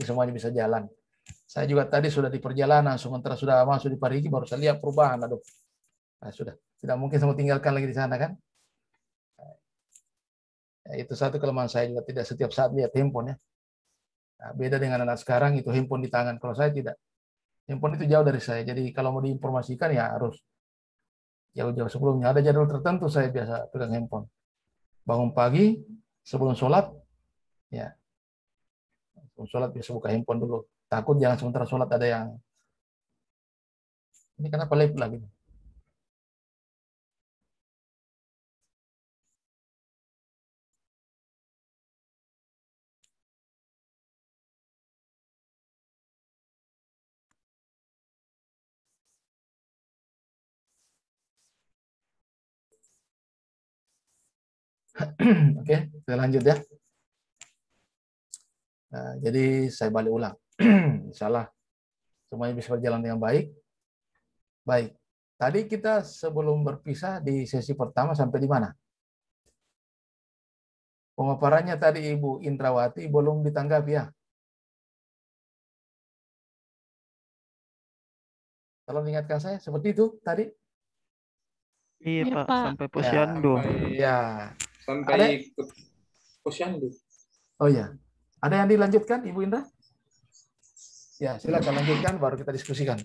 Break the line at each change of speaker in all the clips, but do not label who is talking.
semuanya bisa jalan. Saya juga tadi sudah di perjalanan, sementara sudah masuk di Parigi baru saya lihat perubahan. Aduh, nah, sudah tidak mungkin saya tinggalkan lagi di sana kan. Ya, itu satu kelemahan saya juga, tidak setiap saat lihat handphone ya. Nah, beda dengan anak sekarang, itu handphone di tangan. Kalau saya tidak, handphone itu jauh dari saya. Jadi kalau mau diinformasikan ya harus jauh-jauh sebelumnya. Ada jadwal tertentu saya biasa pegang handphone. Bangun pagi, sebelum sholat, ya sebelum sholat biasa buka handphone dulu. Takut jangan sementara sholat ada yang ini kenapa live lagi. Oke, kita lanjut ya. Nah, jadi saya balik ulang. Insyaallah semuanya bisa berjalan dengan baik. Baik. Tadi kita sebelum berpisah di sesi pertama sampai di mana? Pemaparannya tadi Ibu Indrawati belum ditanggapi ya. Kalau ingatkan saya seperti itu tadi.
Iya,
Iya,
Pak,
Pak.
sampai
Ya,
posyandu.
ya.
Sampai
Ada?
ke posyandu.
Oh ya. Ada yang dilanjutkan Ibu Indra? Ya, silakan lanjutkan baru kita diskusikan.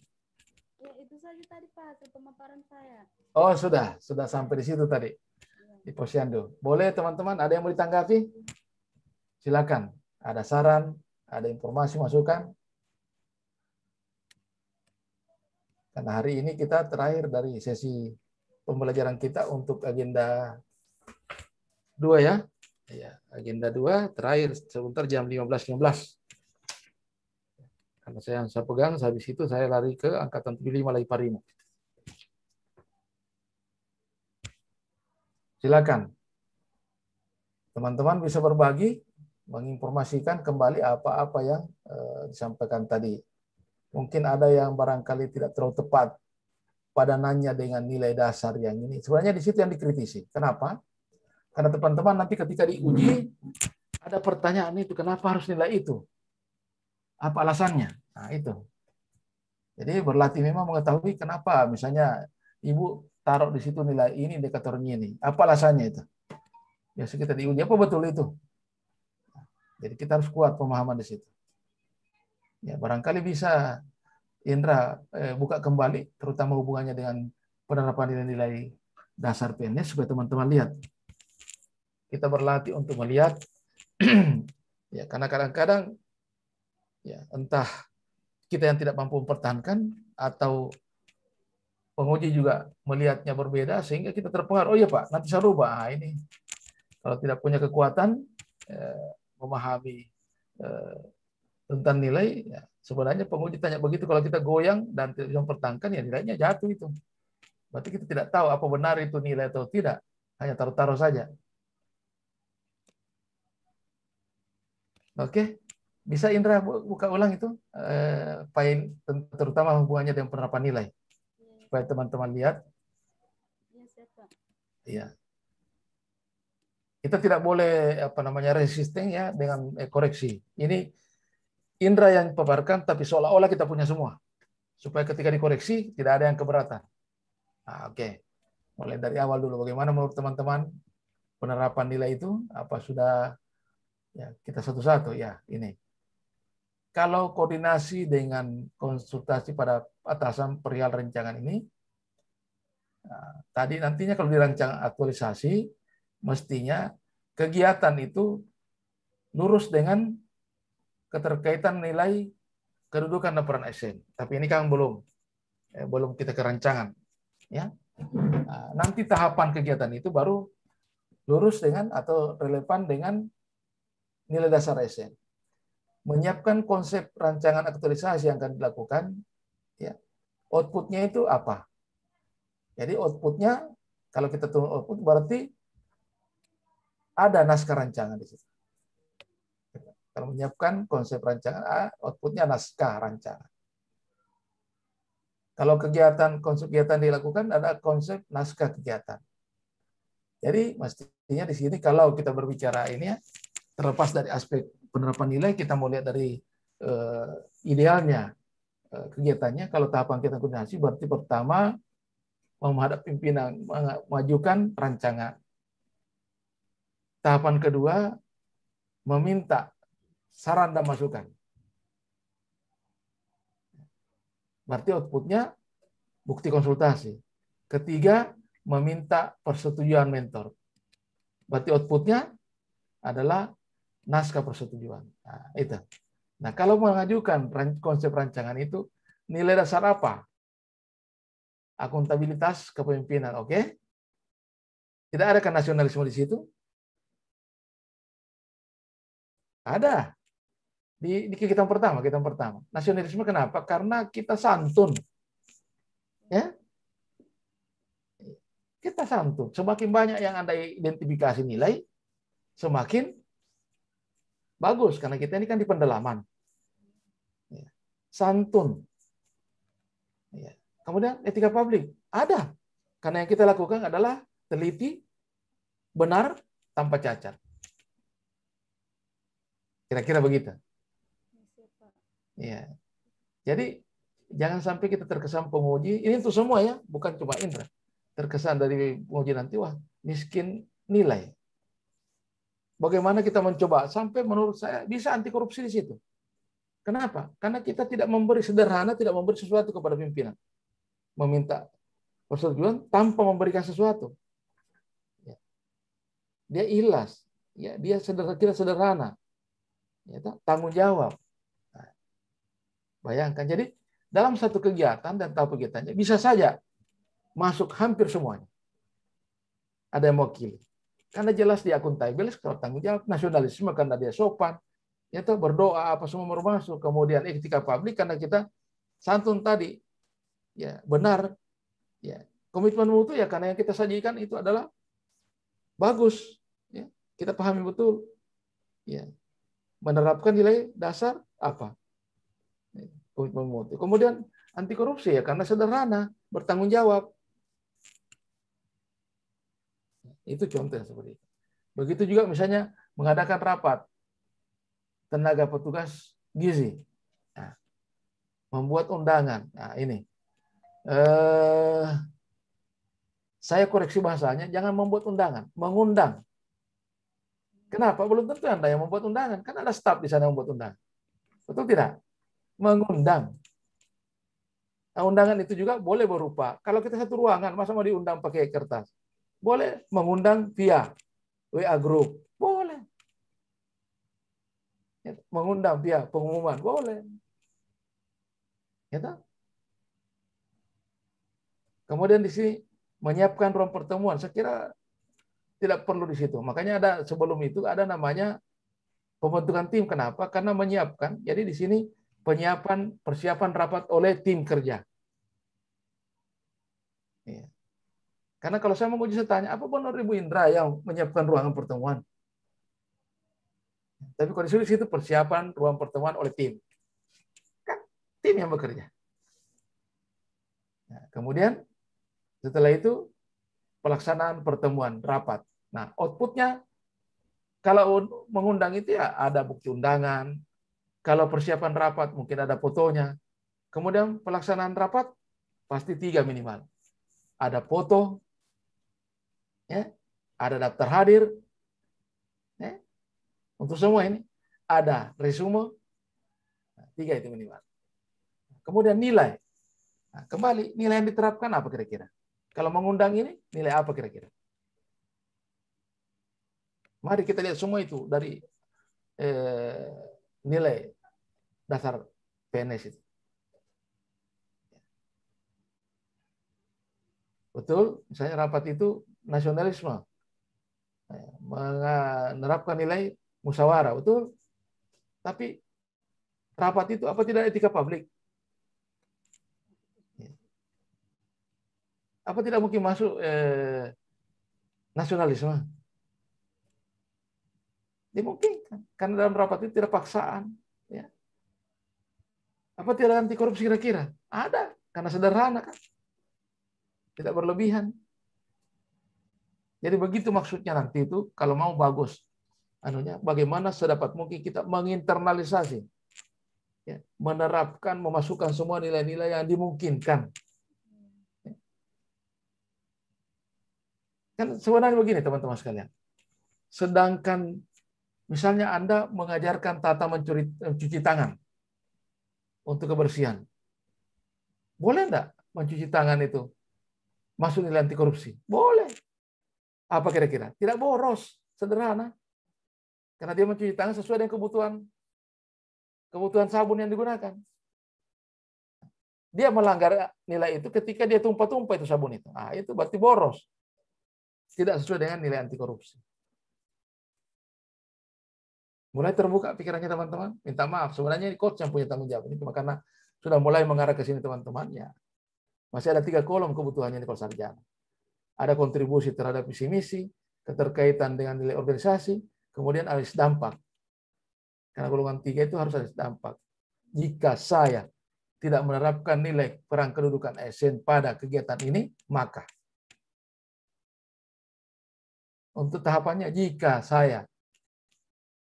Ya, itu saja tadi Pak, pemaparan saya.
Oh, sudah sampai di situ tadi. Di posyandu. Boleh teman-teman, ada yang mau ditanggapi? Silakan. Ada saran, ada informasi, masukan? Karena hari ini kita terakhir dari sesi pembelajaran kita untuk agenda 2 ya. Ya, agenda 2 terakhir sebentar jam 15.15. Karena saya pegang, habis itu saya lari ke angkatan 75 lagi Parimo. Silakan. Teman-teman bisa berbagi, menginformasikan kembali apa-apa yang disampaikan tadi. Mungkin ada yang barangkali tidak terlalu tepat padanannya dengan nilai dasar yang ini. Sebenarnya di situ yang dikritisi. Kenapa? Karena teman-teman nanti ketika diuji, ada pertanyaan itu, kenapa harus nilai itu? Apa alasannya? Nah, itu. Jadi berlatih memang mengetahui kenapa. Misalnya, Ibu taruh di situ nilai ini, indikatornya ini. Apa alasannya itu? Biasa kita diuji, apa betul itu? Jadi kita harus kuat pemahaman di situ. Ya, barangkali bisa Indra buka kembali, terutama hubungannya dengan penerapan nilai-nilai dasar PNS supaya teman-teman lihat. Kita berlatih untuk melihat, ya karena kadang-kadang ya entah kita yang tidak mampu mempertahankan atau penguji juga melihatnya berbeda sehingga kita terpengaruh. Oh iya Pak, nanti saya rubah. Nah, ini kalau tidak punya kekuatan memahami tentang nilai, ya, sebenarnya penguji tanya begitu, kalau kita goyang dan tidak bisa mempertahankan, ya nilainya jatuh itu. Berarti kita tidak tahu apa benar itu nilai atau tidak, hanya taruh-taruh saja. Oke, bisa Indra buka ulang itu file terutama hubungannya dengan penerapan nilai supaya teman-teman lihat. Iya. Kita tidak boleh resisten ya dengan koreksi. Ini Indra yang paparkan, tapi seolah-olah kita punya semua. Supaya ketika dikoreksi, tidak ada yang keberatan. Nah, oke. Mulai dari awal dulu. Bagaimana menurut teman-teman penerapan nilai itu? Apa sudah ya kita satu-satu ya ini. Kalau koordinasi dengan konsultasi pada atasan perihal rancangan ini, nah, tadi nantinya kalau dirancang aktualisasi, mestinya kegiatan itu lurus dengan keterkaitan nilai kedudukan dan peran ASN. Tapi ini kan belum kita kerancangan. Ya. Nah, nanti tahapan kegiatan itu baru lurus dengan atau relevan dengan nilai dasar ASN. Menyiapkan konsep rancangan aktualisasi yang akan dilakukan, ya. Outputnya itu apa? Jadi outputnya, kalau kita turun output berarti ada naskah rancangan di situ. Kalau menyiapkan konsep rancangan, outputnya naskah rancangan. Kalau konsep kegiatan dilakukan, ada konsep naskah kegiatan. Jadi mestinya di sini kalau kita berbicara ini ya, terlepas dari aspek penerapan nilai, kita mau lihat dari idealnya kegiatannya kalau tahapan kita koordinasi berarti pertama menghadap pimpinan mengajukan rancangan. Tahapan kedua meminta saran dan masukan. Berarti outputnya bukti konsultasi. Ketiga, meminta persetujuan mentor. Berarti outputnya adalah naskah persetujuan. Nah, itu. Nah, kalau mengajukan konsep rancangan itu, nilai dasar apa? Akuntabilitas kepemimpinan, oke? Tidak ada kan nasionalisme di situ? Ada. Di kegiatan pertama. Nasionalisme kenapa? Karena kita santun. Ya, kita santun. Semakin banyak yang Anda identifikasi nilai, semakin bagus. Karena kita ini kan di pendalaman. Santun. Kemudian etika publik. Ada. Karena yang kita lakukan adalah teliti, benar, tanpa cacat. Kira-kira begitu. Ya. Jadi jangan sampai kita terkesan penguji. Ini untuk semua ya, bukan cuma Indra. Terkesan dari penguji nanti, wah miskin nilai. Bagaimana kita mencoba sampai menurut saya bisa anti korupsi di situ. Kenapa? Karena kita tidak memberi sederhana, tidak memberi sesuatu kepada pimpinan. Meminta persetujuan tanpa memberikan sesuatu. Dia ikhlas, ya dia sederhana, ya, tanggung jawab. Nah, bayangkan, jadi dalam satu kegiatan dan tahap kegiatannya bisa saja masuk hampir semuanya. Ada yang mewakili. Karena jelas dia akuntabel, kalau tanggung jawab, nasionalisme karena dia sopan, ya berdoa apa semua masuk. Kemudian etika publik karena kita santun tadi, ya benar, ya komitmen mutu ya karena yang kita sajikan itu adalah bagus, ya kita pahami betul, ya menerapkan nilai dasar apa, komitmen mutu. Kemudian anti korupsi ya karena sederhana, bertanggung jawab. Itu contoh yang seperti itu. Begitu juga misalnya mengadakan rapat tenaga petugas gizi, nah, membuat undangan. Nah ini, saya koreksi bahasanya, jangan membuat undangan, mengundang. Kenapa? Belum tentu Anda yang membuat undangan, kan ada staf di sana yang membuat undangan. Betul tidak? Mengundang. Nah, undangan itu juga boleh berupa, kalau kita satu ruangan, masa mau diundang pakai kertas? Boleh mengundang via WA group, boleh. Mengundang via pengumuman, boleh. Ya, kemudian di sini menyiapkan ruang pertemuan, saya kira tidak perlu di situ. Makanya ada sebelum itu ada namanya pembentukan tim. Kenapa? Karena menyiapkan. Jadi di sini persiapan rapat oleh tim kerja. Ya. Karena kalau saya menguji, saya tanya, apa benar Ibu Indra yang menyiapkan ruangan pertemuan? Tapi kalau di situ persiapan ruang pertemuan oleh tim. Kan tim yang bekerja. Nah, kemudian setelah itu pelaksanaan pertemuan rapat. Nah, outputnya kalau mengundang itu ya ada bukti undangan. Kalau persiapan rapat mungkin ada fotonya. Kemudian pelaksanaan rapat pasti 3 minimal. Ada foto, ya, ada daftar hadir, ya, untuk semua ini ada resume, 3 itu minimal. Kemudian nilai. Nah, kembali nilai yang diterapkan apa kira-kira? Kalau mengundang ini nilai apa kira-kira? Mari kita lihat semua itu dari nilai dasar PNS itu. Betul, misalnya rapat itu nasionalisme, menerapkan nilai musyawarah, betul. Tapi rapat itu apa tidak etika publik? Apa tidak mungkin masuk nasionalisme? Dimungkinkan, karena dalam rapat itu tidak paksaan. Ya. Apa tidak anti korupsi kira-kira? Ada, karena sederhana kan. Tidak berlebihan. Jadi begitu maksudnya nanti itu kalau mau bagus anunya bagaimana sedapat mungkin kita menginternalisasi menerapkan, memasukkan semua nilai-nilai yang dimungkinkan. Kan sebenarnya begini teman-teman sekalian. Sedangkan misalnya Anda mengajarkan tata mencuci tangan untuk kebersihan. Boleh enggak mencuci tangan itu masuk nilai anti korupsi? Boleh. Apa kira-kira? Tidak boros, sederhana. Karena dia mencuci tangan sesuai dengan kebutuhan sabun yang digunakan. Dia melanggar nilai itu ketika dia tumpah-tumpah itu sabun itu. Nah, itu berarti boros. Tidak sesuai dengan nilai anti korupsi. Mulai terbuka pikirannya teman-teman. Minta maaf. Sebenarnya ini coach yang punya tanggung jawab. Ini cuma karena sudah mulai mengarah ke sini teman-teman. Ya. Masih ada 3 kolom kebutuhannya di kalau sarjana. Ada kontribusi terhadap visi misi, keterkaitan dengan nilai organisasi, kemudian analis dampak. Karena golongan 3 itu harus analis dampak. Jika saya tidak menerapkan nilai peran kedudukan ASN pada kegiatan ini, maka untuk tahapannya, jika saya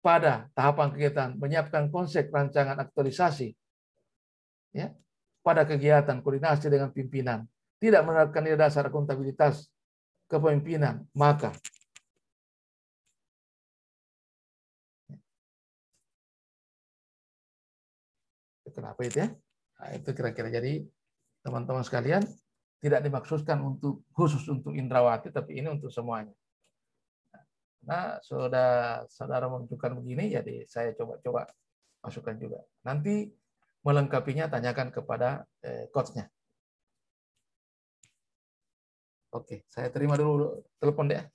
pada tahapan kegiatan menyiapkan konsep rancangan aktualisasi, ya, pada kegiatan koordinasi dengan pimpinan, tidak menerapkan nilai dasar akuntabilitas kepemimpinan, maka kenapa itu ya? Nah, itu kira-kira. Jadi teman-teman sekalian, tidak dimaksudkan untuk khusus untuk Indrawati, tapi ini untuk semuanya. Nah, saudara menunjukkan begini, jadi saya coba-coba masukkan juga. Nanti melengkapinya tanyakan kepada coach-nya. Oke, saya terima dulu telepon deh.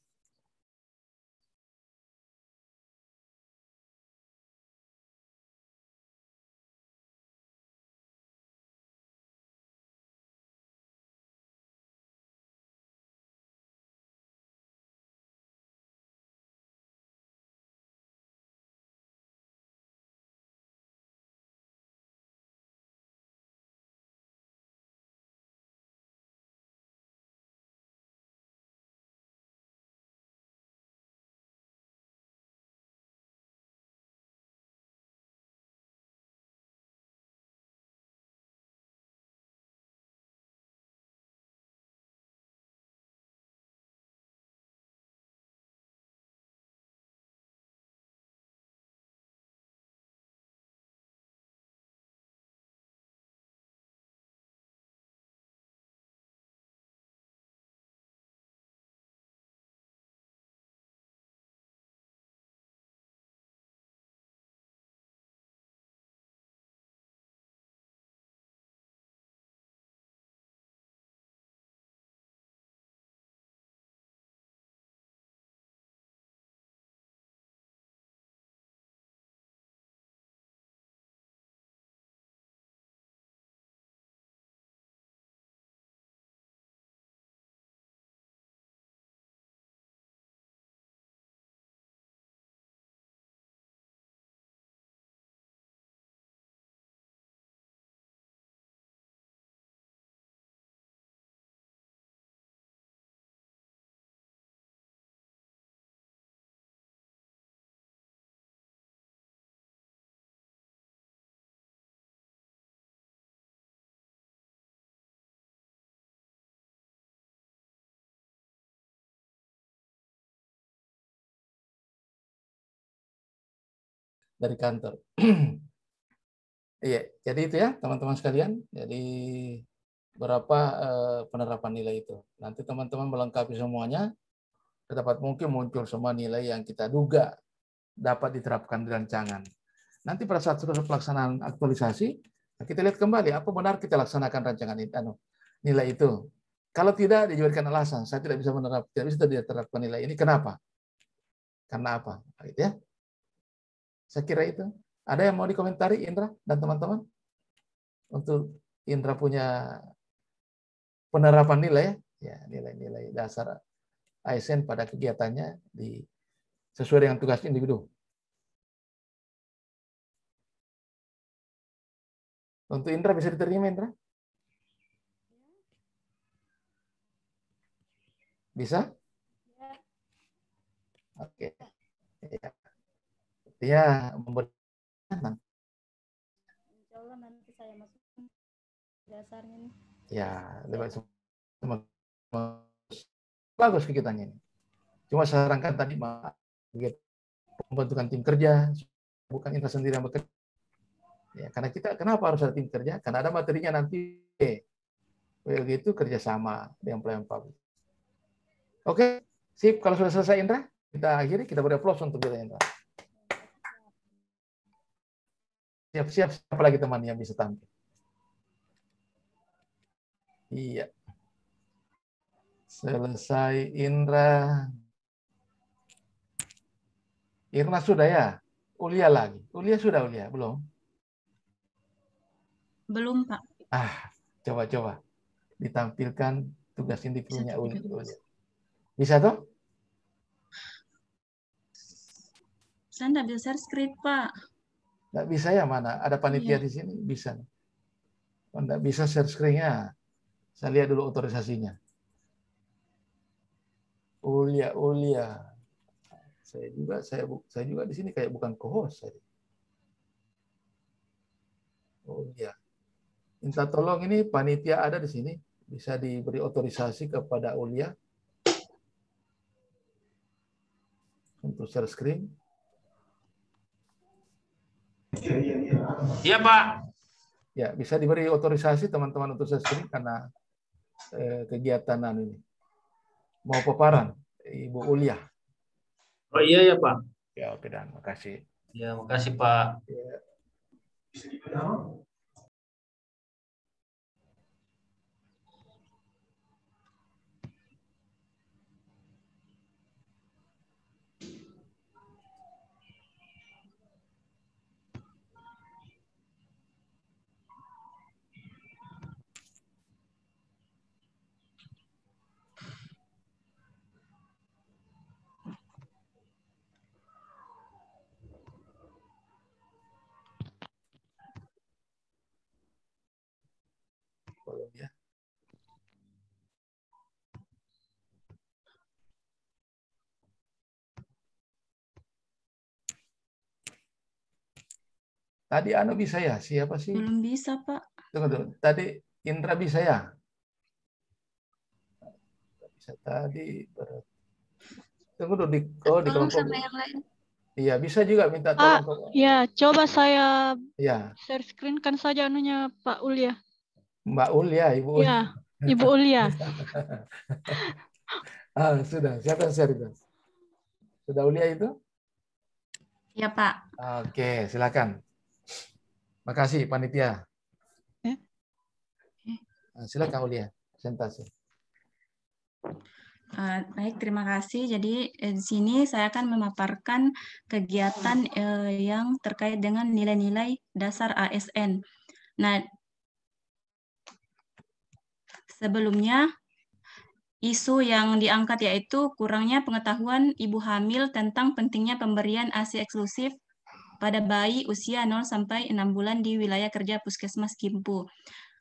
Dari kantor. Iya, jadi itu ya teman-teman sekalian. Jadi berapa penerapan nilai itu. Nanti teman-teman melengkapi semuanya, sedapat mungkin muncul semua nilai yang kita duga dapat diterapkan di rancangan. Nanti pada saat sudah pelaksanaan aktualisasi, kita lihat kembali apa benar kita laksanakan rancangan itu, nilai itu. Kalau tidak, dijadikan alasan, saya tidak bisa menerapkan, tidak bisa diterapkan nilai ini. Kenapa? Karena apa? Gitu ya. Saya kira itu. Ada yang mau dikomentari, Indra dan teman-teman? Untuk Indra punya penerapan nilai, ya nilai-nilai dasar ASN pada kegiatannya sesuai dengan tugas individu. Untuk Indra bisa diterima, Indra? Bisa? Oke. Ya. Dia memberi
Allah nanti saya masuk dasarnya nih.
Ya, lebih bagus kegiatannya ini. Cuma sarankan tadi membentukan tim kerja, bukan kita sendiri yang bekerja. Ya, karena kita kenapa harus ada tim kerja? Karena ada materinya nanti. Begitu kerjasama dengan pelayan publik. Oke, sip. Kalau sudah selesai Indra, kita akhiri. Kita beri aplaus untuk kita Indra. Siap-siap siapa lagi teman yang bisa tampil? Iya. Selesai Indra. Irna sudah ya? Ulia lagi. Ulia sudah Ulia? Belum?
Belum, Pak.
Coba-coba. Ditampilkan tugas individunya
Bisa,
Ulia. Bisa toh?
Saya nggak bisa share screen, Pak.
Nggak bisa ya mana? Ada panitia di sini? Bisa. Oh, nggak bisa share screen-nya. Saya lihat dulu otorisasinya. Ulia. Saya juga di sini kayak bukan co-host. Ulia. Minta tolong ini panitia ada di sini. Bisa diberi otorisasi kepada Ulia untuk share screen.
Iya, Pak.
Ya, bisa diberi otorisasi teman-teman untuk share screen karena kegiatan ini. Mau paparan, Ibu Ulia.
Oh iya ya, Pak.
Ya, oke dan makasih.
Ya, makasih, Pak.
Ya. Ya. Tadi Anu bisa ya? Siapa sih?
Belum bisa, Pak.
Tunggu. Tadi Indra bisa ya? Bisa tadi. Tunggu dulu di
Tolong
kelompok.
sama yang lain.
Iya, bisa juga minta tolong.
Ya, coba saya
Ya.
share screen kan saja anunya Pak Ulia.
Mbak Ulia, Ibu Ulia.
Ya, Ibu Ulia.
Sudah. Siapa yang share itu? Sudah Ulia itu?
Ya, Pak.
Oke, silakan. Makasih panitia. Silakan Ulia, presentasi.
Baik, terima kasih. Jadi di sini saya akan memaparkan kegiatan yang terkait dengan nilai-nilai dasar ASN. Nah, sebelumnya isu yang diangkat yaitu kurangnya pengetahuan ibu hamil tentang pentingnya pemberian ASI eksklusif pada bayi usia 0 sampai 6 bulan di wilayah kerja Puskesmas Kimpu.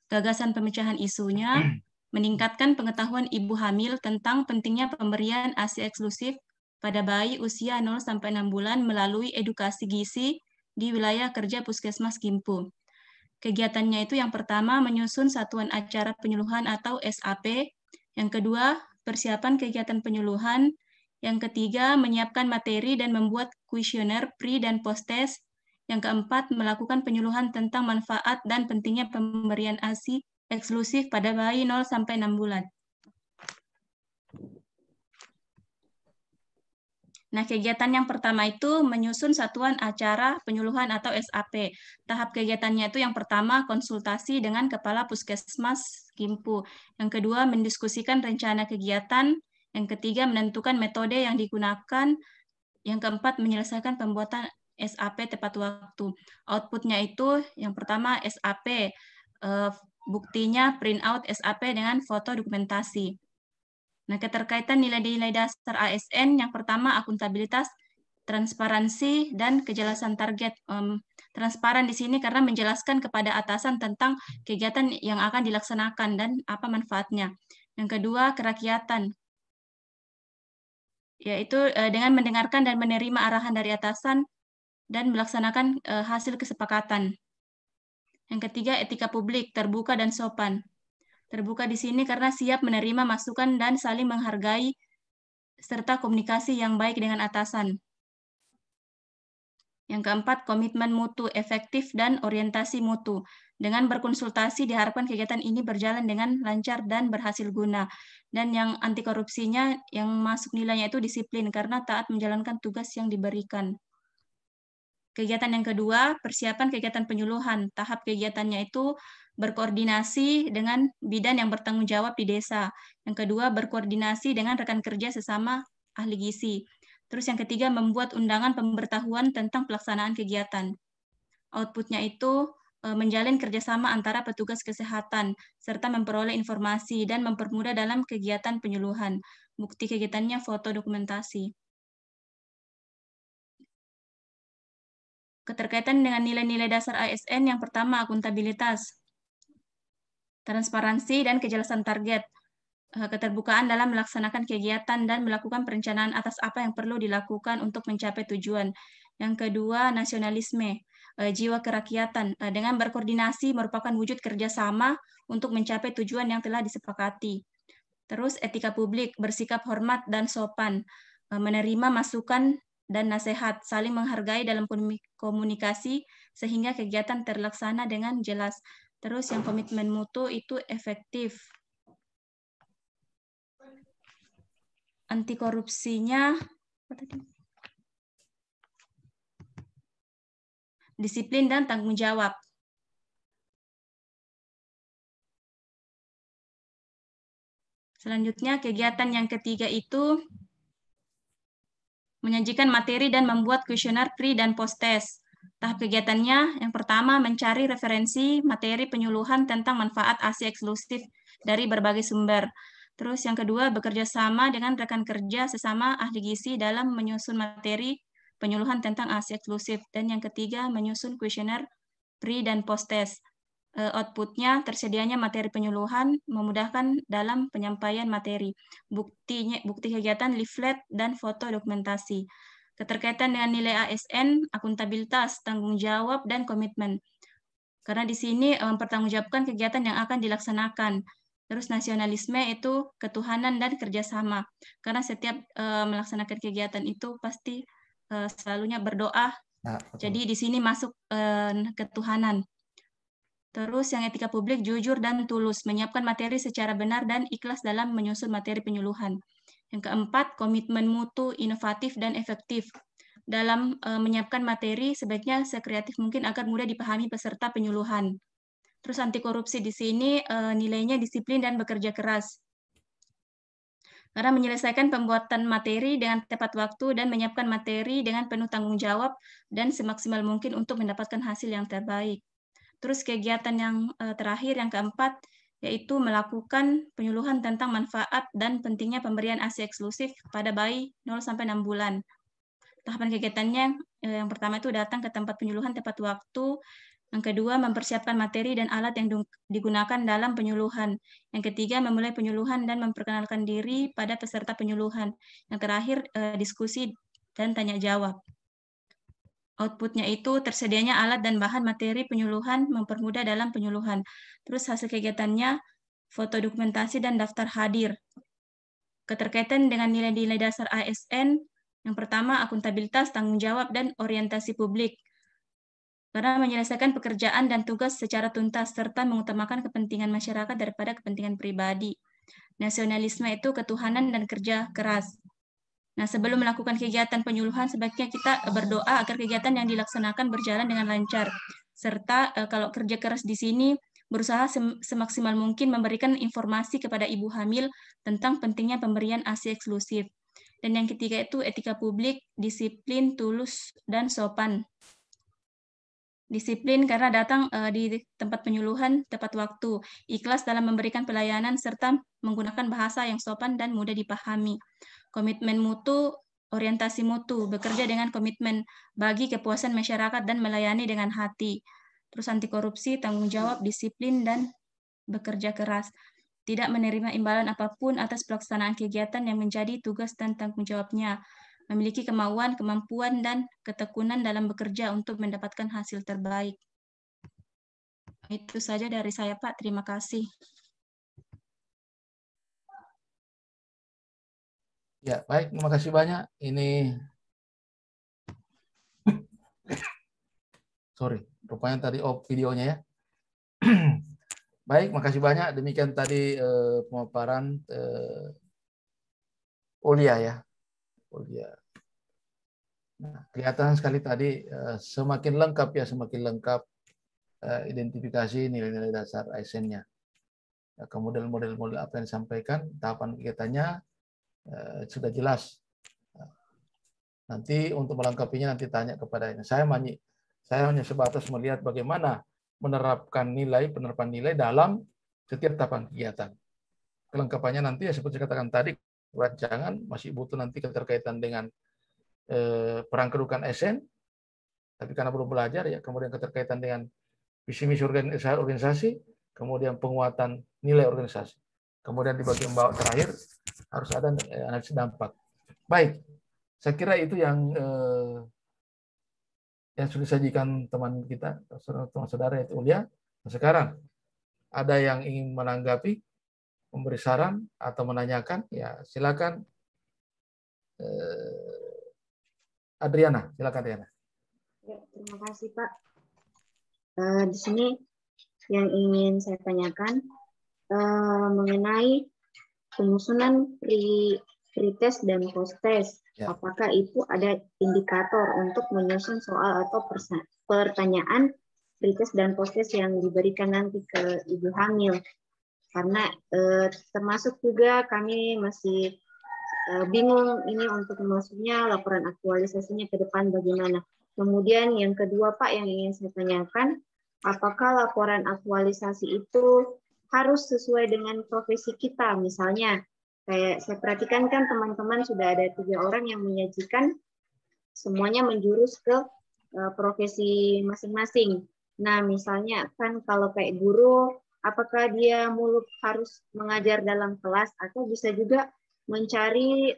Gagasan pemecahan isunya meningkatkan pengetahuan ibu hamil tentang pentingnya pemberian ASI eksklusif pada bayi usia 0 sampai 6 bulan melalui edukasi gizi di wilayah kerja Puskesmas Kimpu. Kegiatannya itu yang pertama menyusun satuan acara penyuluhan atau SAP, yang kedua persiapan kegiatan penyuluhan, yang ketiga menyiapkan materi dan membuat kuesioner pre dan post test, yang keempat melakukan penyuluhan tentang manfaat dan pentingnya pemberian ASI eksklusif pada bayi 0 sampai 6 bulan. Nah, kegiatan yang pertama itu menyusun satuan acara penyuluhan atau SAP. Tahap kegiatannya itu yang pertama konsultasi dengan Kepala Puskesmas Kimpu. Yang kedua mendiskusikan rencana kegiatan. Yang ketiga menentukan metode yang digunakan. Yang keempat menyelesaikan pembuatan SAP tepat waktu. Outputnya itu yang pertama SAP. Buktinya print out SAP dengan foto dokumentasi. Nah, keterkaitan nilai-nilai dasar ASN yang pertama akuntabilitas, transparansi, dan kejelasan target. Transparan di sini karena menjelaskan kepada atasan tentang kegiatan yang akan dilaksanakan dan apa manfaatnya. Yang kedua, kerakyatan, yaitu dengan mendengarkan dan menerima arahan dari atasan dan melaksanakan hasil kesepakatan. Yang ketiga, etika publik, terbuka dan sopan. Terbuka di sini karena siap menerima masukan dan saling menghargai, serta komunikasi yang baik dengan atasan. Yang keempat, komitmen mutu, efektif dan orientasi mutu. Dengan berkonsultasi diharapkan kegiatan ini berjalan dengan lancar dan berhasil guna. Dan yang anti korupsinya, yang masuk nilainya itu disiplin karena taat menjalankan tugas yang diberikan. Kegiatan yang kedua, persiapan kegiatan penyuluhan. Tahap kegiatannya itu berkoordinasi dengan bidan yang bertanggung jawab di desa. Yang kedua, berkoordinasi dengan rekan kerja sesama ahli gizi. Terus yang ketiga, membuat undangan pemberitahuan tentang pelaksanaan kegiatan. Outputnya itu menjalin kerjasama antara petugas kesehatan, serta memperoleh informasi dan mempermudah dalam kegiatan penyuluhan. Bukti kegiatannya foto dokumentasi. Keterkaitan dengan nilai-nilai dasar ASN, yang pertama, akuntabilitas, transparansi, dan kejelasan target. Keterbukaan dalam melaksanakan kegiatan dan melakukan perencanaan atas apa yang perlu dilakukan untuk mencapai tujuan. Yang kedua, nasionalisme, jiwa kerakyatan, dengan berkoordinasi merupakan wujud kerjasama untuk mencapai tujuan yang telah disepakati. Terus, etika publik, bersikap hormat dan sopan, menerima masukan dan nasihat, saling menghargai dalam komunikasi sehingga kegiatan terlaksana dengan jelas. Terus yang komitmen mutu itu efektif. Anti korupsinya disiplin dan tanggung jawab. Selanjutnya, kegiatan yang ketiga itu menyajikan materi dan membuat kuesioner pre dan post test. Tahap kegiatannya, yang pertama, mencari referensi materi penyuluhan tentang manfaat ASI eksklusif dari berbagai sumber. Terus yang kedua, bekerja sama dengan rekan kerja sesama ahli gizi dalam menyusun materi penyuluhan tentang ASI eksklusif. Dan yang ketiga, menyusun kuesioner pre dan post test. Outputnya, tersedianya materi penyuluhan memudahkan dalam penyampaian materi. Bukti kegiatan, leaflet, dan foto dokumentasi. Keterkaitan dengan nilai ASN, akuntabilitas, tanggung jawab, dan komitmen. Karena di sini mempertanggungjawabkan kegiatan yang akan dilaksanakan. Terus nasionalisme itu ketuhanan dan kerjasama. Karena setiap melaksanakan kegiatan itu pasti selalunya berdoa.
Nah,
Jadi di sini masuk ketuhanan. Terus yang etika publik, jujur dan tulus, menyiapkan materi secara benar dan ikhlas dalam menyusun materi penyuluhan. Yang keempat, komitmen mutu, inovatif dan efektif. Dalam menyiapkan materi, sebaiknya sekreatif mungkin agar mudah dipahami peserta penyuluhan. Terus anti korupsi di sini nilainya disiplin dan bekerja keras. Karena menyelesaikan pembuatan materi dengan tepat waktu dan menyiapkan materi dengan penuh tanggung jawab dan semaksimal mungkin untuk mendapatkan hasil yang terbaik. Terus kegiatan yang terakhir, yang keempat, yaitu melakukan penyuluhan tentang manfaat dan pentingnya pemberian ASI eksklusif pada bayi 0-6 bulan. Tahapan kegiatannya, yang pertama itu datang ke tempat penyuluhan tepat waktu. Yang kedua, mempersiapkan materi dan alat yang digunakan dalam penyuluhan. Yang ketiga, memulai penyuluhan dan memperkenalkan diri pada peserta penyuluhan. Yang terakhir, diskusi dan tanya jawab. Outputnya itu tersedianya alat dan bahan materi penyuluhan mempermudah dalam penyuluhan. Terus hasil kegiatannya, foto dokumentasi dan daftar hadir. Keterkaitan dengan nilai-nilai dasar ASN, yang pertama akuntabilitas, tanggung jawab, dan orientasi publik. Karena menyelesaikan pekerjaan dan tugas secara tuntas, serta mengutamakan kepentingan masyarakat daripada kepentingan pribadi. Nasionalisme itu ketuhanan dan kerja keras. Nah, sebelum melakukan kegiatan penyuluhan, sebaiknya kita berdoa agar kegiatan yang dilaksanakan berjalan dengan lancar. Serta kalau kerja keras di sini, berusaha semaksimal mungkin memberikan informasi kepada ibu hamil tentang pentingnya pemberian ASI eksklusif. Dan yang ketiga itu etika publik, disiplin, tulus, dan sopan. Disiplin karena datang di tempat penyuluhan tepat waktu, ikhlas dalam memberikan pelayanan, serta menggunakan bahasa yang sopan dan mudah dipahami. Komitmen mutu, orientasi mutu, bekerja dengan komitmen bagi kepuasan masyarakat dan melayani dengan hati. Terus anti korupsi, tanggung jawab, disiplin, dan bekerja keras. Tidak menerima imbalan apapun atas pelaksanaan kegiatan yang menjadi tugas dan tanggung jawabnya. Memiliki kemauan, kemampuan, dan ketekunan dalam bekerja untuk mendapatkan hasil terbaik. Itu saja dari saya, Pak. Terima kasih.
Ya, baik. Terima kasih banyak. Ini, sorry, rupanya tadi off videonya ya. Baik, makasih banyak. Demikian tadi pemaparan Olia ya. Olia. Nah, kelihatan sekali tadi semakin lengkap ya, semakin lengkap identifikasi nilai-nilai dasar ASN-nya. Kemudian model-model apa yang disampaikan, tahapan kegiatannya sudah jelas. Nanti untuk melengkapinya nanti tanya kepada ini. Saya hanya sebatas melihat bagaimana penerapan nilai dalam setiap tahapan kegiatan. Kelengkapannya nanti ya seperti saya katakan tadi, rancangan masih butuh nanti keterkaitan dengan perang kedudukan ASN, tapi karena belum belajar ya, kemudian keterkaitan dengan visi misi organisasi, kemudian penguatan nilai organisasi. Kemudian di bagian bawah terakhir harus ada analisis dampak. Baik, saya kira itu yang sudah disajikan teman kita, teman saudara itu Ulia. Nah, sekarang ada yang ingin menanggapi, memberi saran atau menanyakan, ya silakan. Adriana, silakan Adriana.
Ya, terima kasih Pak. Di sini yang ingin saya tanyakan mengenai penyusunan pre-test dan post-test. Ya. Apakah itu ada indikator untuk menyusun soal atau pertanyaan pre-test dan post-test yang diberikan nanti ke ibu hamil? Karena termasuk juga kami masih bingung ini untuk masuknya laporan aktualisasinya ke depan bagaimana. Kemudian yang kedua Pak yang ingin saya tanyakan, apakah laporan aktualisasi itu harus sesuai dengan profesi kita? Misalnya, kayak saya perhatikan kan teman-teman sudah ada 3 orang yang menyajikan semuanya menjurus ke profesi masing-masing. Nah, misalnya kan kalau kayak guru, apakah dia mulut harus mengajar dalam kelas atau bisa juga mencari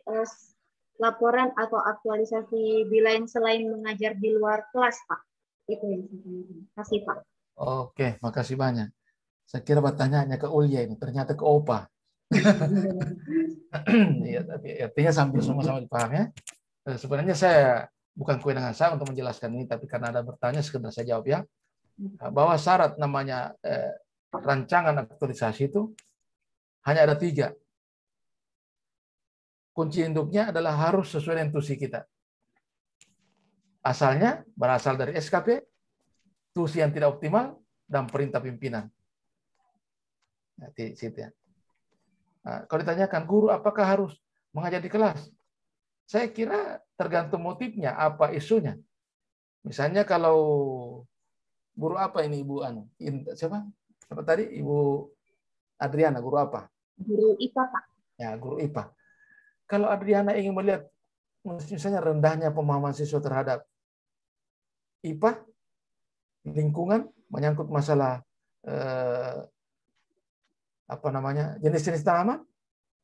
laporan atau aktualisasi di lain selain mengajar di luar kelas, Pak? Itu yang saya tanyakan. Terima kasih, Pak.
Oke, makasih banyak. Saya kira pertanyaannya ke Ulia ini, ternyata ke Opa. Ya, tapi artinya sambil sama-sama dipaham ya. Sebenarnya saya bukan kewenangan saya untuk menjelaskan ini, tapi karena ada bertanya sekedar saya jawab ya. Bahwa syarat namanya rancangan aktualisasi itu hanya ada 3. Kunci induknya adalah harus sesuai dengan tusi kita. Asalnya berasal dari SKP, tusi yang tidak optimal, dan perintah pimpinan. Nah, di situ ya. Nah, kalau ditanyakan guru apakah harus mengajar di kelas? Saya kira tergantung motifnya, apa isunya. Misalnya kalau guru apa ini Ibu siapa? Siapa tadi? Ibu Adriana, guru apa?
Guru IPA, Pak.
Ya, guru IPA. Kalau Adriana ingin melihat misalnya rendahnya pemahaman siswa terhadap IPA, lingkungan, menyangkut masalah jenis-jenis tanaman,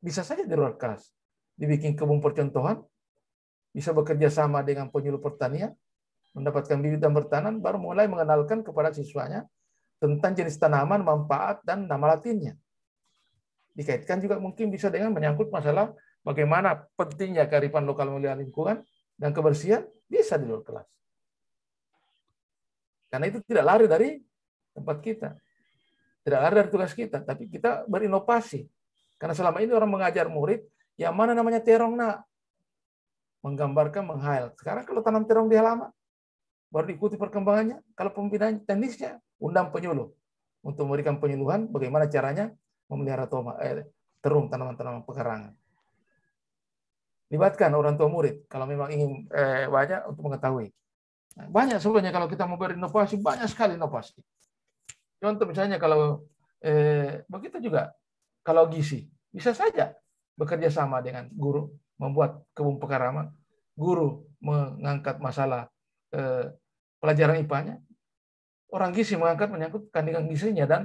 bisa saja di luar kelas. Dibikin kebun percontohan, bisa bekerja sama dengan penyuluh pertanian, mendapatkan bibit dan bertanam, baru mulai mengenalkan kepada siswanya tentang jenis tanaman, manfaat, dan nama latinnya. Dikaitkan juga mungkin bisa dengan menyangkut masalah bagaimana pentingnya kearifan lokal memelihara lingkungan dan kebersihan, bisa di luar kelas. Karena itu tidak lari dari tempat kita. Tidak lari dari tugas kita, tapi kita berinovasi. Karena selama ini orang mengajar murid, yang mana namanya terong nak? Menggambarkan, menghayal. Sekarang kalau tanam terong di halaman, baru diikuti perkembangannya. Kalau pembinaan teknisnya, undang penyuluh. Untuk memberikan penyuluhan bagaimana caranya memelihara terung tanaman-tanaman pekarangan. Libatkan orang tua murid kalau memang ingin banyak untuk mengetahui. Nah, banyak sebenarnya kalau kita mau berinovasi, banyak sekali inovasi. Contoh misalnya kalau begitu juga kalau gizi, bisa saja bekerja sama dengan guru membuat kebun pekarangan, guru mengangkat masalah pelajaran IPA-nya, orang gizi menyangkut kandungan gizinya dan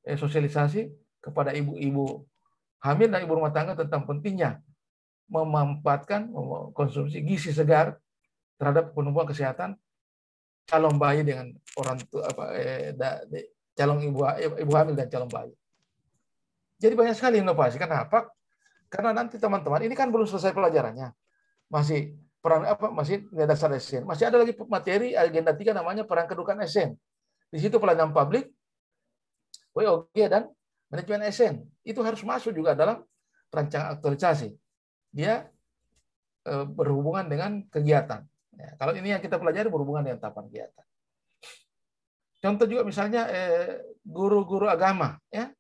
sosialisasi kepada ibu-ibu hamil dan ibu rumah tangga tentang pentingnya memanfaatkan konsumsi gizi segar terhadap penumbuhan kesehatan calon bayi dengan orang tua calon ibu hamil dan calon bayi. Jadi banyak sekali inovasi. Kenapa? Karena nanti teman-teman ini kan belum selesai pelajarannya, masih masih nilai dasar SN, masih ada lagi materi agenda 3 namanya peran kedudukan SN. Di situ pelayanan publik, WOG dan manajemen SN itu harus masuk juga dalam rancangan aktualisasi. Dia berhubungan dengan kegiatan. Ya, kalau ini yang kita pelajari berhubungan dengan tahapan kegiatan. Contoh juga misalnya guru-guru agama, ya.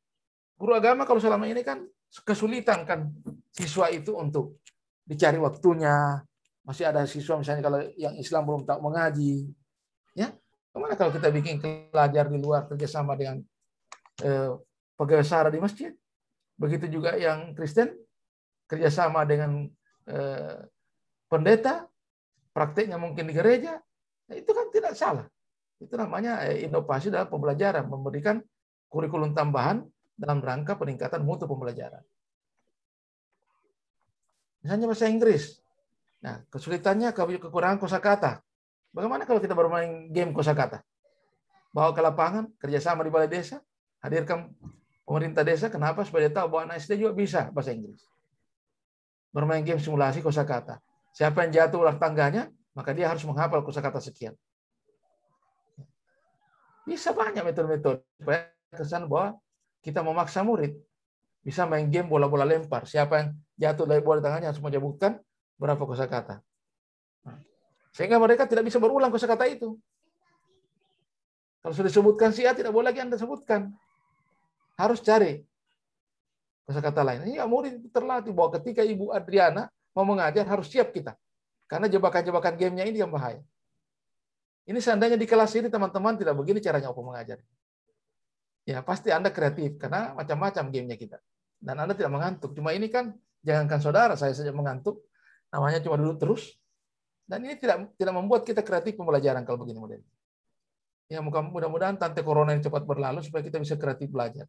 Guru agama kalau selama ini kan kesulitan kan siswa itu untuk dicari waktunya. Masih ada siswa misalnya kalau yang Islam belum tahu mengaji, ya. Kemana kalau kita bikin pelajar di luar kerjasama dengan pegawai syara di masjid? Begitu juga yang Kristen kerjasama dengan pendeta, prakteknya mungkin di gereja. Nah, itu kan tidak salah. Itu namanya inovasi dalam pembelajaran, memberikan kurikulum tambahan dalam rangka peningkatan mutu pembelajaran. Misalnya bahasa Inggris. Nah, kesulitannya kekurangan kosakata. Bagaimana kalau kita bermain game kosakata? Bawa ke lapangan, kerjasama di balai desa, hadirkan pemerintah desa. Kenapa? Supaya dia tahu bahwa anak SD juga bisa bahasa Inggris. Bermain game simulasi kosakata. Siapa yang jatuh ulah tangganya, maka dia harus menghafal kosakata sekian. Bisa banyak metode-metode supaya kesan bahwa kita memaksa murid bisa main game bola-bola lempar. Siapa yang jatuh dari bola tangannya harus menyebutkan berapa kosakata. Sehingga mereka tidak bisa berulang kosakata itu. Kalau sudah disebutkan si A, tidak boleh lagi Anda sebutkan. Harus cari kosakata lain. Ini murid itu terlatih bahwa ketika Ibu Adriana mau mengajar harus siap kita. Karena jebakan-jebakan gamenya ini yang bahaya. Ini seandainya di kelas ini teman-teman tidak begini caranya Opo mengajar. Ya pasti Anda kreatif karena macam-macam gamenya kita. Dan Anda tidak mengantuk. Cuma ini kan jangankan saudara, saya saja mengantuk. Namanya cuma duduk terus. Dan ini tidak membuat kita kreatif pembelajaran kalau begini modelnya. Ya mudah-mudahan tante corona yang cepat berlalu supaya kita bisa kreatif belajar.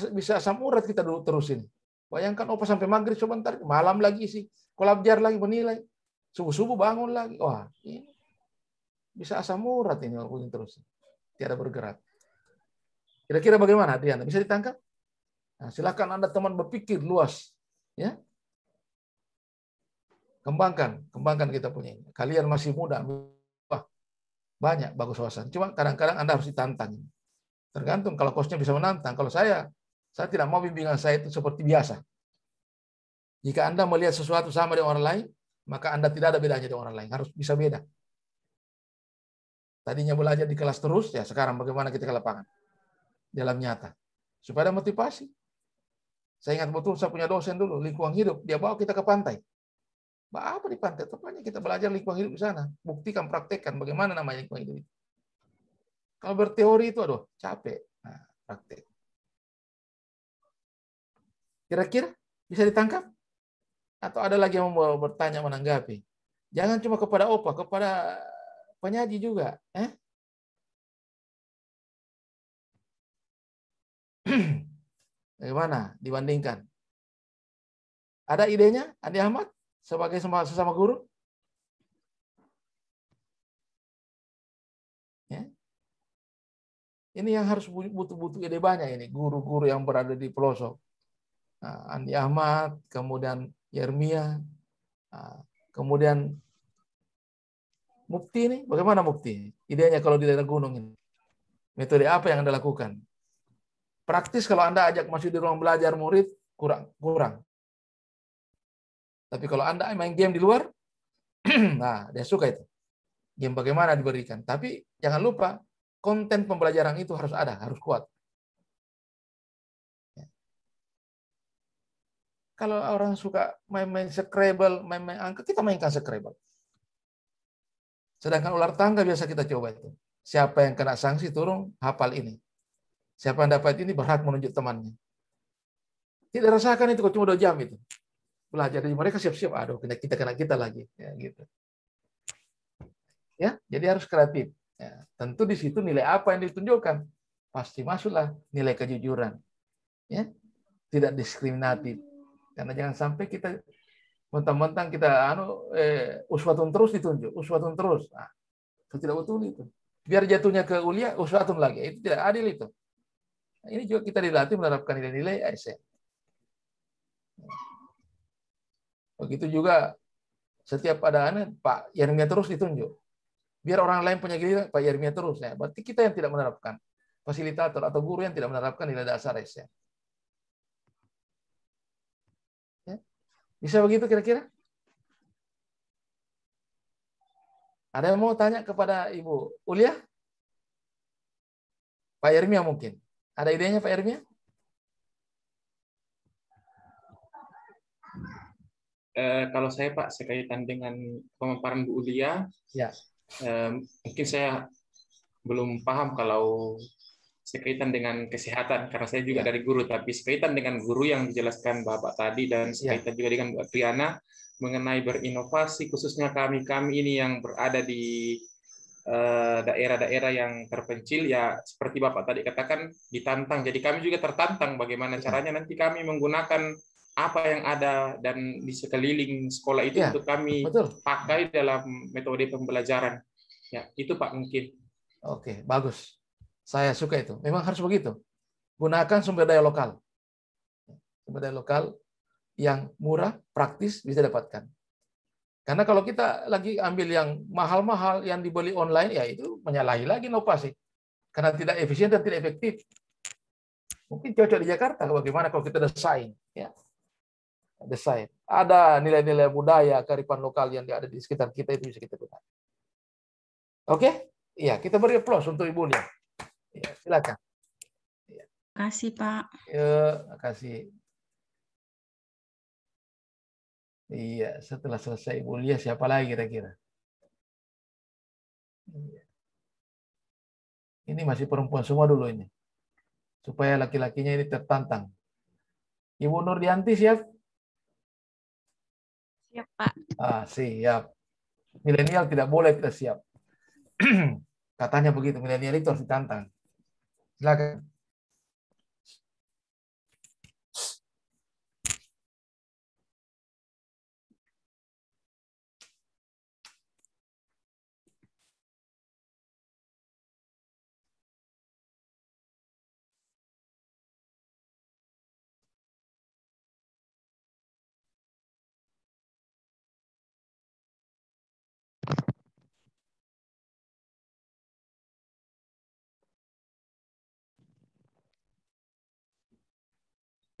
Bisa asam urat kita duduk terus ini. Bayangkan Opa sampai maghrib sebentar, malam lagi sih, kolabjar lagi menilai, subuh-subuh bangun lagi. Wah, ini bisa asam urat ini begini terus. Tiada bergerak. Kira-kira bagaimana, Adriana? Bisa ditangkap? Nah, silakan Anda teman berpikir luas, ya. Kembangkan kita punya ini. Kalian masih muda, wah, banyak bagus wawasan. Cuma kadang-kadang Anda harus ditantang. Tergantung kalau coachnya bisa menantang. Kalau saya tidak mau bimbingan saya itu seperti biasa. Jika Anda melihat sesuatu sama dengan orang lain, maka Anda tidak ada bedanya dengan orang lain. Harus bisa beda. Tadinya belajar di kelas terus, ya sekarang bagaimana kita ke lapangan? Dalam nyata. Supaya ada motivasi. Saya ingat betul, saya punya dosen dulu, lingkungan hidup. Dia bawa kita ke pantai. Apa di pantai? Tepatnya kita belajar lingkungan hidup di sana. Buktikan, praktekkan bagaimana namanya lingkungan hidup itu. Kalau berteori itu, aduh, capek. Nah, praktek. Kira-kira bisa ditangkap? Atau ada lagi yang mau bertanya, menanggapi? Jangan cuma kepada Opa, kepada penyaji juga. Bagaimana dibandingkan? Ada idenya, Andi Ahmad, sebagai sesama guru? Ya. Ini yang harus butuh ide banyak ini, guru-guru yang berada di pelosok. Nah, Andi Ahmad, kemudian Yermia, kemudian Mukti ini, bagaimana Mukti? Idenya kalau di daerah gunung ini. Metode apa yang Anda lakukan? Praktis kalau Anda ajak masuk di ruang belajar murid, kurang. Tapi kalau Anda main game di luar, nah dia suka itu. Game bagaimana diberikan. Tapi jangan lupa, konten pembelajaran itu harus ada, harus kuat. Kalau orang suka main-main Scrabble, main-main angka, kita mainkan Scrabble. Sedangkan ular tangga biasa kita coba itu. Siapa yang kena sanksi turun, hafal ini. Siapa yang dapat ini berhak menunjuk temannya. Tidak rasakan itu cuma 2 jam itu. Belajar dari mereka siap-siap, aduh kita kena kita lagi. Ya, gitu. Ya, jadi harus kreatif. Ya, tentu di situ nilai apa yang ditunjukkan? Pasti masuklah nilai kejujuran. Ya, tidak diskriminatif. Karena jangan sampai kita mentang-mentang kita uswatun terus ditunjuk, uswatun terus. Nah, itu tidak betul itu. biar jatuhnya ke Ulia uswatun lagi. Itu tidak adil itu. Nah, ini juga kita dilatih menerapkan nilai-nilai ASN. Begitu juga setiap ada anak, Pak Yeremia terus ditunjuk. Biar orang lain punya giliran, Pak Yeremia terus. Ya, berarti kita yang tidak menerapkan. Fasilitator atau guru yang tidak menerapkan nilai dasar ASN. Ya. Bisa begitu kira-kira? Ada yang mau tanya kepada Ibu Ulia? Pak Yeremia mungkin. Ada idenya Pak Yeremia?
Kalau saya Pak sekaitan dengan pemaparan Bu Ulia,
Ya.
Mungkin saya belum paham kalau sekaitan dengan kesehatan karena saya juga dari guru, tapi sekaitan dengan guru yang dijelaskan Bapak tadi dan sekaitan juga dengan Bu Adriana mengenai berinovasi, khususnya kami ini yang berada di daerah-daerah yang terpencil, ya seperti Bapak tadi katakan ditantang. Jadi kami juga tertantang bagaimana caranya nanti kami menggunakan apa yang ada dan di sekeliling sekolah itu untuk kami pakai dalam metode pembelajaran. Ya, itu Pak mungkin.
Oke, bagus. Saya suka itu. Memang harus begitu. Gunakan sumber daya lokal. Sumber daya lokal yang murah, praktis, bisa dapatkan. Karena kalau kita lagi ambil yang mahal-mahal, yang dibeli online, ya itu menyalahi lagi inovasi. Karena tidak efisien dan tidak efektif. Mungkin cocok di Jakarta, bagaimana kalau kita desain. Ya. Desain. Ada nilai-nilai budaya, kearifan lokal yang ada di sekitar kita, itu bisa kita gunakan. Oke? Iya, kita beri aplaus untuk Ibunya. Ya, silakan. Ya.
Terima kasih, Pak.
Terima kasih. Iya, setelah selesai Ibu Lia, siapa lagi kira-kira? Iya. Ini masih perempuan semua dulu ini. Supaya laki-lakinya ini tertantang. Ibu Nurdianti siap?
Siap, Pak.
Siap. Milenial tidak boleh tidak siap. Katanya begitu, milenial itu harus ditantang. Silakan.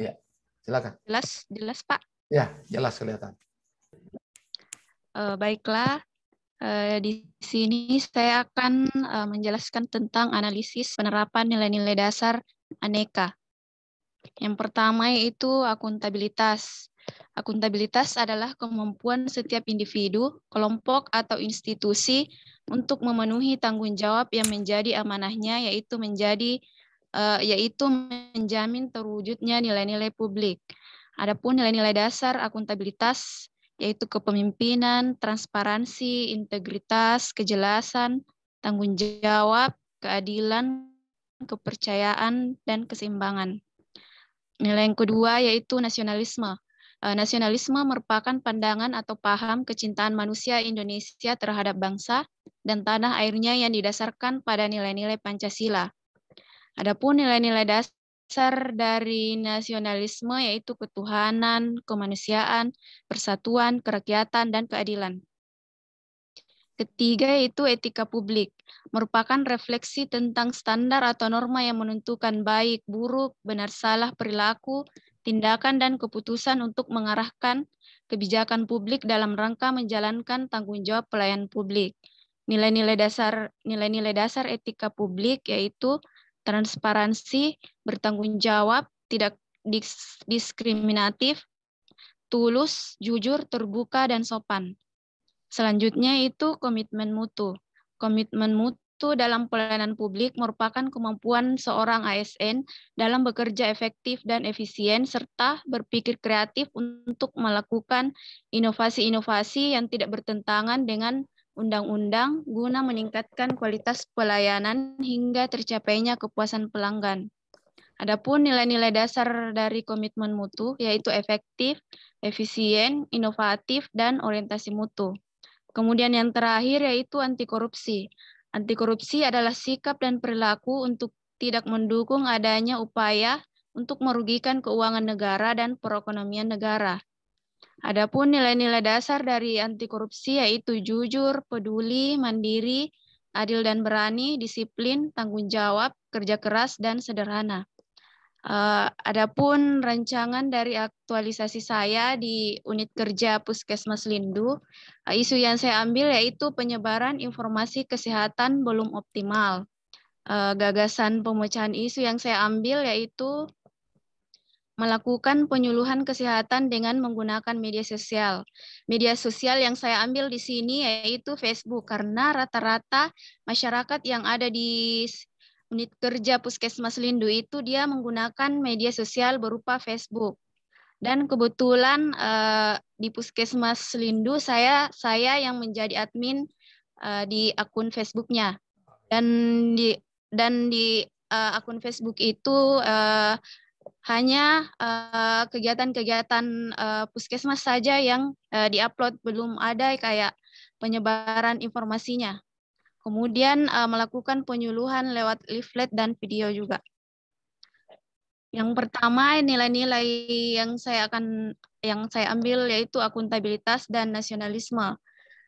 Ya, silakan.
Jelas Pak.
Ya, jelas kelihatan.
Baiklah, di sini saya akan menjelaskan tentang analisis penerapan nilai-nilai dasar aneka. Yang pertama yaitu akuntabilitas. Akuntabilitas adalah kemampuan setiap individu, kelompok, atau institusi untuk memenuhi tanggung jawab yang menjadi amanahnya, yaitu menjamin terwujudnya nilai-nilai publik. Adapun nilai-nilai dasar akuntabilitas yaitu kepemimpinan, transparansi, integritas, kejelasan, tanggung jawab, keadilan, kepercayaan, dan keseimbangan. Nilai yang kedua yaitu nasionalisme. Nasionalisme merupakan pandangan atau paham kecintaan manusia Indonesia terhadap bangsa dan tanah airnya yang didasarkan pada nilai-nilai Pancasila. Adapun nilai-nilai dasar dari nasionalisme yaitu ketuhanan, kemanusiaan, persatuan, kerakyatan, dan keadilan. Ketiga yaitu etika publik, merupakan refleksi tentang standar atau norma yang menentukan baik, buruk, benar salah perilaku, tindakan, dan keputusan untuk mengarahkan kebijakan publik dalam rangka menjalankan tanggung jawab pelayanan publik. Nilai-nilai dasar etika publik yaitu transparansi, bertanggung jawab, tidak diskriminatif, tulus, jujur, terbuka, dan sopan. Selanjutnya itu komitmen mutu. Komitmen mutu dalam pelayanan publik merupakan kemampuan seorang ASN dalam bekerja efektif dan efisien serta berpikir kreatif untuk melakukan inovasi-inovasi yang tidak bertentangan dengan undang-undang guna meningkatkan kualitas pelayanan hingga tercapainya kepuasan pelanggan. Adapun nilai-nilai dasar dari komitmen mutu yaitu efektif, efisien, inovatif, dan orientasi mutu. Kemudian yang terakhir yaitu anti korupsi. Anti korupsi adalah sikap dan perilaku untuk tidak mendukung adanya upaya untuk merugikan keuangan negara dan perekonomian negara. Adapun nilai-nilai dasar dari anti korupsi yaitu jujur, peduli, mandiri, adil dan berani, disiplin, tanggung jawab, kerja keras, dan sederhana. Adapun rancangan dari aktualisasi saya di unit kerja Puskesmas Lindu, isu yang saya ambil yaitu penyebaran informasi kesehatan belum optimal. Gagasan pemecahan isu yang saya ambil yaitu melakukan penyuluhan kesehatan dengan menggunakan media sosial. Media sosial yang saya ambil di sini yaitu Facebook, karena rata-rata masyarakat yang ada di unit kerja Puskesmas Lindu itu dia menggunakan media sosial berupa Facebook. Dan kebetulan di Puskesmas Lindu saya yang menjadi admin di akun Facebooknya. Dan di akun Facebook itu hanya kegiatan-kegiatan Puskesmas saja yang diupload, belum ada kayak penyebaran informasinya. Kemudian melakukan penyuluhan lewat leaflet dan video juga. Yang pertama, nilai-nilai yang saya ambil yaitu akuntabilitas dan nasionalisme.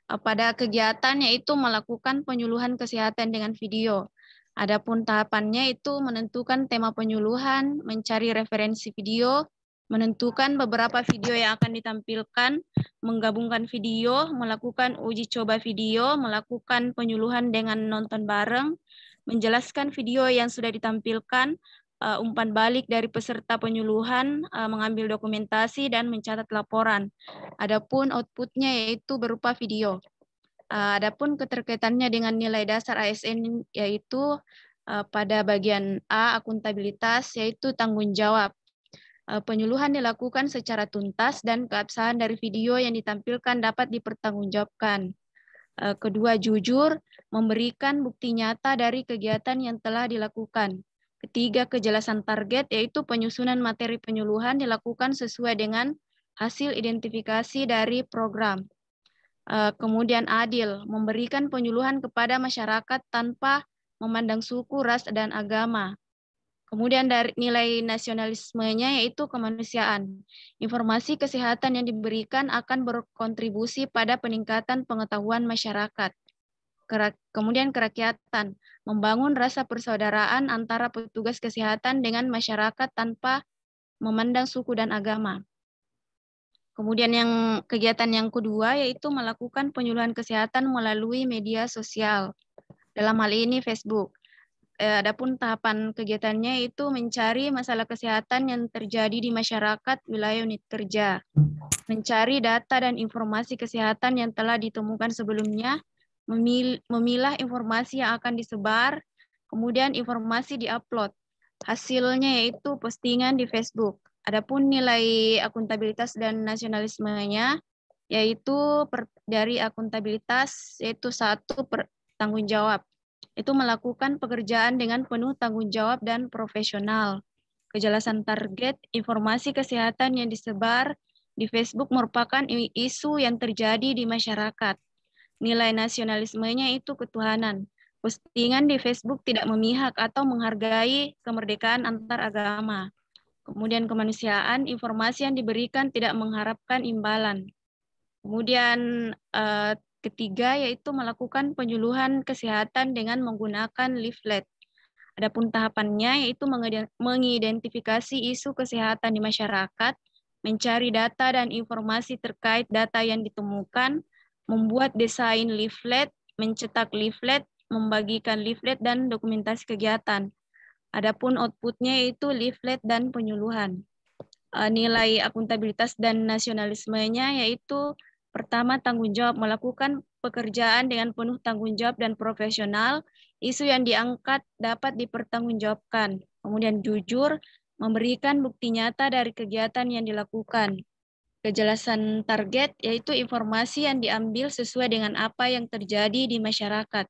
Pada kegiatan yaitu melakukan penyuluhan kesehatan dengan video. Adapun tahapannya itu menentukan tema penyuluhan, mencari referensi video, menentukan beberapa video yang akan ditampilkan, menggabungkan video, melakukan uji coba video, melakukan penyuluhan dengan nonton bareng, menjelaskan video yang sudah ditampilkan, umpan balik dari peserta penyuluhan, mengambil dokumentasi, dan mencatat laporan. Adapun outputnya yaitu berupa video. Adapun keterkaitannya dengan nilai dasar ASN yaitu pada bagian A, akuntabilitas, yaitu tanggung jawab. Penyuluhan dilakukan secara tuntas dan keabsahan dari video yang ditampilkan dapat dipertanggungjawabkan. Kedua, jujur, memberikan bukti nyata dari kegiatan yang telah dilakukan. Ketiga, kejelasan target, yaitu penyusunan materi penyuluhan dilakukan sesuai dengan hasil identifikasi dari program. Kemudian adil, memberikan penyuluhan kepada masyarakat tanpa memandang suku, ras, dan agama. Kemudian dari nilai nasionalismenya yaitu kemanusiaan. Informasi kesehatan yang diberikan akan berkontribusi pada peningkatan pengetahuan masyarakat. Kemudian kerakyatan, membangun rasa persaudaraan antara petugas kesehatan dengan masyarakat tanpa memandang suku dan agama. Kemudian kegiatan yang kedua yaitu melakukan penyuluhan kesehatan melalui media sosial. Dalam hal ini Facebook. Adapun tahapan kegiatannya itu mencari masalah kesehatan yang terjadi di masyarakat wilayah unit kerja. Mencari data dan informasi kesehatan yang telah ditemukan sebelumnya, memilah informasi yang akan disebar, kemudian informasi diupload. Hasilnya yaitu postingan di Facebook. Adapun nilai akuntabilitas dan nasionalismenya yaitu dari akuntabilitas yaitu 1, tanggung jawab. Itu melakukan pekerjaan dengan penuh tanggung jawab dan profesional. Kejelasan target, informasi kesehatan yang disebar di Facebook merupakan isu yang terjadi di masyarakat. Nilai nasionalismenya itu ketuhanan. Postingan di Facebook tidak memihak atau menghargai kemerdekaan antar agama. Kemudian kemanusiaan, informasi yang diberikan tidak mengharapkan imbalan. Kemudian ketiga yaitu melakukan penyuluhan kesehatan dengan menggunakan leaflet. Adapun tahapannya yaitu mengidentifikasi isu kesehatan di masyarakat, mencari data dan informasi terkait data yang ditemukan, membuat desain leaflet, mencetak leaflet, membagikan leaflet dan dokumentasi kegiatan. Adapun outputnya yaitu leaflet dan penyuluhan. Nilai akuntabilitas dan nasionalismenya yaitu pertama, tanggung jawab, melakukan pekerjaan dengan penuh tanggung jawab dan profesional. Isu yang diangkat dapat dipertanggungjawabkan. Kemudian jujur, memberikan bukti nyata dari kegiatan yang dilakukan. Kejelasan target, yaitu informasi yang diambil sesuai dengan apa yang terjadi di masyarakat.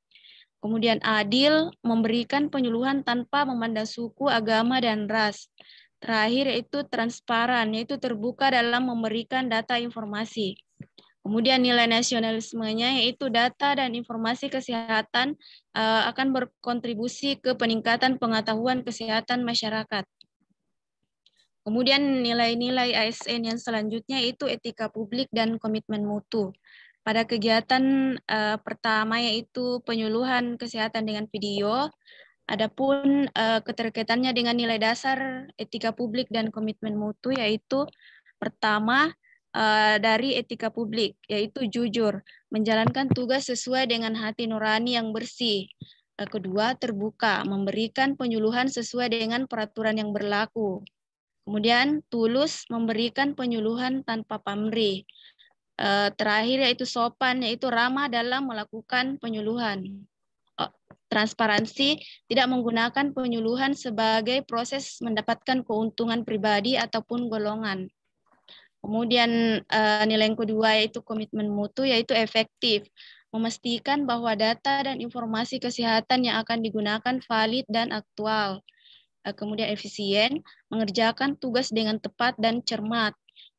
Kemudian adil, memberikan penyuluhan tanpa memandang suku, agama, dan ras. Terakhir yaitu transparan, yaitu terbuka dalam memberikan data informasi. Kemudian nilai nasionalismenya yaitu data dan informasi kesehatan akan berkontribusi ke peningkatan pengetahuan kesehatan masyarakat. Kemudian nilai-nilai ASN yang selanjutnya itu etika publik dan komitmen mutu. Pada kegiatan pertama yaitu penyuluhan kesehatan dengan video, adapun keterkaitannya dengan nilai dasar etika publik dan komitmen mutu yaitu pertama dari etika publik, yaitu jujur, menjalankan tugas sesuai dengan hati nurani yang bersih. Kedua, terbuka, memberikan penyuluhan sesuai dengan peraturan yang berlaku. Kemudian, tulus, memberikan penyuluhan tanpa pamrih. Terakhir, yaitu sopan, yaitu ramah dalam melakukan penyuluhan. Transparansi, tidak menggunakan penyuluhan sebagai proses mendapatkan keuntungan pribadi ataupun golongan. Kemudian nilai yang kedua yaitu komitmen mutu, yaitu efektif, memastikan bahwa data dan informasi kesehatan yang akan digunakan valid dan aktual. Kemudian efisien, mengerjakan tugas dengan tepat dan cermat.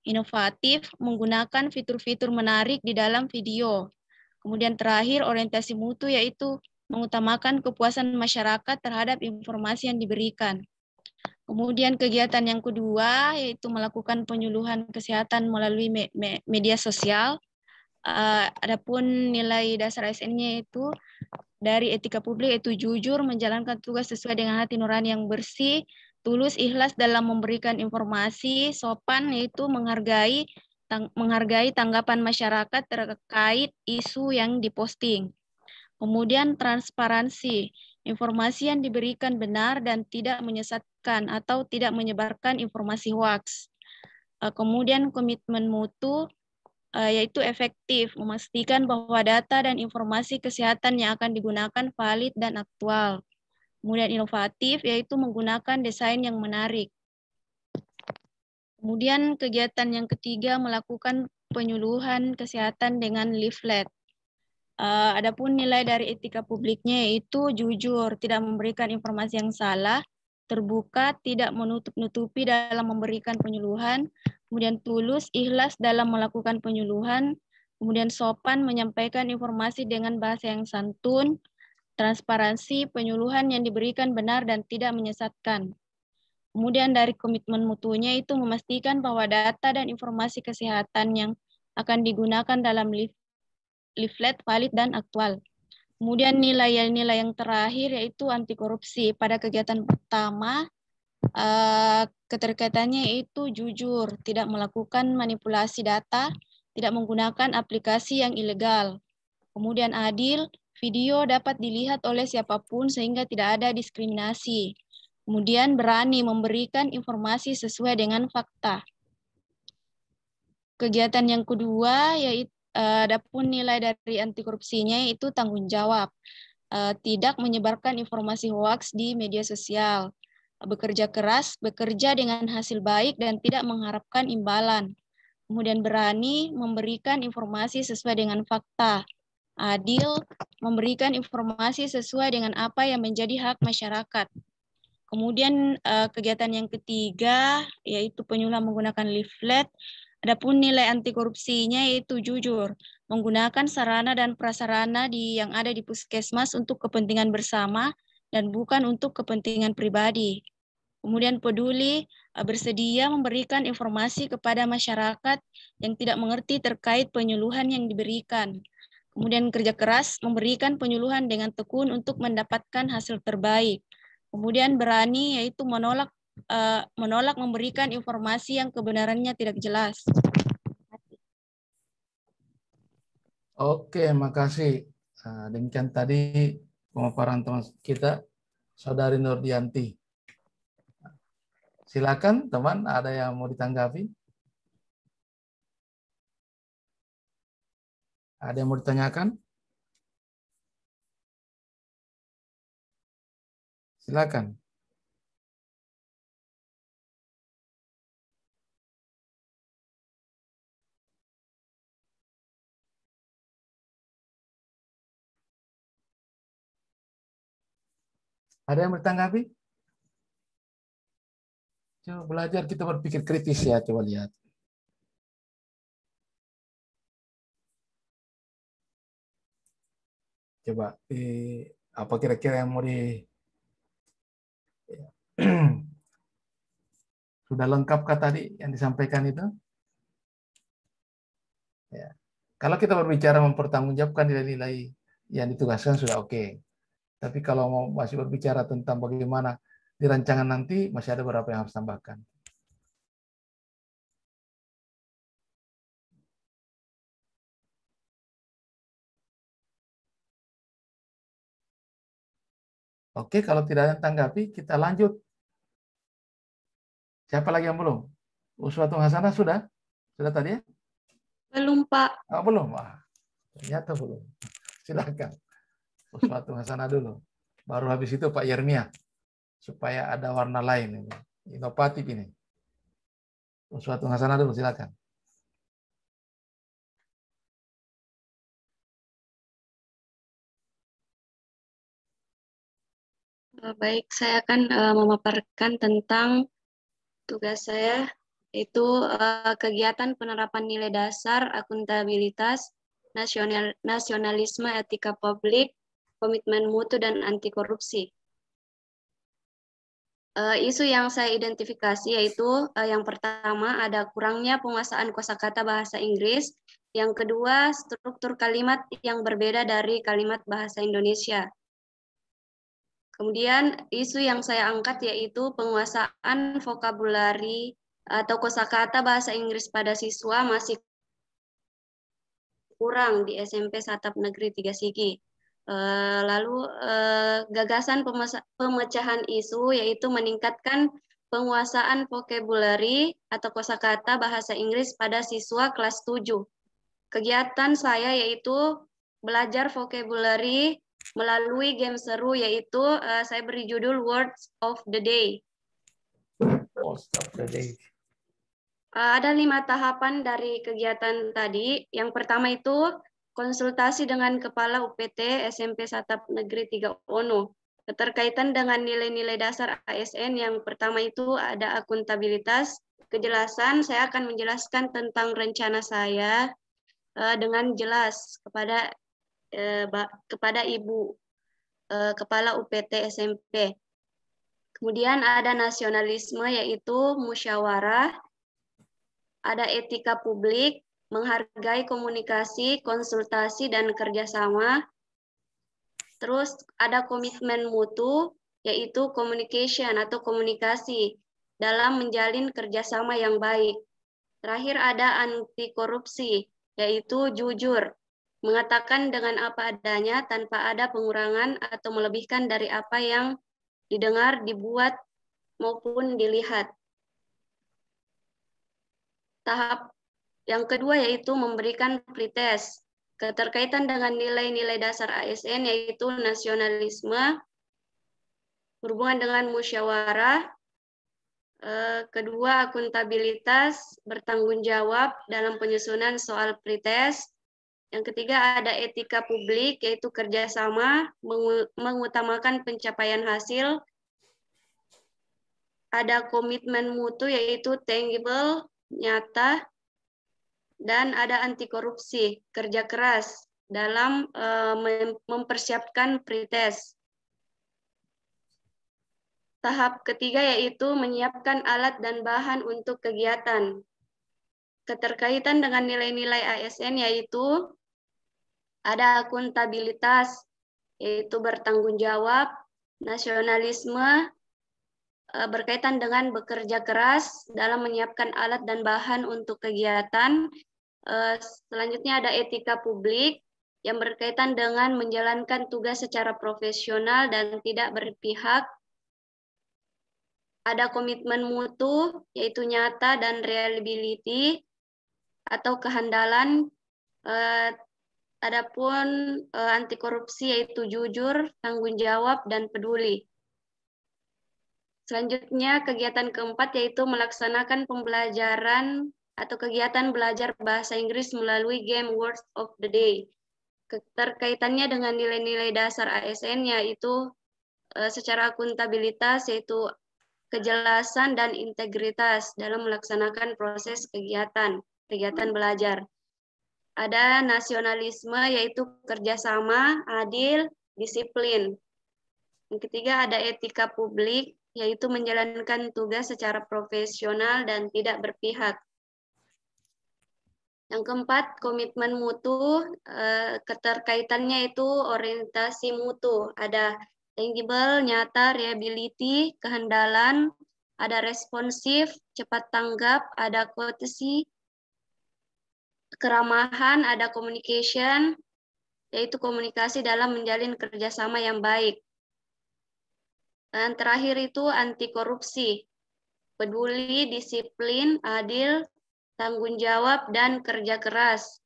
Inovatif, menggunakan fitur-fitur menarik di dalam video. Kemudian terakhir orientasi mutu, yaitu mengutamakan kepuasan masyarakat terhadap informasi yang diberikan. Kemudian kegiatan yang kedua yaitu melakukan penyuluhan kesehatan melalui media sosial. Adapun nilai dasar ASN-nya itu dari etika publik yaitu jujur, menjalankan tugas sesuai dengan hati nurani yang bersih, tulus, ikhlas dalam memberikan informasi, sopan yaitu menghargai tanggapan masyarakat terkait isu yang diposting. Kemudian transparansi, informasi yang diberikan benar dan tidak menyesatkan atau tidak menyebarkan informasi hoaks. Kemudian komitmen mutu, yaitu efektif, memastikan bahwa data dan informasi kesehatan yang akan digunakan valid dan aktual. Kemudian inovatif, yaitu menggunakan desain yang menarik. Kemudian kegiatan yang ketiga melakukan penyuluhan kesehatan dengan leaflet. Adapun nilai dari etika publiknya yaitu jujur, tidak memberikan informasi yang salah, terbuka, tidak menutup-nutupi dalam memberikan penyuluhan, kemudian tulus, ikhlas dalam melakukan penyuluhan, kemudian sopan, menyampaikan informasi dengan bahasa yang santun, transparansi, penyuluhan yang diberikan benar dan tidak menyesatkan. Kemudian dari komitmen mutunya itu memastikan bahwa data dan informasi kesehatan yang akan digunakan dalam leaflet valid dan aktual. Kemudian nilai-nilai yang terakhir yaitu anti korupsi. Pada kegiatan pertama, keterkaitannya itu jujur, tidak melakukan manipulasi data, tidak menggunakan aplikasi yang ilegal. Kemudian adil, video dapat dilihat oleh siapapun sehingga tidak ada diskriminasi. Kemudian berani memberikan informasi sesuai dengan fakta. Kegiatan yang kedua yaitu adapun nilai dari anti korupsinya itu tanggung jawab, tidak menyebarkan informasi hoaks di media sosial, bekerja keras, bekerja dengan hasil baik dan tidak mengharapkan imbalan, kemudian berani memberikan informasi sesuai dengan fakta, adil, memberikan informasi sesuai dengan apa yang menjadi hak masyarakat. Kemudian kegiatan yang ketiga yaitu penyuluhan menggunakan leaflet. Adapun nilai anti korupsinya yaitu jujur, menggunakan sarana dan prasarana yang ada di puskesmas untuk kepentingan bersama dan bukan untuk kepentingan pribadi. Kemudian peduli, bersedia memberikan informasi kepada masyarakat yang tidak mengerti terkait penyuluhan yang diberikan. Kemudian kerja keras, memberikan penyuluhan dengan tekun untuk mendapatkan hasil terbaik. Kemudian berani yaitu menolak memberikan informasi yang kebenarannya tidak jelas.
Oke, makasih. Demikian tadi pemaparan teman kita, Saudari Nurdianti. Silakan teman, ada yang mau ditanggapi? Ada yang mau ditanyakan? Silakan. Ada yang bertanggapi? Coba belajar kita berpikir kritis ya, coba lihat. Coba apa kira-kira yang mau sudah lengkapkah tadi yang disampaikan itu? Ya. Kalau kita berbicara mempertanggungjawabkan nilai-nilai yang ditugaskan sudah oke. Tapi kalau mau masih berbicara tentang bagaimana di rancangan nanti, masih ada beberapa yang harus tambahkan. Oke, kalau tidak ada yang tanggapi, kita lanjut. Siapa lagi yang belum? Uswatun Hasanah sudah? Sudah tadi ya?
Belum, Pak.
Oh, belum. Wah, ternyata belum. Silakan. Uswatun Hasanah dulu. Baru habis itu Pak Yermia. Supaya ada warna lain. Inovatif ini. Uswatun Hasanah dulu, silakan.
Baik, saya akan memaparkan tentang tugas saya, yaitu kegiatan penerapan nilai dasar, akuntabilitas, nasionalisme, etika publik, komitmen mutu, dan anti korupsi. Isu yang saya identifikasi yaitu yang pertama ada kurangnya penguasaan kosakata bahasa Inggris, yang kedua struktur kalimat yang berbeda dari kalimat bahasa Indonesia. Kemudian isu yang saya angkat yaitu penguasaan vokabulari atau kosakata bahasa Inggris pada siswa masih kurang di SMP Satap Negeri 3 Sigi. Lalu gagasan pemecahan isu yaitu meningkatkan penguasaan vocabulary atau kosakata bahasa Inggris pada siswa kelas 7. Kegiatan saya yaitu belajar vocabulary melalui game seru, yaitu saya beri judul Words of the Day.
Words of the Day.
Ada 5 tahapan dari kegiatan tadi. Yang pertama itu konsultasi dengan Kepala UPT SMP Satap Negeri 3 Ono. Keterkaitan dengan nilai-nilai dasar ASN, yang pertama itu ada akuntabilitas. Kejelasan, saya akan menjelaskan tentang rencana saya dengan jelas kepada Ibu Kepala UPT SMP. Kemudian ada nasionalisme, yaitu musyawarah. Ada etika publik, menghargai komunikasi, konsultasi, dan kerjasama. Terus ada komitmen mutu, yaitu communication atau komunikasi dalam menjalin kerjasama yang baik. Terakhir ada anti korupsi, yaitu jujur, mengatakan dengan apa adanya tanpa ada pengurangan atau melebihkan dari apa yang didengar, dibuat, maupun dilihat. Tahap yang kedua yaitu memberikan pretest. Keterkaitan dengan nilai-nilai dasar ASN yaitu nasionalisme, berhubungan dengan musyawarah. Kedua, akuntabilitas, bertanggung jawab dalam penyusunan soal pretest. Yang ketiga ada etika publik, yaitu kerjasama, mengutamakan pencapaian hasil. Ada komitmen mutu, yaitu tangible, nyata. Dan ada anti korupsi, kerja keras dalam mempersiapkan pretest. Tahap ketiga yaitu menyiapkan alat dan bahan untuk kegiatan. Keterkaitan dengan nilai-nilai ASN yaitu ada akuntabilitas, yaitu bertanggung jawab, nasionalisme, berkaitan dengan bekerja keras dalam menyiapkan alat dan bahan untuk kegiatan. Selanjutnya ada etika publik yang berkaitan dengan menjalankan tugas secara profesional dan tidak berpihak. Ada komitmen mutu, yaitu nyata dan reliability atau kehandalan. Adapun anti korupsi yaitu jujur, tanggung jawab, dan peduli. Selanjutnya kegiatan keempat yaitu melaksanakan pembelajaran atau kegiatan belajar bahasa Inggris melalui game Words of the Day. Keterkaitannya dengan nilai-nilai dasar ASN yaitu secara akuntabilitas, yaitu kejelasan dan integritas dalam melaksanakan proses kegiatan belajar.
ada nasionalisme, yaitu kerjasama, adil, disiplin. Yang ketiga ada etika publik, yaitu menjalankan tugas secara profesional dan tidak berpihak. Yang keempat, komitmen mutu, keterkaitannya itu orientasi mutu. Ada tangible, nyata, reliability, kehandalan, ada responsif, cepat tanggap, ada courtesy, keramahan, ada communication, yaitu komunikasi dalam menjalin kerjasama yang baik. Dan terakhir itu anti korupsi, peduli, disiplin, adil, tanggung jawab, dan kerja keras.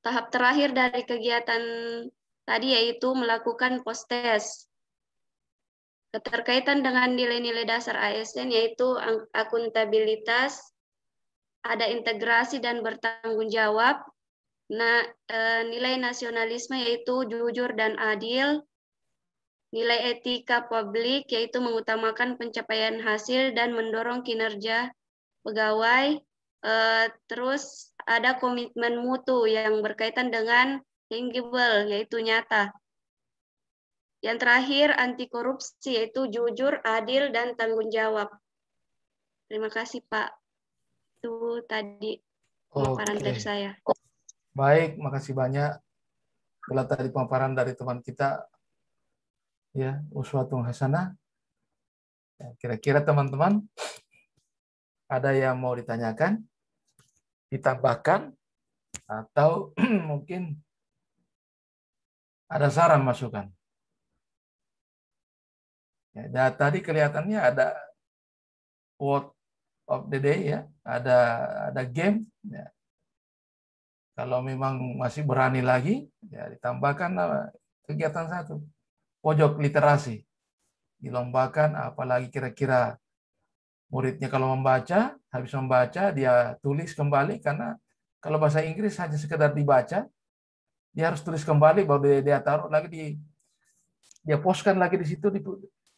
Tahap terakhir dari kegiatan tadi yaitu melakukan post-test. Keterkaitan dengan nilai-nilai dasar ASN yaitu akuntabilitas, ada integrasi dan bertanggung jawab, nilai nasionalisme yaitu jujur dan adil, nilai etika publik yaitu mengutamakan pencapaian hasil dan mendorong kinerja pegawai, terus ada komitmen mutu yang berkaitan dengan tangible yaitu nyata. Yang terakhir anti korupsi yaitu jujur, adil, dan tanggung jawab. Terima kasih Pak. Itu tadi pemaparan dari saya.
Baik, makasih banyak. Bila tadi pemaparan dari teman kita, ya, uswatun hasanah. Kira-kira teman-teman ada yang mau ditanyakan, ditambahkan, atau mungkin ada saran masukan? Ya, tadi kelihatannya ada quote of the day, ya, ada game. Ya. Kalau memang masih berani lagi, ya ditambahkan kegiatan satu, pojok literasi, dilombakan. Apalagi kira-kira muridnya kalau membaca, habis membaca dia tulis kembali, karena kalau bahasa Inggris hanya sekedar dibaca, dia harus tulis kembali, baru dia taruh lagi dia postkan lagi di situ.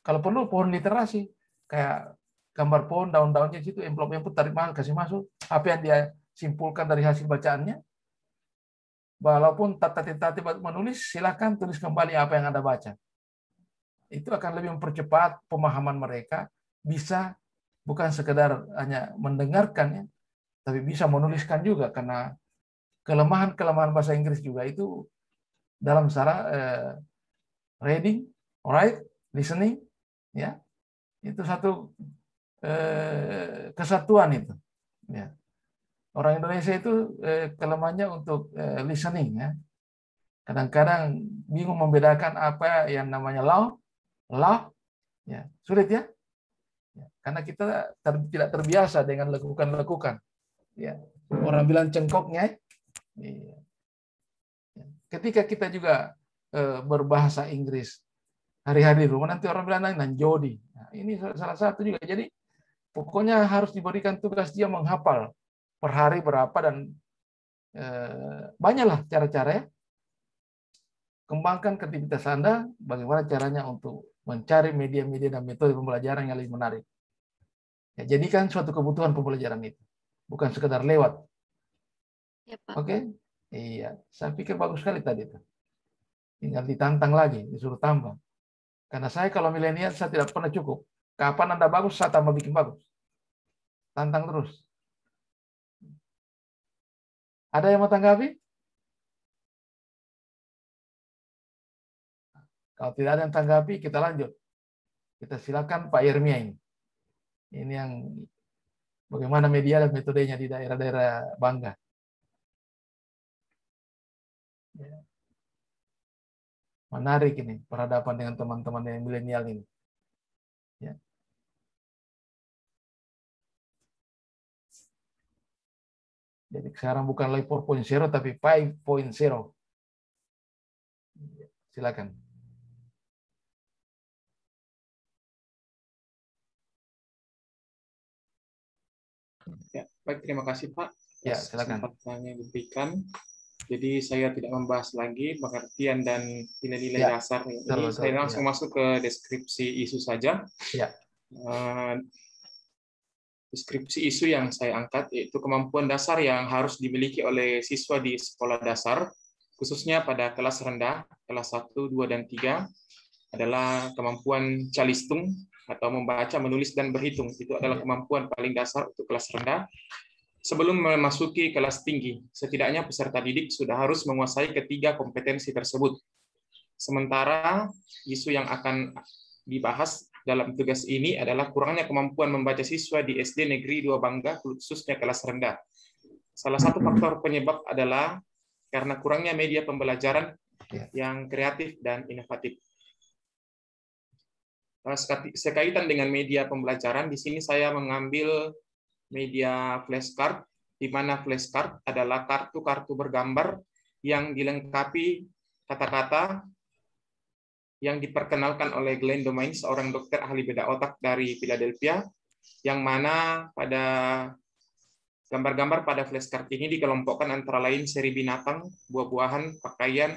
Kalau perlu pohon literasi, kayak gambar pohon, daun-daunnya di situ, envelope tarik masuk, kasih masuk. Apa yang dia simpulkan dari hasil bacaannya, walaupun tata-tata menulis, silakan tulis kembali apa yang Anda baca. Itu akan lebih mempercepat pemahaman mereka, bisa bukan sekedar hanya mendengarkan, ya, tapi bisa menuliskan juga, karena kelemahan bahasa Inggris juga itu dalam cara reading, write, listening, ya, itu satu kesatuan itu. Ya. Orang Indonesia itu kelemahannya untuk listening, ya. Kadang-kadang bingung membedakan apa yang namanya law, ya, sulit, ya. Ya, karena kita tidak terbiasa dengan lekukan-lekukan. Ya. Orang bilang cengkoknya. Ya. Ketika kita juga berbahasa Inggris hari-hari di rumah, nanti orang bilang nanjodi. Nah, ini salah satu juga. Jadi pokoknya harus diberikan tugas dia menghafal per hari berapa, dan banyaklah cara-cara, ya. Kembangkan kreativitas Anda, bagaimana caranya untuk mencari media-media dan metode pembelajaran yang lebih menarik. Ya, jadikan suatu kebutuhan pembelajaran itu, bukan sekedar lewat.
Ya, Pak.
Oke? Iya, saya pikir bagus sekali tadi itu. Tinggal ditantang lagi, disuruh tambah. Karena saya kalau milenial, saya tidak pernah cukup. Kapan Anda bagus, saya tambah bikin bagus. Tantang terus. Ada yang mau tanggapi? Kalau tidak ada yang tanggapi, kita lanjut. Kita silakan Pak Yermia ini. Ini yang bagaimana media dan metodenya di daerah-daerah Bangga. Menarik ini perhadapan dengan teman-teman yang milenial ini. Ya. Jadi sekarang bukan lagi 4.0 tapi 5.0. Silakan.
Ya, baik, terima kasih Pak.
Ya, silakan.
Kesempatan yang diberikan. Jadi saya tidak membahas lagi pengertian dan nilai-nilai dasar. Jadi saya langsung masuk ke deskripsi isu saja.
Ya.
deskripsi isu yang saya angkat, yaitu kemampuan dasar yang harus dimiliki oleh siswa di sekolah dasar, khususnya pada kelas rendah, kelas 1, 2, dan 3, adalah kemampuan calistung, atau membaca, menulis, dan berhitung. Itu adalah kemampuan paling dasar untuk kelas rendah. Sebelum memasuki kelas tinggi, setidaknya peserta didik sudah harus menguasai ketiga kompetensi tersebut. Sementara isu yang akan dibahas dalam tugas ini adalah kurangnya kemampuan membaca siswa di SD Negeri 2 Bangga, khususnya kelas rendah. Salah satu faktor penyebab adalah karena kurangnya media pembelajaran yang kreatif dan inovatif. Sekaitan dengan media pembelajaran, di sini saya mengambil media flashcard, di mana flashcard adalah kartu-kartu bergambar yang dilengkapi kata-kata yang diperkenalkan oleh Glenn Domain, seorang dokter ahli beda otak dari Philadelphia, yang mana pada gambar-gambar pada flashcard ini dikelompokkan antara lain seri binatang, buah-buahan, pakaian,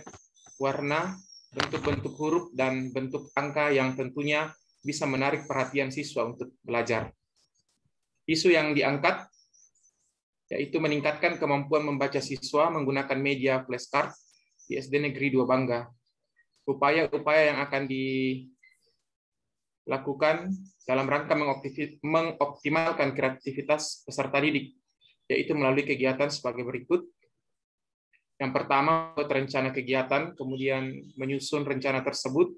warna, bentuk-bentuk huruf, dan bentuk angka yang tentunya bisa menarik perhatian siswa untuk belajar. Isu yang diangkat yaitu meningkatkan kemampuan membaca siswa menggunakan media flashcard di SD Negeri 2 Bangga. Upaya-upaya yang akan dilakukan dalam rangka mengoptimalkan kreativitas peserta didik, yaitu melalui kegiatan sebagai berikut. Yang pertama, buat rencana kegiatan, kemudian menyusun rencana tersebut,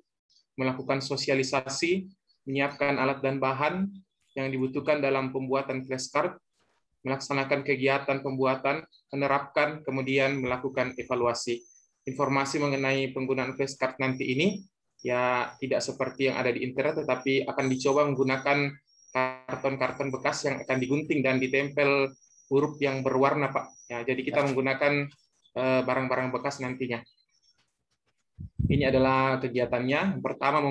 melakukan sosialisasi, menyiapkan alat dan bahan yang dibutuhkan dalam pembuatan flashcard, melaksanakan kegiatan pembuatan, menerapkan, kemudian melakukan evaluasi. Informasi mengenai penggunaan flashcard nanti ini ya tidak seperti yang ada di internet, tetapi akan dicoba menggunakan karton-karton bekas yang akan digunting dan ditempel huruf yang berwarna, Pak. Ya, jadi kita menggunakan barang-barang bekas nantinya. Ini adalah kegiatannya. Yang pertama,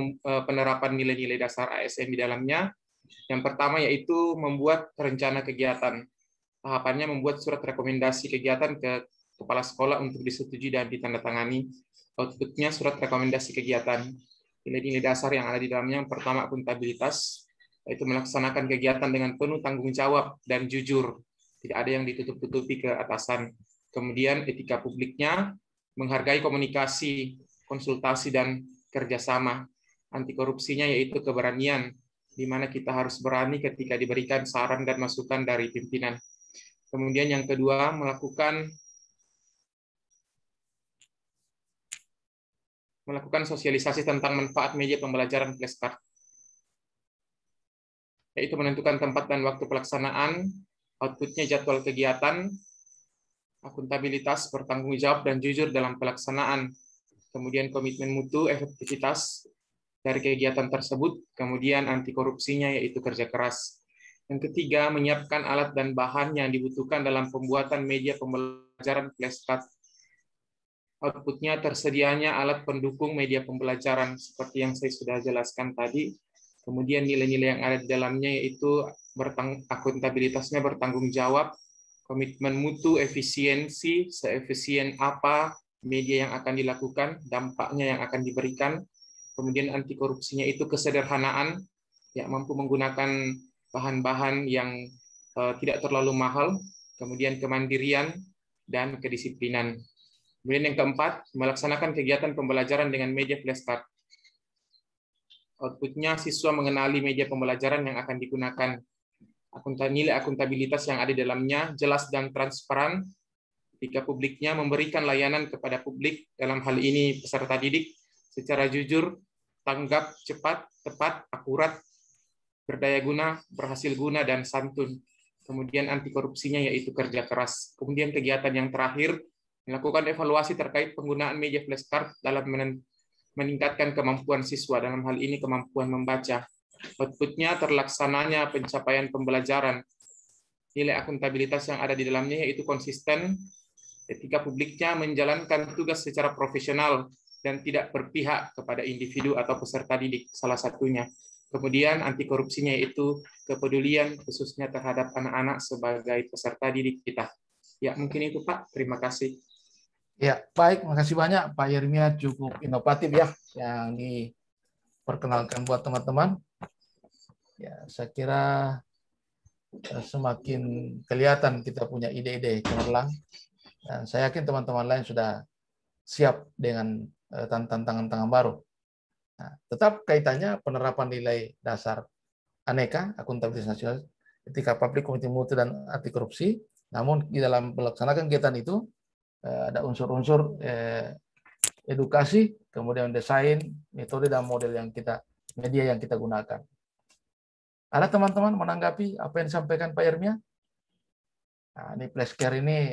penerapan nilai-nilai dasar ASN di dalamnya. Yang pertama yaitu membuat rencana kegiatan. Tahapannya membuat surat rekomendasi kegiatan ke kepala sekolah untuk disetujui dan ditandatangani. Outputnya surat rekomendasi kegiatan. Nilai-nilai dasar yang ada di dalamnya, yang pertama akuntabilitas, yaitu melaksanakan kegiatan dengan penuh tanggung jawab dan jujur. Tidak ada yang ditutup-tutupi ke atasan. Kemudian etika publiknya, menghargai komunikasi, konsultasi, dan kerjasama. Anti korupsinya yaitu keberanian, di mana kita harus berani ketika diberikan saran dan masukan dari pimpinan. Kemudian yang kedua, melakukan sosialisasi tentang manfaat media pembelajaran flashcard, yaitu menentukan tempat dan waktu pelaksanaan, outputnya jadwal kegiatan, akuntabilitas, bertanggung jawab dan jujur dalam pelaksanaan, kemudian komitmen mutu, efektivitas dari kegiatan tersebut, kemudian anti korupsinya yaitu kerja keras. Yang ketiga, menyiapkan alat dan bahan yang dibutuhkan dalam pembuatan media pembelajaran flashcard. Outputnya tersedianya alat pendukung media pembelajaran seperti yang saya sudah jelaskan tadi. Kemudian nilai-nilai yang ada di dalamnya yaitu akuntabilitasnya bertanggung jawab, komitmen mutu, efisiensi, seefisien apa media yang akan dilakukan, dampaknya yang akan diberikan. Kemudian anti korupsinya itu kesederhanaan, ya mampu menggunakan bahan-bahan yang tidak terlalu mahal. Kemudian kemandirian dan kedisiplinan. Kemudian yang keempat, melaksanakan kegiatan pembelajaran dengan media flashcard. Outputnya siswa mengenali media pembelajaran yang akan digunakan. Nilai akuntabilitas yang ada di dalamnya jelas dan transparan. Ketika publiknya memberikan layanan kepada publik, dalam hal ini peserta didik, secara jujur, tanggap, cepat, tepat, akurat, berdaya guna, berhasil guna, dan santun. Kemudian anti korupsinya yaitu kerja keras. Kemudian kegiatan yang terakhir, melakukan evaluasi terkait penggunaan media flashcard dalam meningkatkan kemampuan siswa, dalam hal ini kemampuan membaca. Outputnya terlaksananya pencapaian pembelajaran. Nilai akuntabilitas yang ada di dalamnya yaitu konsisten, etika publiknya menjalankan tugas secara profesional dan tidak berpihak kepada individu atau peserta didik, salah satunya. Kemudian anti korupsinya yaitu kepedulian khususnya terhadap anak-anak sebagai peserta didik kita. Ya, mungkin itu Pak. Terima kasih.
Ya, baik. Makasih banyak Pak Yeremia, cukup inovatif ya yang diperkenalkan buat teman-teman. Ya, saya kira semakin kelihatan kita punya ide-ide cemerlang. Dan saya yakin teman-teman lain sudah siap dengan tantangan-tantangan baru. Nah, tetap kaitannya penerapan nilai dasar aneka, akuntabilitas nasional, etika publik, komite mutu, dan anti korupsi. Namun di dalam melaksanakan kegiatan itu ada unsur-unsur edukasi, kemudian desain, metode dan model yang media yang kita gunakan. Ada teman-teman menanggapi apa yang disampaikan Pak Irmia? Nah, ini Flashcare ini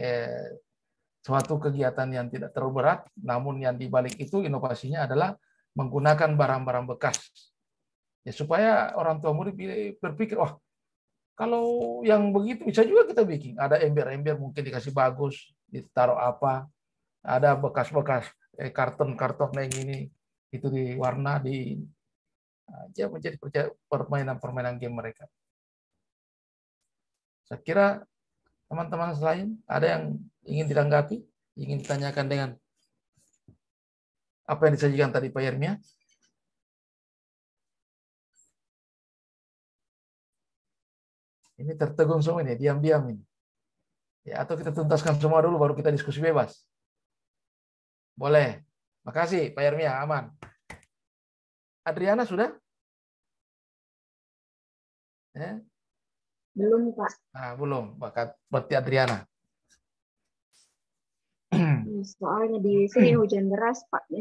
suatu kegiatan yang tidak terlalu berat, namun yang dibalik itu inovasinya adalah menggunakan barang-barang bekas. Ya, supaya orang tua murid berpikir, wah, kalau yang begitu bisa juga kita bikin. Ada ember-ember mungkin dikasih bagus, ditaruh apa, ada bekas-bekas karton-karton yang ini, itu diwarna, aja menjadi permainan-permainan game mereka. Saya kira teman-teman selain ada yang ingin ditanggapi, ingin ditanyakan dengan apa yang disajikan tadi Pak Irmia? Ini tertegun semua ini, diam-diam ini. Ya, atau kita tuntaskan semua dulu baru kita diskusi bebas. Boleh. Makasih Pak Irmia, aman. Adriana sudah?
Belum, Pak.
Nah, belum. Berarti Adriana.
Soalnya di sini hujan deras, Pak.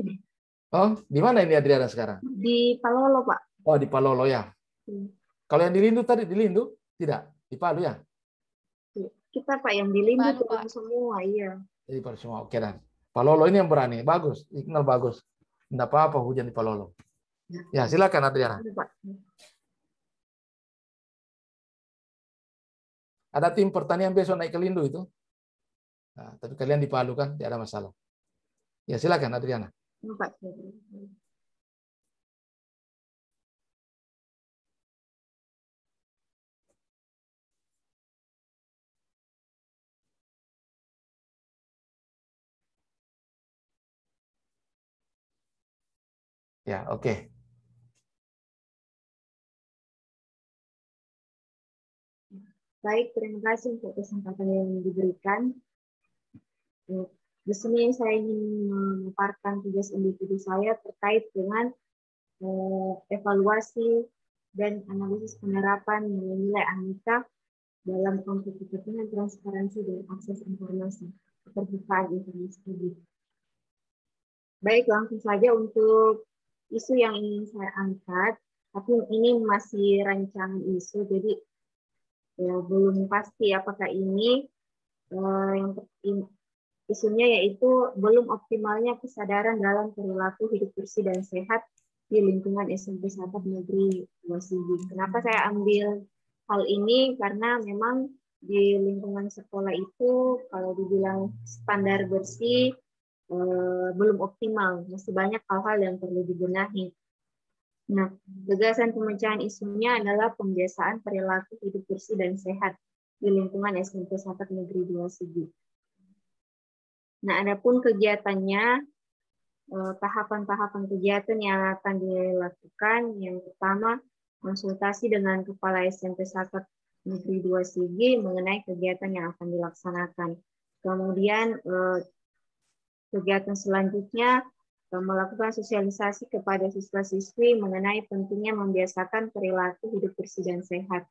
Oh, di mana ini Adriana sekarang?
Di Palolo, Pak.
Oh, di Palolo ya. Kalau yang di Lindu tadi, di Lindu? Tidak, di Palu ya?
Kita, Pak, yang di Lindu
Palu,
turun
Pak.
semua, iya.
Jadi Palu semua, oke dan. Palolo ini yang berani, bagus, dikenal bagus. Tidak apa-apa hujan di Palolo. Ya, silakan Adriana. Ada tim pertanian besok naik ke Lindu itu. Nah, tapi kalian di Palu kan, tidak ada masalah. Ya, silakan Adriana. Ya, oke.
Baik, terima kasih untuk kesempatan yang diberikan. Di sini saya ingin memaparkan tugas individu saya terkait dengan evaluasi dan analisis penerapan nilai-nilai aneka dalam konteks kepentingan transparansi dan akses informasi, keterbukaan informasi publik. Baik, langsung saja untuk isu yang ingin saya angkat, tapi ini masih rancangan isu, jadi ya, belum pasti apakah ini isunya yaitu belum optimalnya kesadaran dalam perilaku hidup bersih dan sehat di lingkungan SMP 1 Negeri 2 Sigi. Kenapa saya ambil hal ini? Karena memang di lingkungan sekolah itu kalau dibilang standar bersih belum optimal, masih banyak hal-hal yang perlu dibenahi. Nah, gagasan pemecahan isunya adalah pembiasaan perilaku hidup bersih dan sehat di lingkungan SMP 1 Negeri 2 Sigi. Nah, adapun kegiatannya, tahapan-tahapan kegiatan yang akan dilakukan, yang pertama, konsultasi dengan Kepala SMP 1 Negeri 2 Sigi mengenai kegiatan yang akan dilaksanakan. Kemudian, kegiatan selanjutnya, melakukan sosialisasi kepada siswa-siswi mengenai pentingnya membiasakan perilaku hidup bersih dan sehat.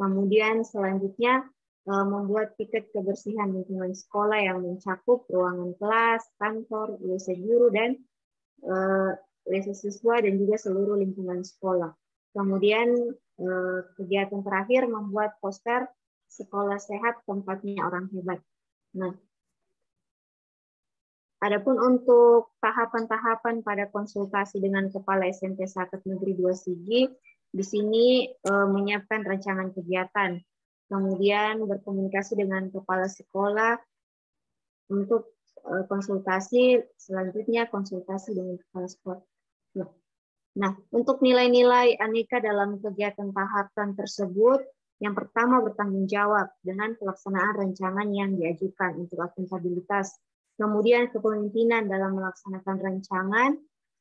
Kemudian selanjutnya, membuat tiket kebersihan lingkungan sekolah yang mencakup ruangan kelas, kantor, WC guru, dan WC siswa, dan juga seluruh lingkungan sekolah. Kemudian kegiatan terakhir, membuat poster sekolah sehat tempatnya orang hebat. Nah, adapun untuk tahapan-tahapan pada konsultasi dengan Kepala SMP 1 Negeri 2 Sigi, di sini menyiapkan rancangan kegiatan. Kemudian berkomunikasi dengan kepala sekolah untuk konsultasi, selanjutnya konsultasi dengan kepala sekolah. Nah, untuk nilai-nilai aneka dalam kegiatan tahapan tersebut, yang pertama bertanggung jawab dengan pelaksanaan rancangan yang diajukan untuk akuntabilitas. Kemudian kepemimpinan dalam melaksanakan rancangan,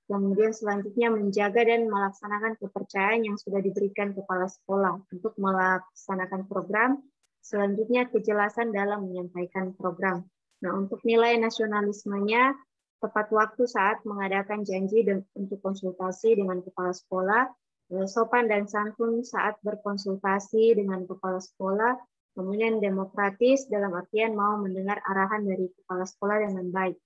Kemudian selanjutnya menjaga dan melaksanakan kepercayaan yang sudah diberikan kepala sekolah untuk melaksanakan program. Selanjutnya kejelasan dalam menyampaikan program. Nah, untuk nilai nasionalismenya, tepat waktu saat mengadakan janji untuk konsultasi dengan kepala sekolah, sopan dan santun saat berkonsultasi dengan kepala sekolah, kemudian demokratis dalam artian mau mendengar arahan dari kepala sekolah dengan baik.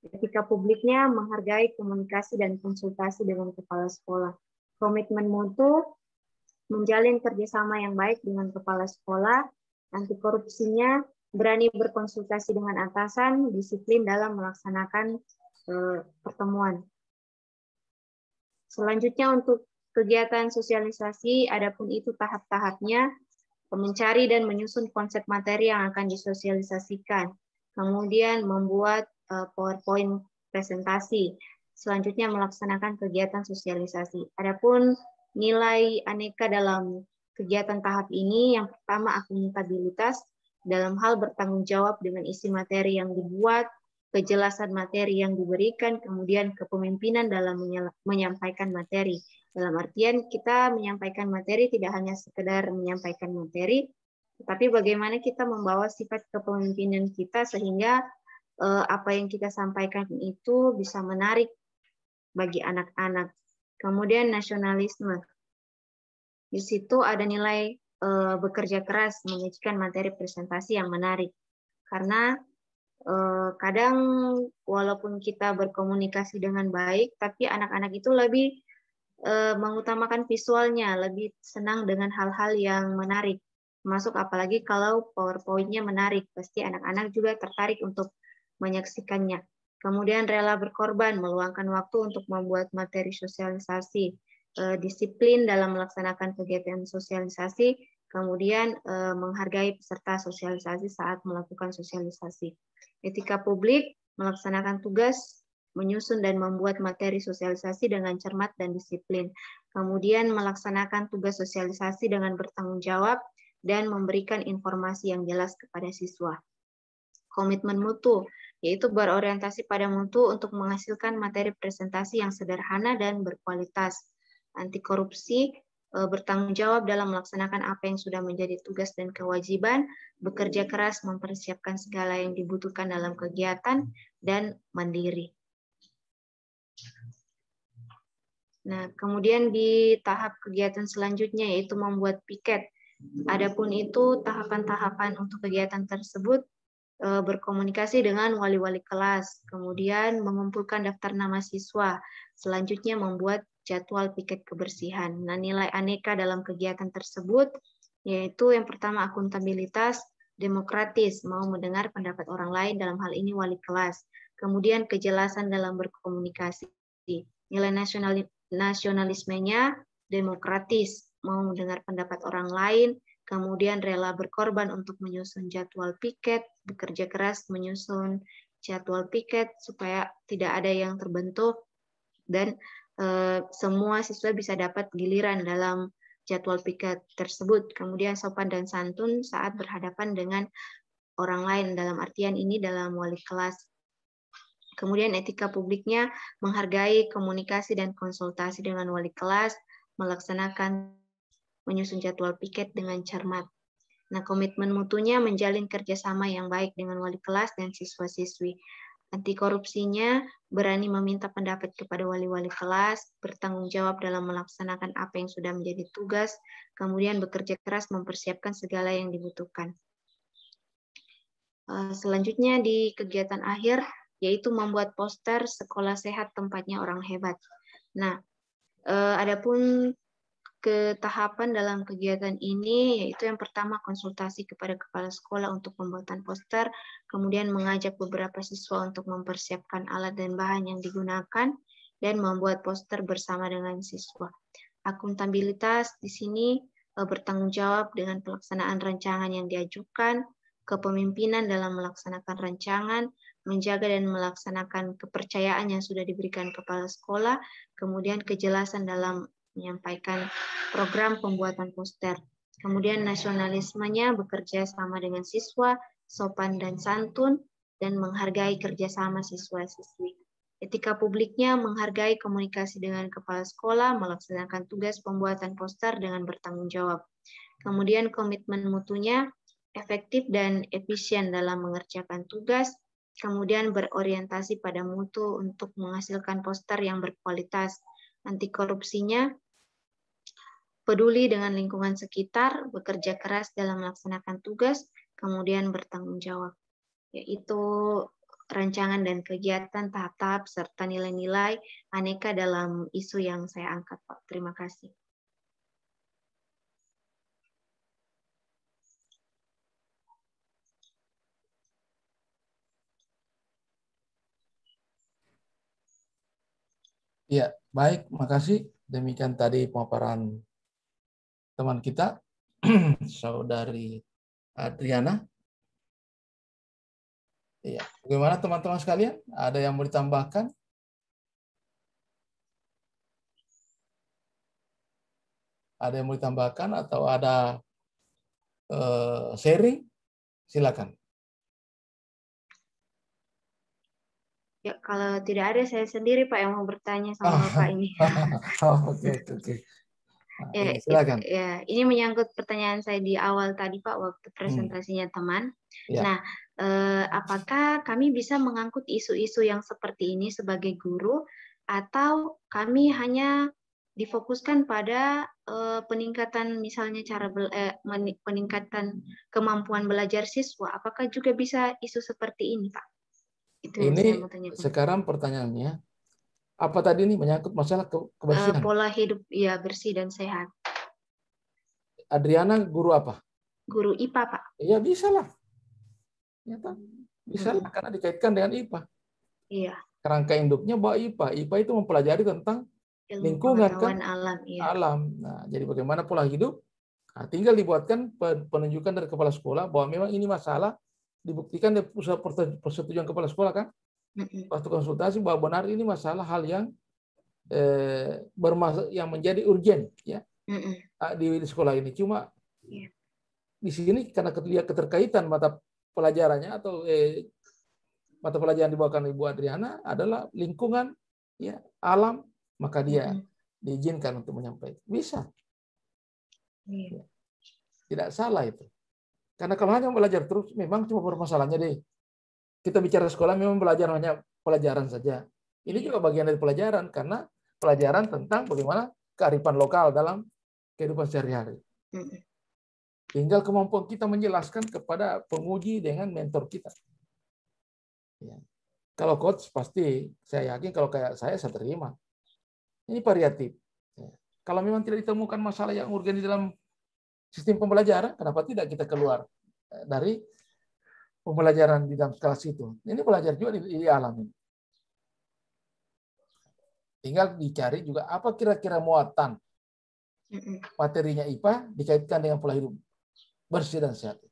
Etika publiknya menghargai komunikasi dan konsultasi dengan kepala sekolah. Komitmen mutu, menjalin kerjasama yang baik dengan kepala sekolah. Anti korupsinya, berani berkonsultasi dengan atasan, disiplin dalam melaksanakan pertemuan. Selanjutnya untuk kegiatan sosialisasi, adapun itu tahap-tahapnya, mencari dan menyusun konsep materi yang akan disosialisasikan. Kemudian membuat PowerPoint presentasi. Selanjutnya melaksanakan kegiatan sosialisasi. Adapun nilai aneka dalam kegiatan tahap ini, yang pertama akuntabilitas dalam hal bertanggung jawab dengan isi materi yang dibuat, kejelasan materi yang diberikan, kemudian kepemimpinan dalam menyampaikan materi. Dalam artian kita menyampaikan materi tidak hanya sekedar menyampaikan materi, tetapi bagaimana kita membawa sifat kepemimpinan kita sehingga apa yang kita sampaikan itu bisa menarik bagi anak-anak. Kemudian nasionalisme. Di situ ada nilai bekerja keras menyajikan materi presentasi yang menarik. Karena kadang walaupun kita berkomunikasi dengan baik, tapi anak-anak itu lebih mengutamakan visualnya, lebih senang dengan hal-hal yang menarik. Masuk apalagi kalau PowerPoint-nya menarik, pasti anak-anak juga tertarik untuk menyaksikannya. Kemudian rela berkorban, meluangkan waktu untuk membuat materi sosialisasi, disiplin dalam melaksanakan kegiatan sosialisasi, kemudian menghargai peserta sosialisasi saat melakukan sosialisasi. Etika publik, melaksanakan tugas, menyusun dan membuat materi sosialisasi dengan cermat dan disiplin. Kemudian melaksanakan tugas sosialisasi dengan bertanggung jawab dan memberikan informasi yang jelas kepada siswa. Komitmen mutu, yaitu berorientasi pada mutu untuk menghasilkan materi presentasi yang sederhana dan berkualitas. Anti korupsi, bertanggung jawab dalam melaksanakan apa yang sudah menjadi tugas dan kewajiban, bekerja keras mempersiapkan segala yang dibutuhkan dalam kegiatan, dan mandiri. Nah, kemudian di tahap kegiatan selanjutnya yaitu membuat piket. Adapun itu tahapan-tahapan untuk kegiatan tersebut berkomunikasi dengan wali-wali kelas, kemudian mengumpulkan daftar nama siswa, selanjutnya membuat jadwal piket kebersihan. Nah, nilai aneka dalam kegiatan tersebut yaitu yang pertama akuntabilitas, demokratis, mau mendengar pendapat orang lain, dalam hal ini wali kelas. Kemudian kejelasan dalam berkomunikasi. Nilai nasionalismenya demokratis, mau mendengar pendapat orang lain, kemudian rela berkorban untuk menyusun jadwal piket, bekerja keras menyusun jadwal piket supaya tidak ada yang terbentuk dan semua siswa bisa dapat giliran dalam jadwal piket tersebut. Kemudian sopan dan santun saat berhadapan dengan orang lain, dalam artian ini dalam wali kelas. Kemudian etika publiknya menghargai komunikasi dan konsultasi dengan wali kelas, melaksanakan menyusun jadwal piket dengan cermat. Nah, komitmen mutunya menjalin kerjasama yang baik dengan wali kelas dan siswa-siswi. Anti korupsinya berani meminta pendapat kepada wali-wali kelas, bertanggung jawab dalam melaksanakan apa yang sudah menjadi tugas, kemudian bekerja keras mempersiapkan segala yang dibutuhkan. Selanjutnya di kegiatan akhir, yaitu membuat poster sekolah sehat tempatnya orang hebat. Nah, adapun ketahapan dalam kegiatan ini yaitu yang pertama konsultasi kepada kepala sekolah untuk pembuatan poster, kemudian mengajak beberapa siswa untuk mempersiapkan alat dan bahan yang digunakan dan membuat poster bersama dengan siswa. Akuntabilitas di sini bertanggung jawab dengan pelaksanaan rancangan yang diajukan, kepemimpinan dalam melaksanakan rancangan, menjaga dan melaksanakan kepercayaan yang sudah diberikan kepala sekolah, kemudian kejelasan dalam menyampaikan program pembuatan poster. Kemudian nasionalismenya bekerja sama dengan siswa, sopan dan santun, dan menghargai kerjasama siswa-siswi. Etika publiknya menghargai komunikasi dengan kepala sekolah, melaksanakan tugas pembuatan poster dengan bertanggung jawab. Kemudian komitmen mutunya efektif dan efisien dalam mengerjakan tugas, kemudian berorientasi pada mutu untuk menghasilkan poster yang berkualitas. Anti korupsinya peduli dengan lingkungan sekitar, bekerja keras dalam melaksanakan tugas, kemudian bertanggung jawab, yaitu rancangan dan kegiatan tahap-tahap serta nilai-nilai aneka dalam isu yang saya angkat, Pak. Terima kasih.
Ya, baik, makasih. Demikian tadi pemaparan teman kita, Saudari Adriana. Iya, bagaimana teman-teman sekalian? Ada yang mau ditambahkan? Ada yang mau ditambahkan atau ada sharing? Silakan.
Ya, kalau tidak ada, saya sendiri, Pak, yang mau bertanya sama Bapak ini.
Oke. Nah, silakan.
Ini menyangkut pertanyaan saya di awal tadi, Pak, waktu presentasinya teman.
Ya.
Nah, apakah kami bisa mengangkut isu-isu yang seperti ini sebagai guru, atau kami hanya difokuskan pada peningkatan misalnya peningkatan kemampuan belajar siswa? Apakah juga bisa isu seperti ini, Pak? Itu yang saya mau tanyakan.
Sekarang pertanyaannya, apa tadi ini menyangkut masalah kebersihan?
Pola hidup ya bersih dan sehat.
Adriana guru apa?
Guru IPA, Pak.
Ya bisa lah. Ya, bisa lah, karena dikaitkan dengan IPA.
Iya.
Kerangka induknya bahwa IPA. IPA itu mempelajari tentang
ilmu
lingkungan kan?
Alam. Iya.
Alam. Nah, jadi bagaimana pola hidup? Nah, tinggal dibuatkan penunjukan dari kepala sekolah bahwa memang ini masalah, dibuktikan dari pusat persetujuan kepala sekolah kan? Waktu konsultasi bahwa benar ini masalah hal yang yang menjadi urgen ya di sekolah ini. Cuma di sini karena keterkaitan mata pelajarannya atau mata pelajaran dibawakan Ibu Adriana adalah lingkungan ya alam, maka dia diizinkan untuk menyampaikan. Bisa. Tidak salah itu. Karena kalau hanya belajar terus, memang cuma permasalahannya deh. Kita bicara sekolah memang belajar hanya pelajaran saja. Ini juga bagian dari pelajaran, karena pelajaran tentang bagaimana kearifan lokal dalam kehidupan sehari-hari. Tinggal kemampuan kita menjelaskan kepada penguji dengan mentor kita. Ya. Kalau coach pasti, saya yakin kalau kayak saya terima. Ini variatif. Ya. Kalau memang tidak ditemukan masalah yang urgen di dalam sistem pembelajaran, kenapa tidak kita keluar dari pembelajaran di dalam kelas itu? Ini belajar juga di alam ini. Tinggal dicari juga apa kira-kira muatan materinya IPA dikaitkan dengan pola hidup bersih dan sehat.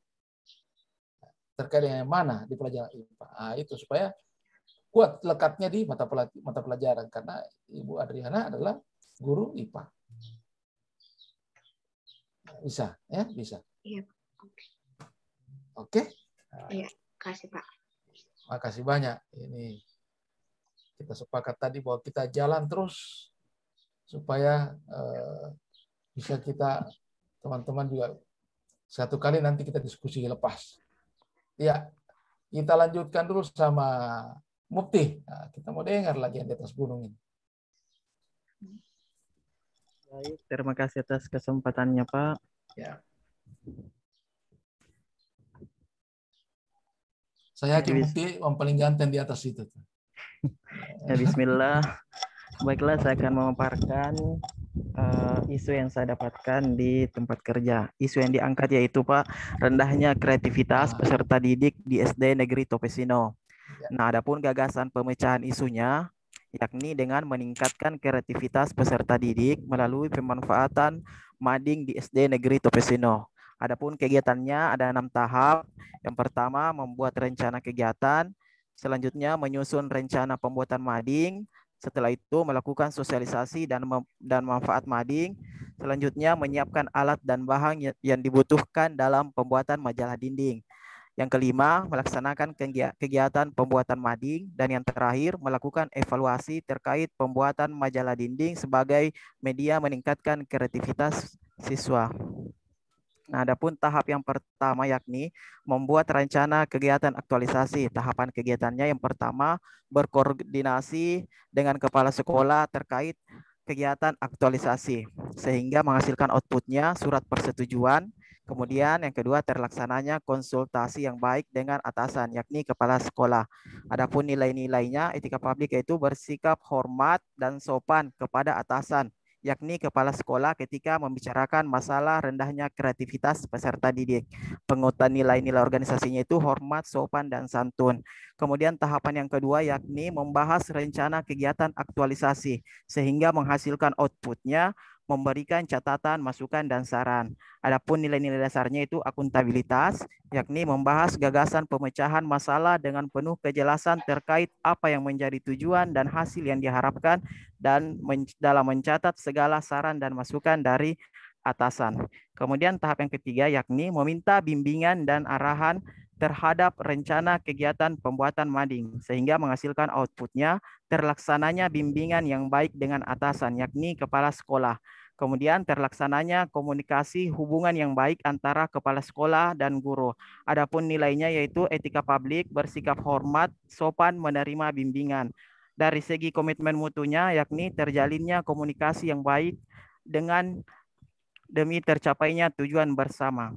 Terkait dengan mana di pelajaran IPA. Nah, itu supaya kuat lekatnya di mata pelajaran, karena Ibu Adriana adalah guru IPA. Bisa, ya, bisa.
Iya.
Oke.
Iya, kasih Pak.
Makasih banyak. Ini kita sepakat tadi bahwa kita jalan terus supaya bisa kita teman-teman juga satu kali nanti kita diskusi lepas. Ya, kita lanjutkan dulu sama Mufti. Nah, kita mau dengar lagi yang di atas gunung ini.
Baik, terima kasih atas kesempatannya, Pak.
Ya. Saya yakin Mufti yang paling ganteng di atas itu.
Ya, bismillah. Baiklah, saya akan memaparkan isu yang saya dapatkan di tempat kerja. Isu yang diangkat yaitu, Pak, rendahnya kreativitas peserta didik di SD Negeri Topesino. Nah, adapun gagasan pemecahan isunya yakni dengan meningkatkan kreativitas peserta didik melalui pemanfaatan mading di SD Negeri Topesino. Adapun kegiatannya ada 6 tahap. Yang pertama, membuat rencana kegiatan. Selanjutnya, menyusun rencana pembuatan mading. Setelah itu, melakukan sosialisasi dan manfaat mading. Selanjutnya, menyiapkan alat dan bahan yang dibutuhkan dalam pembuatan majalah dinding. Yang kelima, melaksanakan kegiatan pembuatan mading. Dan yang terakhir, melakukan evaluasi terkait pembuatan majalah dinding sebagai media meningkatkan kreativitas siswa. Nah, adapun tahap yang pertama yakni membuat rencana kegiatan aktualisasi. Tahapan kegiatannya yang pertama berkoordinasi dengan kepala sekolah terkait kegiatan aktualisasi sehingga menghasilkan outputnya surat persetujuan. Kemudian yang kedua terlaksananya konsultasi yang baik dengan atasan yakni kepala sekolah. Adapun nilai-nilainya etika publik yaitu bersikap hormat dan sopan kepada atasan yakni kepala sekolah ketika membicarakan masalah rendahnya kreativitas peserta didik. Penguatan nilai-nilai organisasinya itu hormat, sopan, dan santun. Kemudian tahapan yang kedua yakni membahas rencana kegiatan aktualisasi sehingga menghasilkan outputnya, memberikan catatan, masukan, dan saran. Adapun nilai-nilai dasarnya itu akuntabilitas, yakni membahas gagasan pemecahan masalah dengan penuh kejelasan terkait apa yang menjadi tujuan dan hasil yang diharapkan dan dalam mencatat segala saran dan masukan dari atasan. Kemudian tahap yang ketiga yakni meminta bimbingan dan arahan terhadap rencana kegiatan pembuatan mading sehingga menghasilkan outputnya terlaksananya bimbingan yang baik dengan atasan yakni kepala sekolah. Kemudian terlaksananya komunikasi hubungan yang baik antara kepala sekolah dan guru. Adapun nilainya yaitu etika publik, bersikap hormat, sopan menerima bimbingan. Dari segi komitmen mutunya yakni terjalinnya komunikasi yang baik dengan demi tercapainya tujuan bersama.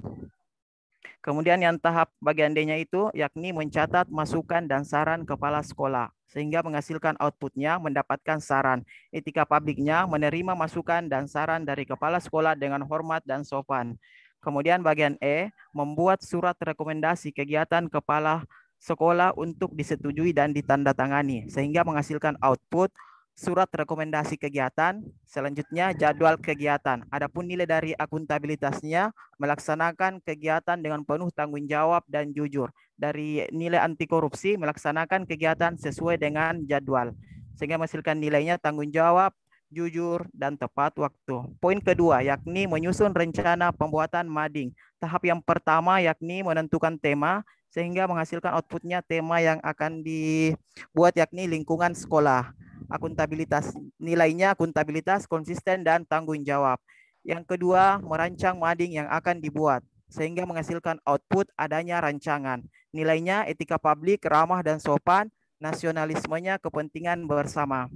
Kemudian yang tahap bagian D-nya itu yakni mencatat masukan dan saran kepala sekolah sehingga menghasilkan outputnya mendapatkan saran. Etika publiknya menerima masukan dan saran dari kepala sekolah dengan hormat dan sopan. Kemudian bagian E, membuat surat rekomendasi kegiatan kepala sekolah untuk disetujui dan ditandatangani sehingga menghasilkan output surat rekomendasi kegiatan, selanjutnya jadwal kegiatan. Adapun nilai dari akuntabilitasnya melaksanakan kegiatan dengan penuh tanggung jawab dan jujur. Dari nilai anti korupsi melaksanakan kegiatan sesuai dengan jadwal sehingga menghasilkan nilainya tanggung jawab, jujur, dan tepat waktu. Poin kedua yakni menyusun rencana pembuatan mading. Tahap yang pertama yakni menentukan tema sehingga menghasilkan outputnya tema yang akan dibuat yakni lingkungan sekolah. Akuntabilitas nilainya akuntabilitas, konsisten, dan tanggung jawab. Yang kedua, merancang mading yang akan dibuat sehingga menghasilkan output adanya rancangan. Nilainya etika publik, ramah dan sopan, nasionalismenya kepentingan bersama.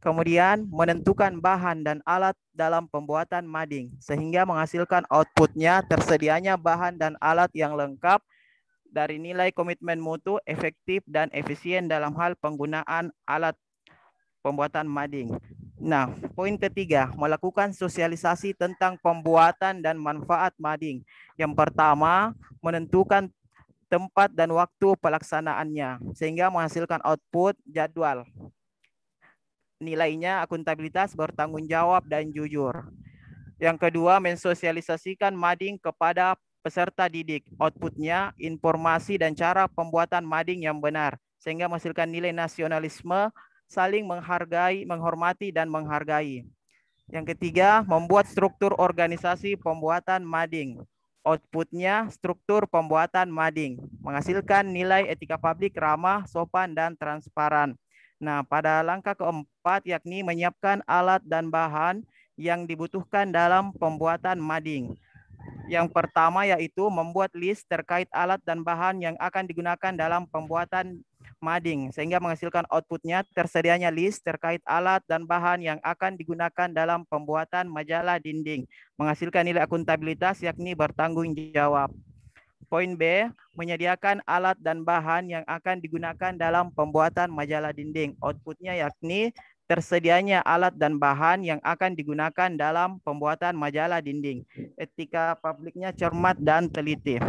Kemudian menentukan bahan dan alat dalam pembuatan mading sehingga menghasilkan outputnya tersedianya bahan dan alat yang lengkap dari nilai komitmen mutu, efektif dan efisien dalam hal penggunaan alat pembuatan mading. Nah, poin ketiga, melakukan sosialisasi tentang pembuatan dan manfaat mading. Yang pertama, menentukan tempat dan waktu pelaksanaannya, sehingga menghasilkan output jadwal. Nilainya akuntabilitas, bertanggung jawab, dan jujur. Yang kedua, mensosialisasikan mading kepada peserta didik. Outputnya, informasi dan cara pembuatan mading yang benar, sehingga menghasilkan nilai nasionalisme, saling menghargai, menghormati, dan menghargai. Yang ketiga, membuat struktur organisasi pembuatan mading. Outputnya, struktur pembuatan mading. Menghasilkan nilai etika publik, ramah, sopan, dan transparan. Nah, pada langkah keempat, yakni menyiapkan alat dan bahan yang dibutuhkan dalam pembuatan mading. Yang pertama yaitu membuat list terkait alat dan bahan yang akan digunakan dalam pembuatan mading sehingga menghasilkan outputnya tersedianya list terkait alat dan bahan yang akan digunakan dalam pembuatan majalah dinding, menghasilkan nilai akuntabilitas yakni bertanggung jawab. Poin B, menyediakan alat dan bahan yang akan digunakan dalam pembuatan majalah dinding. Outputnya yakni tersedianya alat dan bahan yang akan digunakan dalam pembuatan majalah dinding. Etika publiknya cermat dan teliti.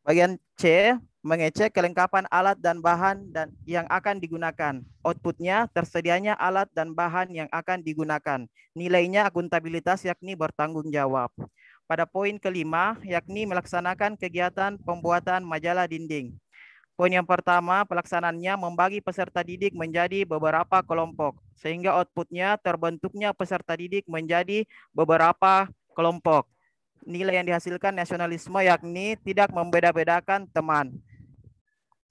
Bagian C, mengecek kelengkapan alat dan bahan yang akan digunakan. Outputnya tersedianya alat dan bahan yang akan digunakan. Nilainya akuntabilitas yakni bertanggung jawab. Pada poin kelima, yakni melaksanakan kegiatan pembuatan majalah dinding. Poin yang pertama, pelaksanaannya membagi peserta didik menjadi beberapa kelompok, sehingga outputnya terbentuknya peserta didik menjadi beberapa kelompok. nilai yang dihasilkan nasionalisme yakni tidak membeda-bedakan teman.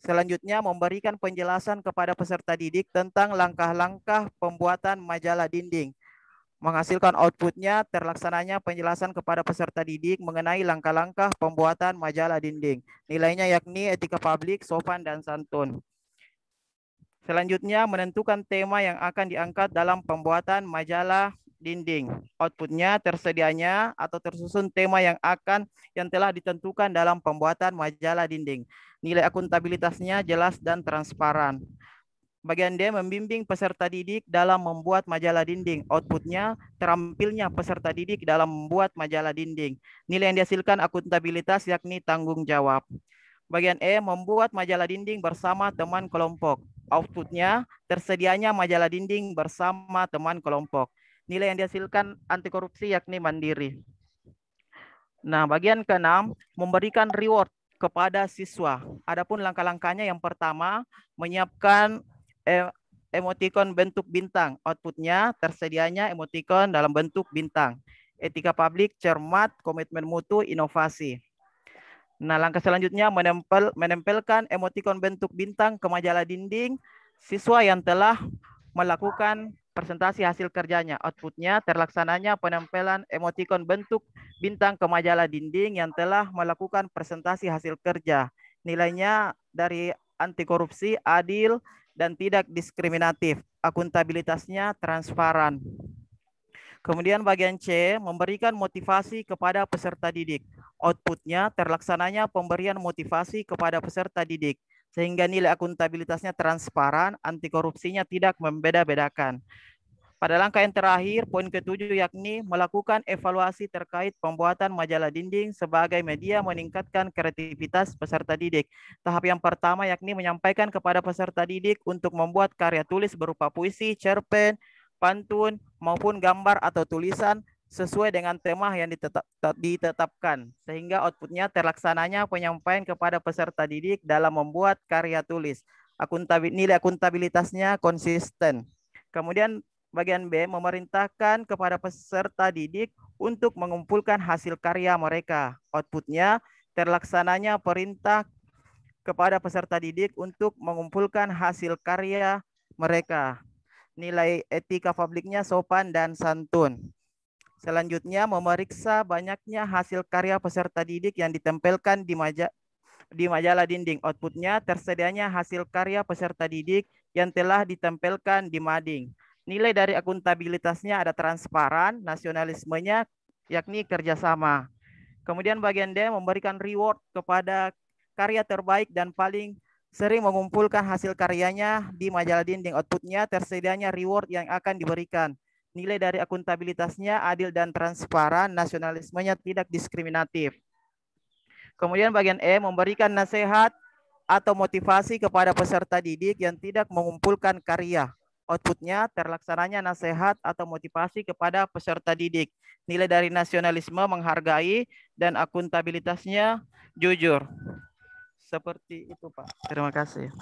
Selanjutnya, memberikan penjelasan kepada peserta didik tentang langkah-langkah pembuatan majalah dinding. Menghasilkan outputnya terlaksananya penjelasan kepada peserta didik mengenai langkah-langkah pembuatan majalah dinding. Nilainya yakni etika publik, sopan, dan santun. Selanjutnya, menentukan tema yang akan diangkat dalam pembuatan majalah dinding. Outputnya tersedianya atau tersusun tema yang telah ditentukan dalam pembuatan majalah dinding. Nilai akuntabilitasnya jelas dan transparan. Bagian D, membimbing peserta didik dalam membuat majalah dinding. Outputnya terampilnya peserta didik dalam membuat majalah dinding. Nilai yang dihasilkan akuntabilitas yakni tanggung jawab. Bagian E, membuat majalah dinding bersama teman kelompok. Outputnya tersedianya majalah dinding bersama teman kelompok. Nilai yang dihasilkan anti korupsi yakni mandiri. Nah, bagian ke-6, memberikan reward kepada siswa. Adapun langkah-langkahnya, yang pertama, menyiapkan emotikon bentuk bintang. Outputnya tersedianya emotikon dalam bentuk bintang. Etika publik, cermat, komitmen mutu, inovasi. Nah, langkah selanjutnya menempelkan emotikon bentuk bintang ke majalah dinding siswa yang telah melakukan presentasi hasil kerjanya. Outputnya terlaksananya penempelan emotikon bentuk bintang ke majalah dinding yang telah melakukan presentasi hasil kerja. Nilainya dari anti korupsi, adil, dan tidak diskriminatif. Akuntabilitasnya transparan. Kemudian bagian C, memberikan motivasi kepada peserta didik. Outputnya terlaksananya pemberian motivasi kepada peserta didik, sehingga nilai akuntabilitasnya transparan, anti korupsinya tidak membeda-bedakan. Pada langkah yang terakhir, poin ke-7 yakni melakukan evaluasi terkait pembuatan majalah dinding sebagai media meningkatkan kreativitas peserta didik. Tahap yang pertama yakni menyampaikan kepada peserta didik untuk membuat karya tulis berupa puisi, cerpen, pantun, maupun gambar atau tulisan sesuai dengan tema yang ditetapkan. Sehingga outputnya terlaksananya penyampaian kepada peserta didik dalam membuat karya tulis. Nilai akuntabilitasnya konsisten. Kemudian bagian B, memerintahkan kepada peserta didik untuk mengumpulkan hasil karya mereka. Outputnya terlaksananya perintah kepada peserta didik untuk mengumpulkan hasil karya mereka. Nilai etika publiknya sopan dan santun. Selanjutnya, memeriksa banyaknya hasil karya peserta didik yang ditempelkan di majalah dinding. Outputnya tersedianya hasil karya peserta didik yang telah ditempelkan di mading. Nilai dari akuntabilitasnya ada transparan, nasionalismenya yakni kerjasama. Kemudian bagian D, memberikan reward kepada karya terbaik dan paling sering mengumpulkan hasil karyanya di majalah dinding. Outputnya tersedianya reward yang akan diberikan. Nilai dari akuntabilitasnya adil dan transparan, nasionalismenya tidak diskriminatif. Kemudian bagian E, memberikan nasihat atau motivasi kepada peserta didik yang tidak mengumpulkan karya. Outputnya terlaksananya nasihat atau motivasi kepada peserta didik. Nilai dari nasionalisme menghargai dan akuntabilitasnya jujur. Seperti itu, Pak. Terima kasih.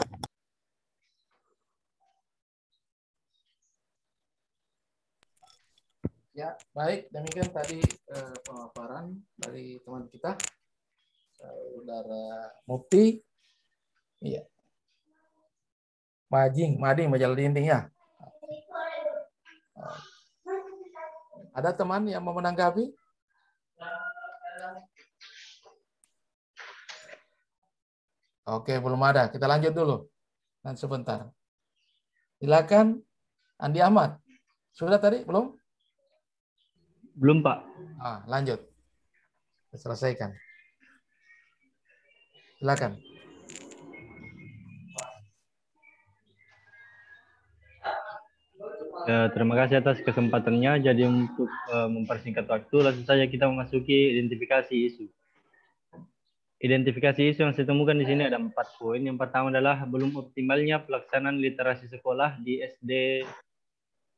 Ya, baik. Demikian tadi pemaparan dari teman kita, Saudara Mufti. Iya. Mading majalah dinding ya. Ada teman yang mau menanggapi? Oke, belum ada. Kita lanjut dulu. Nanti sebentar. Silakan Andi Ahmad. Sudah tadi? Belum?
Belum, Pak.
Lanjut. Kita selesaikan. Silakan.
Ya, terima kasih atas kesempatannya. Jadi untuk mempersingkat waktu, langsung saja kita memasuki identifikasi isu. Identifikasi isu yang saya temukan di sini ada 4 poin. Yang pertama adalah belum optimalnya pelaksanaan literasi sekolah di SD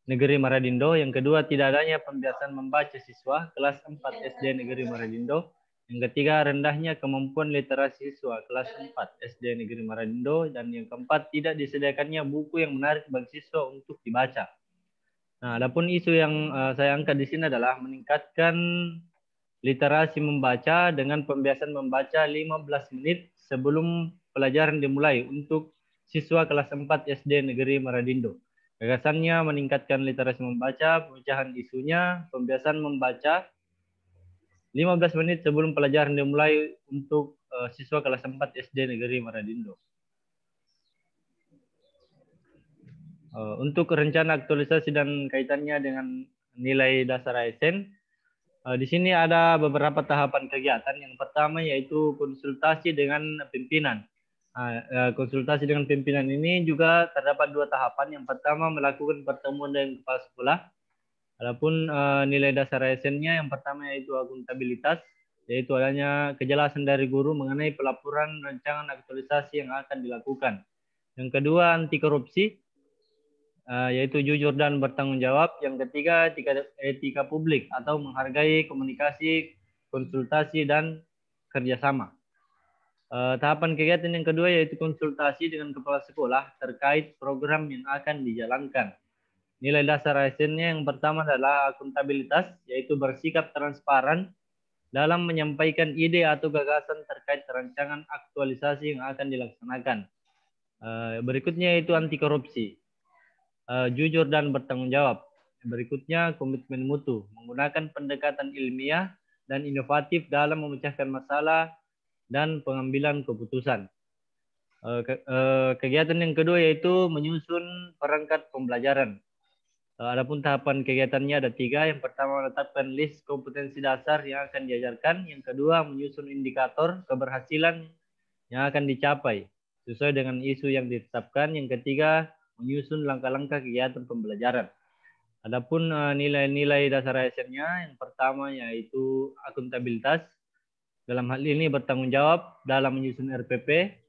Negeri Maradindo. Yang kedua, tidak adanya pembiasaan membaca siswa kelas 4 SD Negeri Maradindo. Yang ketiga, rendahnya kemampuan literasi siswa kelas 4 SD Negeri Maradindo. Dan yang keempat, tidak disediakannya buku yang menarik bagi siswa untuk dibaca. Nah, adapun isu yang saya angkat di sini adalah meningkatkan literasi membaca dengan pembiasaan membaca 15 menit sebelum pelajaran dimulai untuk siswa kelas 4 SD Negeri Maradindo. Gagasannya meningkatkan literasi membaca, pemecahan isunya, pembiasaan membaca 15 menit sebelum pelajaran dimulai untuk siswa kelas 4 SD Negeri Maradindo. Untuk rencana aktualisasi dan kaitannya dengan nilai dasar ASN, di sini ada beberapa tahapan kegiatan. Yang pertama yaitu konsultasi dengan pimpinan. Konsultasi dengan pimpinan ini juga terdapat 2 tahapan. Yang pertama melakukan pertemuan dengan kepala sekolah. Adapun nilai dasar ASN-nya yang pertama yaitu akuntabilitas, yaitu adanya kejelasan dari guru mengenai pelaporan rancangan aktualisasi yang akan dilakukan. Yang kedua anti korupsi, yaitu jujur dan bertanggung jawab. Yang ketiga etika publik atau menghargai komunikasi, konsultasi dan kerjasama. Tahapan kegiatan yang kedua yaitu konsultasi dengan kepala sekolah terkait program yang akan dijalankan. Nilai dasar ASN-nya yang pertama adalah akuntabilitas, yaitu bersikap transparan dalam menyampaikan ide atau gagasan terkait rancangan aktualisasi yang akan dilaksanakan. Berikutnya yaitu anti korupsi, jujur dan bertanggung jawab. Berikutnya komitmen mutu, menggunakan pendekatan ilmiah dan inovatif dalam memecahkan masalah dan pengambilan keputusan. Kegiatan yang kedua yaitu menyusun perangkat pembelajaran. Adapun tahapan kegiatannya ada 3. Yang pertama menetapkan list kompetensi dasar yang akan diajarkan. Yang kedua menyusun indikator keberhasilan yang akan dicapai sesuai dengan isu yang ditetapkan. Yang ketiga menyusun langkah-langkah kegiatan pembelajaran. Adapun nilai-nilai dasar ASN-nya yang pertama yaitu akuntabilitas. Dalam hal ini bertanggung jawab dalam menyusun RPP,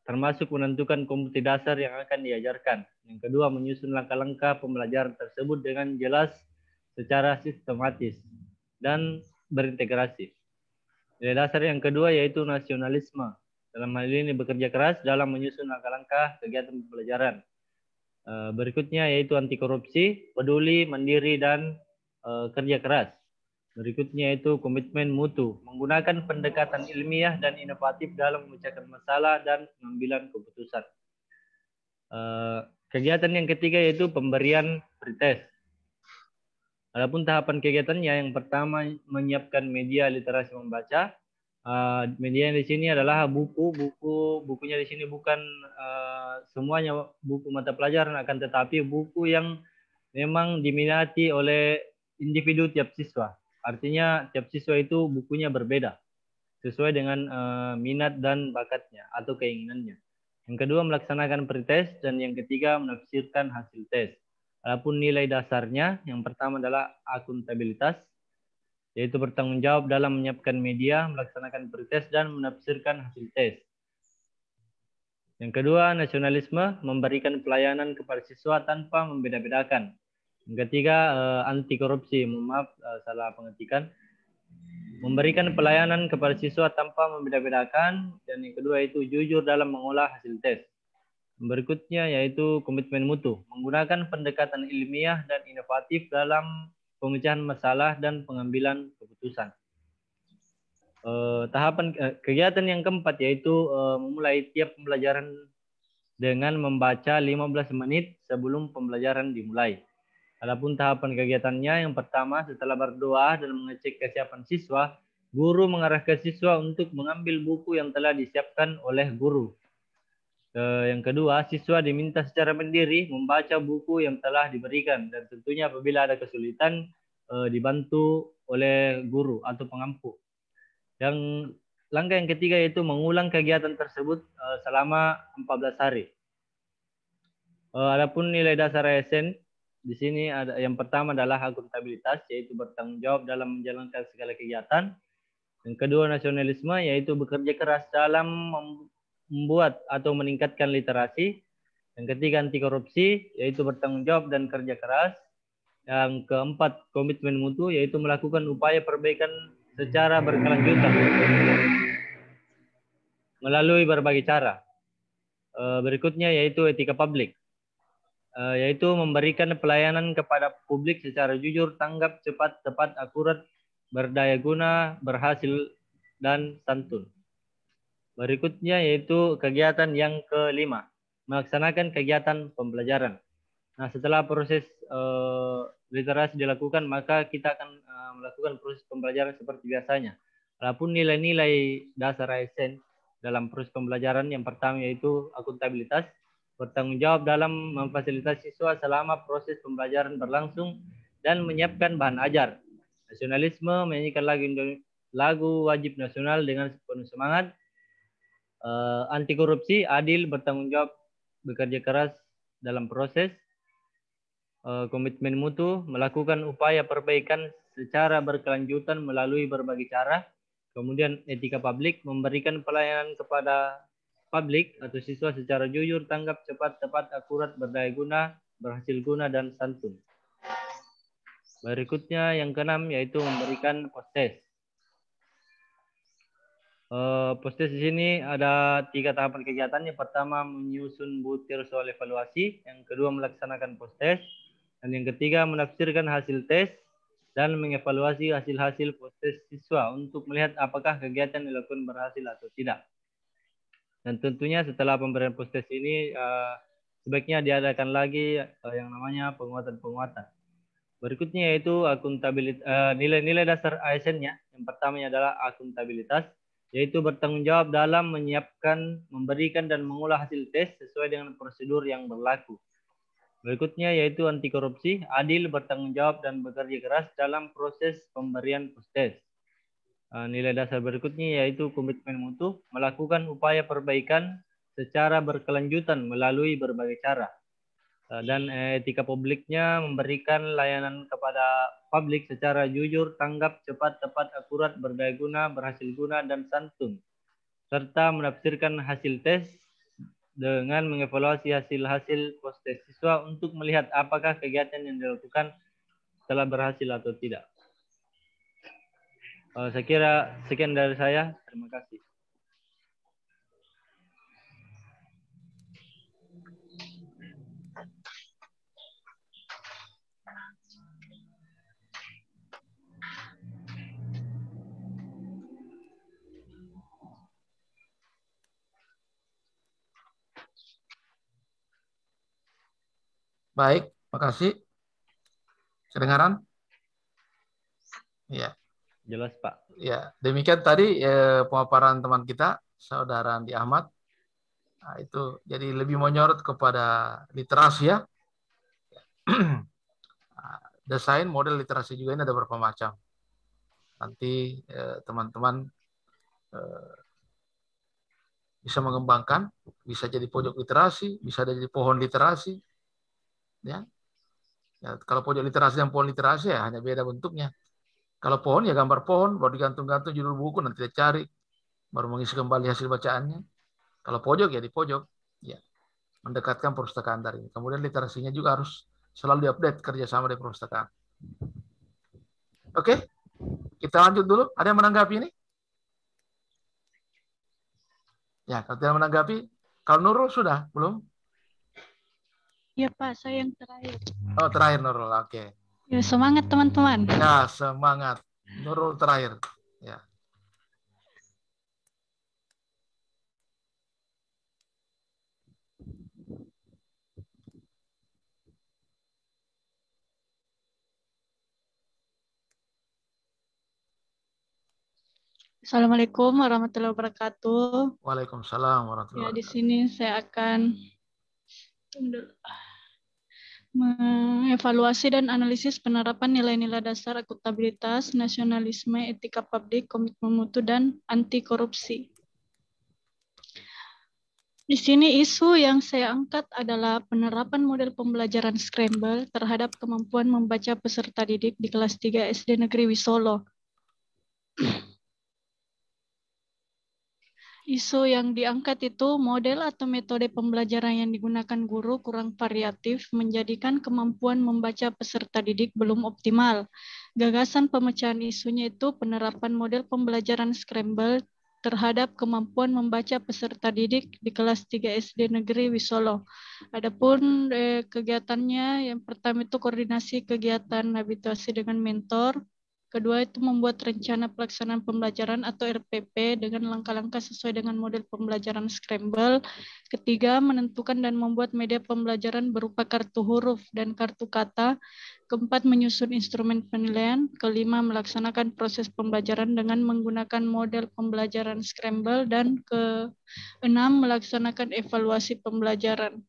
termasuk menentukan kompetensi dasar yang akan diajarkan. Yang kedua, menyusun langkah-langkah pembelajaran tersebut dengan jelas secara sistematis dan berintegrasi. Nilai dasar yang kedua yaitu nasionalisme. Dalam hal ini bekerja keras dalam menyusun langkah-langkah kegiatan pembelajaran. Berikutnya yaitu anti korupsi, peduli, mandiri, dan kerja keras. Berikutnya itu komitmen mutu, menggunakan pendekatan ilmiah dan inovatif dalam memecahkan masalah dan pengambilan keputusan. Kegiatan yang ketiga yaitu pemberian pretest. Adapun tahapan kegiatannya yang pertama menyiapkan media literasi membaca. Media di sini adalah bukunya di sini bukan semuanya buku mata pelajaran, akan tetapi buku yang memang diminati oleh individu tiap siswa. Artinya tiap siswa itu bukunya berbeda sesuai dengan minat dan bakatnya atau keinginannya. Yang kedua melaksanakan pretest dan yang ketiga menafsirkan hasil tes. Adapun nilai dasarnya yang pertama adalah akuntabilitas, yaitu bertanggung jawab dalam menyiapkan media, melaksanakan pretest dan menafsirkan hasil tes. Yang kedua nasionalisme, memberikan pelayanan kepada siswa tanpa membeda-bedakan. Yang ketiga, anti korupsi, salah pengetikan. Memberikan pelayanan kepada siswa tanpa membeda-bedakan. Dan yang kedua itu jujur dalam mengolah hasil tes. Berikutnya yaitu komitmen mutu, menggunakan pendekatan ilmiah dan inovatif dalam pemecahan masalah dan pengambilan keputusan. Tahapan kegiatan yang keempat yaitu memulai tiap pembelajaran dengan membaca 15 menit sebelum pembelajaran dimulai. Adapun tahapan kegiatannya yang pertama setelah berdoa dan mengecek kesiapan siswa, guru mengarahkan siswa untuk mengambil buku yang telah disiapkan oleh guru. Yang kedua, siswa diminta secara mandiri membaca buku yang telah diberikan dan tentunya apabila ada kesulitan dibantu oleh guru atau pengampu. Yang langkah yang ketiga yaitu mengulang kegiatan tersebut selama 14 hari. Adapun nilai dasar ASN di sini ada yang pertama adalah akuntabilitas, yaitu bertanggung jawab dalam menjalankan segala kegiatan. Yang kedua nasionalisme, yaitu bekerja keras dalam membuat atau meningkatkan literasi. Yang ketiga anti korupsi, yaitu bertanggung jawab dan kerja keras. Yang keempat komitmen mutu, yaitu melakukan upaya perbaikan secara berkelanjutan melalui berbagai cara. Berikutnya yaitu etika publik, yaitu memberikan pelayanan kepada publik secara jujur, tanggap, cepat, tepat, akurat, berdaya guna, berhasil, dan santun. Berikutnya yaitu kegiatan yang kelima, melaksanakan kegiatan pembelajaran. Nah, setelah proses literasi dilakukan, maka kita akan melakukan proses pembelajaran seperti biasanya. Adapun nilai-nilai dasar ASN dalam proses pembelajaran yang pertama yaitu akuntabilitas, bertanggung jawab dalam memfasilitasi siswa selama proses pembelajaran berlangsung dan menyiapkan bahan ajar. Nasionalisme, menyanyikan lagu wajib nasional dengan penuh semangat. Anti korupsi, adil, bertanggung jawab, bekerja keras dalam proses. Komitmen mutu, melakukan upaya perbaikan secara berkelanjutan melalui berbagai cara. Kemudian etika publik, memberikan pelayanan kepada publik atau siswa secara jujur, tanggap, cepat, tepat, akurat, berdaya guna, berhasil guna, dan santun. Berikutnya yang keenam yaitu memberikan postes. Postes di sini ada 3 tahapan kegiatan. Yang pertama menyusun butir soal evaluasi, yang kedua melaksanakan postes, dan yang ketiga menafsirkan hasil tes dan mengevaluasi hasil-hasil postes siswa untuk melihat apakah kegiatan dilakukan berhasil atau tidak. Dan tentunya setelah pemberian postes ini sebaiknya diadakan lagi yang namanya penguatan-penguatan. Berikutnya yaitu akuntabilitas, nilai-nilai dasar ASN-nya. Yang pertamanya adalah akuntabilitas, yaitu bertanggung jawab dalam menyiapkan, memberikan, dan mengolah hasil tes sesuai dengan prosedur yang berlaku. Berikutnya yaitu anti korupsi, adil, bertanggung jawab, dan bekerja keras dalam proses pemberian postes. Nilai dasar berikutnya yaitu komitmen mutu, melakukan upaya perbaikan secara berkelanjutan melalui berbagai cara. Dan etika publiknya, memberikan layanan kepada publik secara jujur, tanggap, cepat, tepat, akurat, berdaya guna, berhasil guna, dan santun. Serta menafsirkan hasil tes dengan mengevaluasi hasil-hasil postes siswa untuk melihat apakah kegiatan yang dilakukan telah berhasil atau tidak. Saya kira sekian dari saya. Terima kasih.
Baik, makasih. Kedengaran? Ya.
Jelas, Pak.
Ya, demikian tadi pemaparan teman kita, Saudara Andi Ahmad. Nah, itu jadi lebih menyorot kepada literasi ya. Desain model literasi juga ini ada beberapa macam. Nanti teman-teman bisa mengembangkan, bisa jadi pojok literasi, bisa jadi pohon literasi. Ya. Ya, kalau pojok literasi dan pohon literasi ya hanya beda bentuknya. Kalau pohon ya gambar pohon, baru digantung-gantung judul buku, nanti dicari, baru mengisi kembali hasil bacaannya. Kalau pojok ya di pojok, ya mendekatkan perpustakaan dari ini. Kemudian literasinya juga harus selalu diupdate kerjasama dari perpustakaan. Oke, kita lanjut dulu. Ada yang menanggapi ini? Ya, kalau tidak menanggapi, kalau Nurul sudah belum?
Ya Pak, saya yang terakhir.
Oh, terakhir Nurul, oke.
Ya, semangat teman-teman.
Ya, semangat. Nurul terakhir. Ya.
Assalamualaikum warahmatullahi wabarakatuh.
Waalaikumsalam warahmatullahi
Ya, di
wabarakatuh.
sini saya akan mengevaluasi dan analisis penerapan nilai-nilai dasar akuntabilitas, nasionalisme, etika publik, komitmen mutu, dan anti korupsi. Di sini isu yang saya angkat adalah penerapan model pembelajaran Scramble terhadap kemampuan membaca peserta didik di kelas 3 SD Negeri Wisolo. Isu yang diangkat itu model atau metode pembelajaran yang digunakan guru kurang variatif, menjadikan kemampuan membaca peserta didik belum optimal. Gagasan pemecahan isunya itu penerapan model pembelajaran Scramble terhadap kemampuan membaca peserta didik di kelas 3 SD Negeri Wisolo. Adapun kegiatannya yang pertama itu koordinasi kegiatan habituasi dengan mentor,
Kedua itu membuat rencana pelaksanaan pembelajaran atau RPP dengan langkah-langkah sesuai dengan model pembelajaran Scramble. Ketiga, menentukan dan membuat media pembelajaran berupa kartu huruf dan kartu kata. Keempat, menyusun instrumen penilaian. Kelima, melaksanakan proses pembelajaran dengan menggunakan model pembelajaran Scramble. Dan keenam, melaksanakan evaluasi pembelajaran.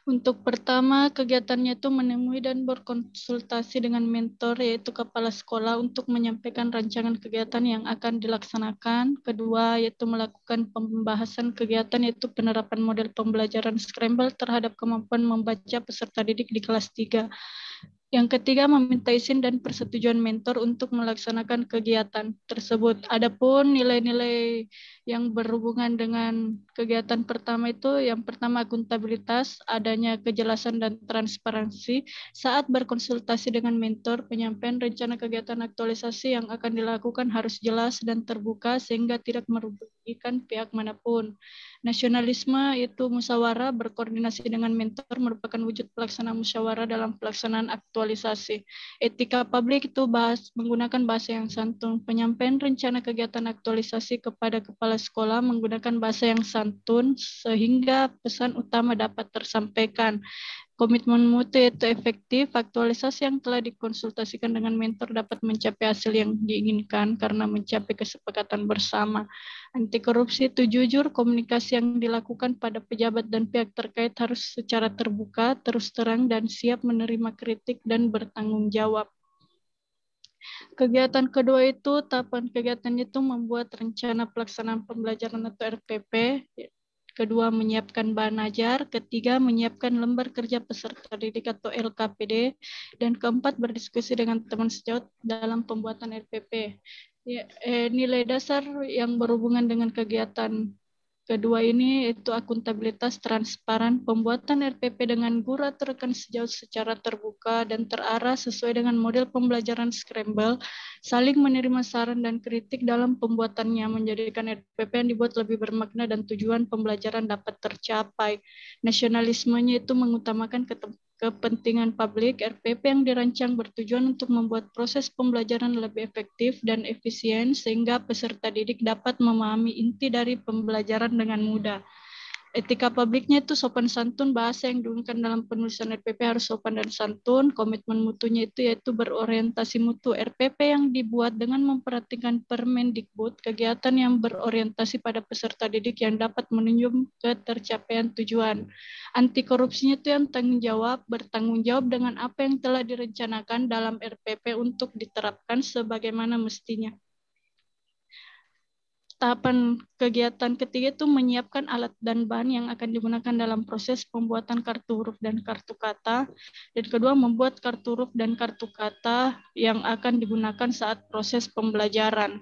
Untuk pertama, kegiatannya itu menemui dan berkonsultasi dengan mentor, yaitu kepala sekolah, untuk menyampaikan rancangan kegiatan yang akan dilaksanakan. Kedua, yaitu melakukan pembahasan kegiatan, yaitu penerapan model pembelajaran Scramble terhadap kemampuan membaca peserta didik di kelas 3. Yang ketiga, meminta izin dan persetujuan mentor untuk melaksanakan kegiatan tersebut. Adapun nilai-nilai yang berhubungan dengan kegiatan pertama itu, yang pertama akuntabilitas, adanya kejelasan dan transparansi saat berkonsultasi dengan mentor. Penyampaian rencana kegiatan aktualisasi yang akan dilakukan harus jelas dan terbuka sehingga tidak merugikan pihak manapun. Nasionalisme itu musyawarah berkoordinasi dengan mentor merupakan wujud pelaksana musyawarah dalam pelaksanaan aktualisasi. Etika publik itu menggunakan bahasa yang santun. Penyampaian rencana kegiatan aktualisasi kepada kepala sekolah menggunakan bahasa yang santun sehingga pesan utama dapat tersampaikan. Komitmen mutu yaitu efektif. Aktualisasi yang telah dikonsultasikan dengan mentor dapat mencapai hasil yang diinginkan karena mencapai kesepakatan bersama. Anti korupsi itu jujur. Komunikasi yang dilakukan pada pejabat dan pihak terkait harus secara terbuka, terus terang, dan siap menerima kritik dan bertanggung jawab. Kegiatan kedua itu, tahapan kegiatan itu membuat rencana pelaksanaan pembelajaran atau RPP. Kedua, menyiapkan bahan ajar. Ketiga, menyiapkan lembar kerja peserta didik atau LKPD. Dan keempat, berdiskusi dengan teman sejawat dalam pembuatan RPP. Nilai dasar yang berhubungan dengan kegiatan kedua ini itu akuntabilitas, transparan, pembuatan RPP dengan guru atau rekan sejawat secara terbuka dan terarah sesuai dengan model pembelajaran Scramble, saling menerima saran dan kritik dalam pembuatannya, menjadikan RPP yang dibuat lebih bermakna dan tujuan pembelajaran dapat tercapai. Nasionalismenya itu mengutamakan kepentingan publik. RPP yang dirancang bertujuan untuk membuat proses pembelajaran lebih efektif dan efisien sehingga peserta didik dapat memahami inti dari pembelajaran dengan mudah. Etika publiknya itu sopan santun, bahasa yang digunakan dalam penulisan RPP harus sopan dan santun. Komitmen mutunya itu yaitu berorientasi mutu. RPP yang dibuat dengan memperhatikan Permendikbud, kegiatan yang berorientasi pada peserta didik yang dapat menunjukkan ketercapaian tujuan. Anti korupsinya itu yang bertanggung jawab dengan apa yang telah direncanakan dalam RPP untuk diterapkan sebagaimana mestinya. Tahapan kegiatan ketiga itu menyiapkan alat dan bahan yang akan digunakan dalam proses pembuatan kartu huruf dan kartu kata. Dan kedua, membuat kartu huruf dan kartu kata yang akan digunakan saat proses pembelajaran.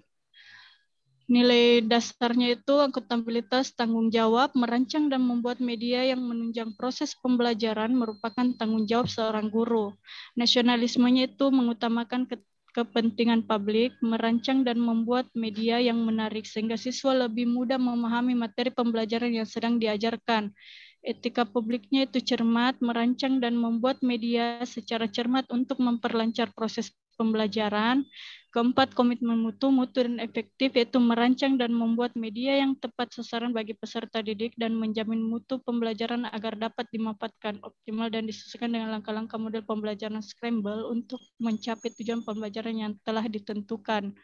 Nilai dasarnya itu akuntabilitas, tanggung jawab, merancang dan membuat media yang menunjang proses pembelajaran merupakan tanggung jawab seorang guru. Nasionalismenya itu mengutamakan kepentingan publik, merancang dan membuat media yang menarik sehingga siswa lebih mudah memahami materi pembelajaran yang sedang diajarkan. Etika publiknya itu cermat, merancang dan membuat media secara cermat untuk memperlancar proses pembelajaran. Keempat, komitmen mutu dan efektif, yaitu merancang dan membuat media yang tepat sasaran bagi peserta didik dan menjamin mutu pembelajaran agar dapat dimanfaatkan optimal dan disesuaikan dengan langkah-langkah model pembelajaran Scramble untuk mencapai tujuan pembelajaran yang telah ditentukan.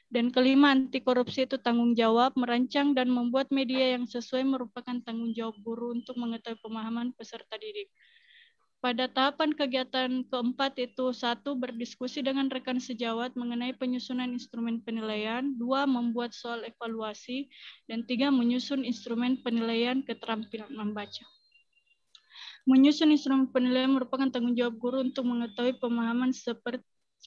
Dan kelima, anti korupsi itu tanggung jawab, merancang dan membuat media yang sesuai merupakan tanggung jawab guru untuk mengetahui pemahaman peserta didik. Pada tahapan kegiatan keempat itu, 1. Berdiskusi dengan rekan sejawat mengenai penyusunan instrumen penilaian, 2. Membuat soal evaluasi, dan 3. Menyusun instrumen penilaian keterampilan membaca. Menyusun instrumen penilaian merupakan tanggung jawab guru untuk mengetahui pemahaman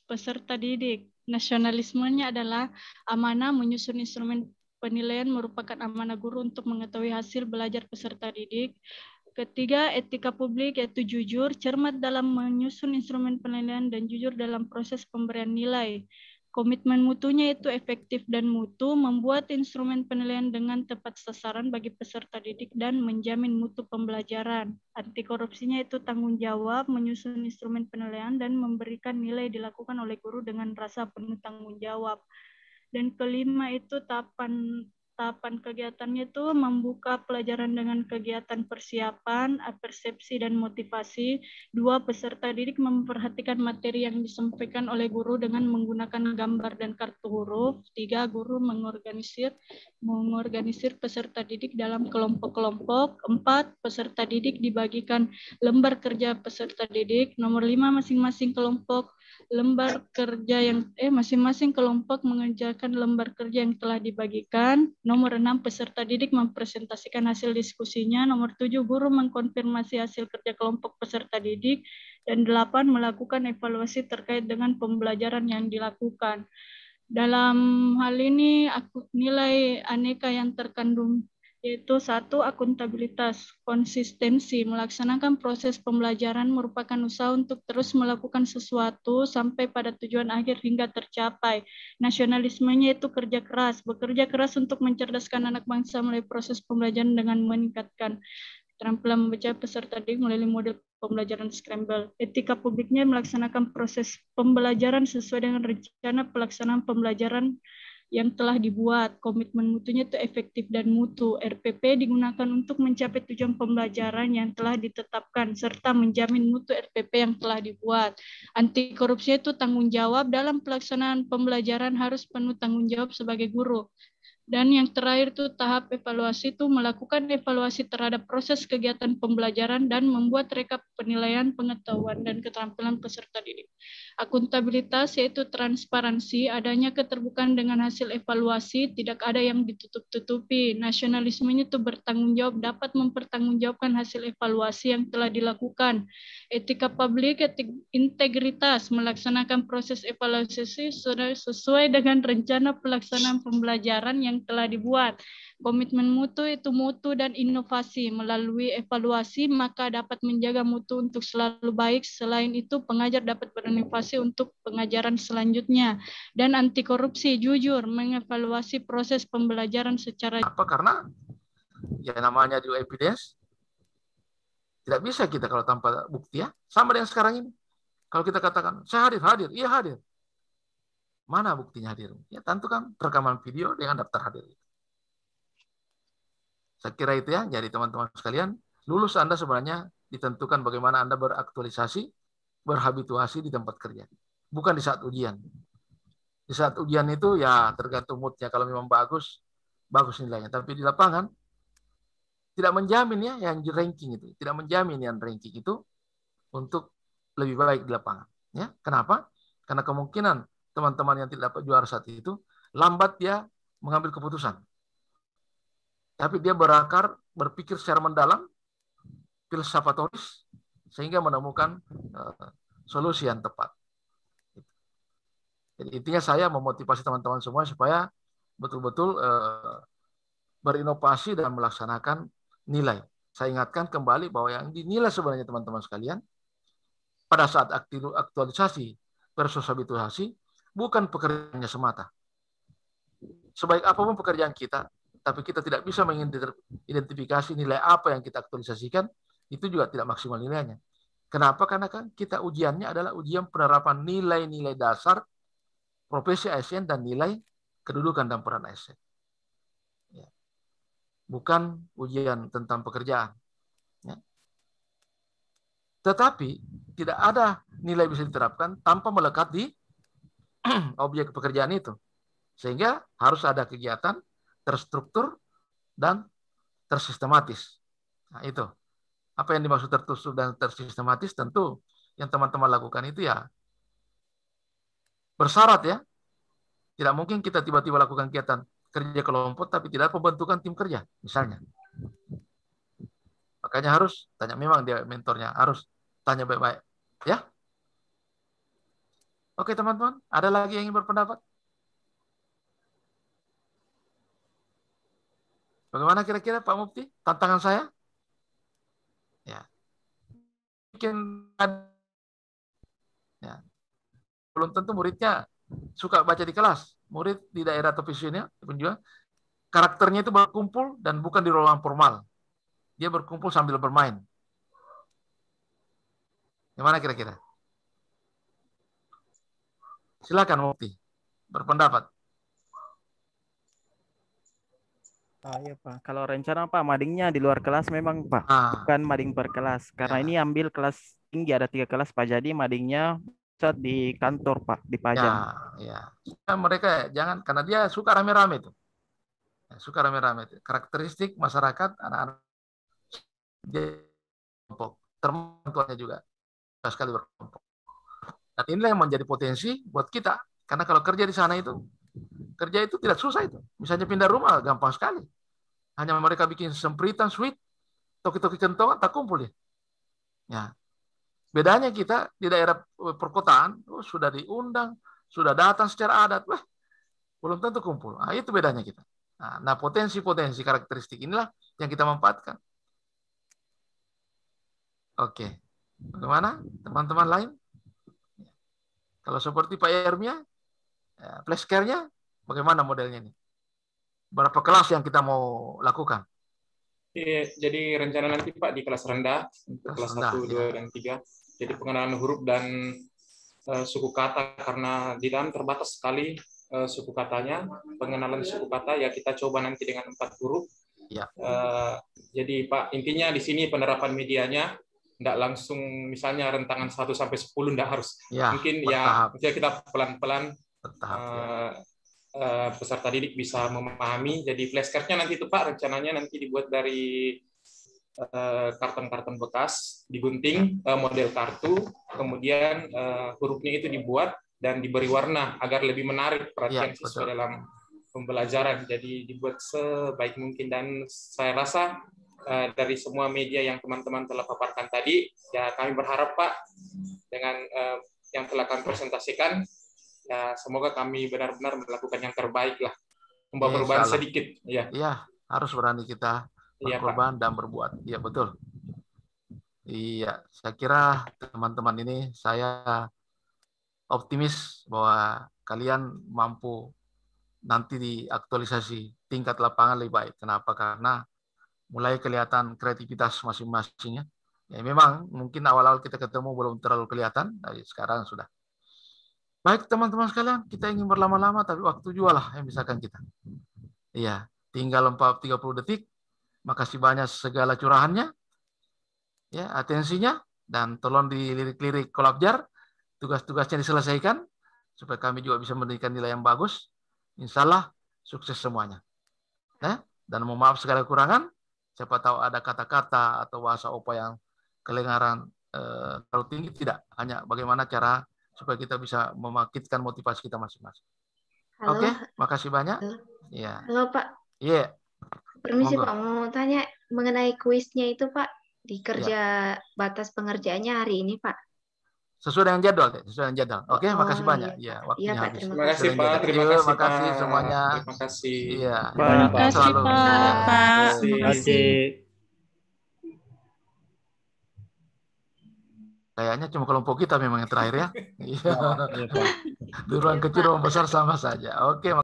peserta didik. Nasionalismenya adalah amanah. Menyusun instrumen penilaian merupakan amanah guru untuk mengetahui hasil belajar peserta didik. Ketiga, etika publik yaitu jujur, cermat dalam menyusun instrumen penilaian dan jujur dalam proses pemberian nilai. Komitmen mutunya itu efektif dan mutu, membuat instrumen penilaian dengan tepat sasaran bagi peserta didik dan menjamin mutu pembelajaran. Anti korupsinya itu tanggung jawab, menyusun instrumen penilaian dan memberikan nilai dilakukan oleh guru dengan rasa penuh tanggung jawab. Dan kelima itu tahapan kegiatannya itu membuka pelajaran dengan kegiatan persiapan, persepsi, dan motivasi. 2. Peserta didik memperhatikan materi yang disampaikan oleh guru dengan menggunakan gambar dan kartu huruf. 3. Guru mengorganisir peserta didik dalam kelompok-kelompok. 4. Peserta didik dibagikan lembar kerja peserta didik. Nomor 5, masing-masing kelompok mengerjakan lembar kerja yang telah dibagikan. Nomor 6, peserta didik mempresentasikan hasil diskusinya. Nomor 7, guru mengkonfirmasi hasil kerja kelompok peserta didik. Dan 8, melakukan evaluasi terkait dengan pembelajaran yang dilakukan. Dalam hal ini, nilai aneka yang terkandung yaitu 1. Akuntabilitas, konsistensi, melaksanakan proses pembelajaran merupakan usaha untuk terus melakukan sesuatu sampai pada tujuan akhir hingga tercapai. Nasionalismenya itu kerja keras, bekerja keras untuk mencerdaskan anak bangsa melalui proses pembelajaran dengan meningkatkan keterampilan membaca peserta didik melalui model pembelajaran scramble. Etika publiknya melaksanakan proses pembelajaran sesuai dengan rencana pelaksanaan pembelajaran yang telah dibuat. Komitmen mutunya itu efektif dan mutu. RPP digunakan untuk mencapai tujuan pembelajaran yang telah ditetapkan serta menjamin mutu RPP yang telah dibuat. Anti korupsi itu tanggung jawab dalam pelaksanaan pembelajaran harus penuh tanggung jawab sebagai guru. Dan yang terakhir itu tahap evaluasi itu melakukan evaluasi terhadap proses kegiatan pembelajaran dan membuat rekap penilaian pengetahuan dan keterampilan peserta didik. Akuntabilitas yaitu transparansi, adanya keterbukaan dengan hasil evaluasi, tidak ada yang ditutup-tutupi. Nasionalismenya itu bertanggung jawab, dapat mempertanggungjawabkan hasil evaluasi yang telah dilakukan. Etika publik, integritas, melaksanakan proses evaluasi sesuai dengan rencana pelaksanaan pembelajaran yang telah dibuat. Komitmen mutu itu mutu dan inovasi. Melalui evaluasi maka dapat menjaga mutu untuk selalu baik. Selain itu pengajar dapat berinovasi untuk pengajaran selanjutnya. Dan anti korupsi, jujur mengevaluasi proses pembelajaran secara
karena ya namanya due evidence tidak bisa kita kalau tanpa bukti ya. Sama dengan sekarang ini. Kalau kita katakan saya hadir, iya hadir. Mana buktinya hadir? Ya tentu kan rekaman video dengan daftar hadir. Saya kira itu ya. Jadi teman-teman sekalian, lulus Anda sebenarnya ditentukan bagaimana Anda beraktualisasi, berhabituasi di tempat kerja. Bukan di saat ujian. Di saat ujian itu ya tergantung moodnya. Kalau memang bagus, bagus nilainya. Tapi di lapangan tidak menjamin ya yang di ranking itu. Tidak menjamin yang ranking itu untuk lebih baik di lapangan. Ya, kenapa? Karena kemungkinan teman-teman yang tidak dapat juara saat itu lambat dia mengambil keputusan. Tapi dia berpikir secara mendalam, filsafatoris, sehingga menemukan solusi yang tepat. Jadi intinya saya memotivasi teman-teman semua supaya betul-betul berinovasi dan melaksanakan nilai. Saya ingatkan kembali bahwa yang dinilai sebenarnya teman-teman sekalian, pada saat aktualisasi versus habituasi, bukan pekerjaannya semata. Sebaik apapun pekerjaan kita, tapi kita tidak bisa mengidentifikasi nilai apa yang kita aktualisasikan, itu juga tidak maksimal nilainya. Kenapa? Karena kan kita ujiannya adalah ujian penerapan nilai-nilai dasar profesi ASN dan nilai kedudukan dan peran ASN. Ya. Bukan ujian tentang pekerjaan. Ya. Tetapi tidak ada nilai bisa diterapkan tanpa melekat di objek pekerjaan itu. Sehingga harus ada kegiatan terstruktur dan tersistematis. Nah, itu. Apa yang dimaksud terstruktur dan tersistematis tentu yang teman-teman lakukan itu ya bersyarat ya. Tidak mungkin kita tiba-tiba lakukan kegiatan kerja kelompok tapi tidak pembentukan tim kerja misalnya. Makanya harus tanya, memang dia mentornya harus tanya baik-baik ya. Oke teman-teman, ada lagi yang ingin berpendapat? Bagaimana kira-kira Pak Mufti tantangan saya? Ya. Mungkin ya. Belum tentu muridnya suka baca di kelas, murid di daerah atau visualnya pun juga karakternya itu berkumpul dan bukan di ruangan formal. Dia berkumpul sambil bermain. Gimana kira-kira? Silakan Mukti berpendapat.
Iya Pak, kalau rencana Pak madingnya di luar kelas memang Pak, bukan mading per kelas. Karena ini ambil kelas tinggi, ada 3 kelas Pak, jadi madingnya di kantor Pak, di Pajang.
Ya. Mereka jangan, karena dia suka rame-rame itu. Suka rame-rame. Karakteristik masyarakat anak-anak dia kelompok, termasuk tuanya juga sekali berkelompok. Dan inilah yang menjadi potensi buat kita. Karena kalau kerja di sana itu, kerja itu tidak susah itu. Misalnya pindah rumah gampang sekali. Hanya mereka bikin sempritan, suite, toki-toki kentongan, tak kumpul ya. Ya. Bedanya kita di daerah perkotaan, sudah diundang, sudah datang secara adat, belum tentu kumpul. Nah, itu bedanya kita. Nah, potensi-potensi karakteristik inilah yang kita manfaatkan. Oke. Bagaimana teman-teman lain? Kalau seperti Pak Ermia, flashcare-nya bagaimana modelnya ini? Berapa kelas yang kita mau lakukan?
Jadi rencana nanti Pak di kelas rendah, untuk kelas 1, 2, dan 3. Jadi pengenalan huruf dan suku kata, karena di dalam terbatas sekali suku katanya. Pengenalan suku kata ya kita coba nanti dengan 4 huruf.
Ya.
Jadi Pak, intinya di sini penerapan medianya tidak langsung misalnya rentangan 1 sampai 10 tidak harus.
Ya,
mungkin
bertahap.
Ya kita pelan-pelan
ya.
Peserta didik bisa memahami. Jadi flashcard-nya nanti itu Pak, rencananya nanti dibuat dari karton-karton bekas, digunting model kartu, kemudian hurufnya itu dibuat dan diberi warna agar lebih menarik perhatian siswa dalam pembelajaran. Jadi dibuat sebaik mungkin, dan saya rasa dari semua media yang teman-teman telah paparkan tadi, ya kami berharap Pak dengan yang telah kami presentasikan, ya semoga kami benar-benar melakukan yang terbaik lah, membawa perubahan sedikit.
Iya, harus berani kita berkorban dan berbuat. Iya betul. Iya, saya kira teman-teman ini saya optimis bahwa kalian mampu nanti diaktualisasi tingkat lapangan lebih baik. Kenapa? Karena mulai kelihatan kreativitas masing-masingnya. Ya memang mungkin awal-awal kita ketemu belum terlalu kelihatan, tapi sekarang sudah. Baik teman-teman sekalian, kita ingin berlama-lama tapi waktu juga lah yang misalkan kita. Iya, tinggal 30 detik. Makasih banyak segala curahannya, ya atensinya, dan tolong dilirik-lirik kolabjar, tugas-tugasnya diselesaikan supaya kami juga bisa memberikan nilai yang bagus. Insya Allah sukses semuanya. Ya? Dan mohon maaf segala kekurangan. Siapa tahu ada kata-kata atau bahasa opa yang kedengaran terlalu tinggi, tidak. Hanya bagaimana cara supaya kita bisa memakitkan motivasi kita masing-masing. Oke, makasih banyak. Ya.
Halo Pak.
Iya.
Permisi Pak, mau tanya mengenai kuisnya itu Pak, di kerja batas pengerjaannya hari ini Pak.
Sesuai dengan jadwal, sesuai dengan jadwal. Oke, makasih banyak. Ya, waktunya habis.
Terima kasih Pak, terima kasih
semuanya.
Terima kasih.
Iya.
Terima kasih Pak.
Terima kasih.
Kayaknya cuma kelompok kita memang yang terakhir ya. Iya. Di ruang kecil, ruang besar sama saja. Oke.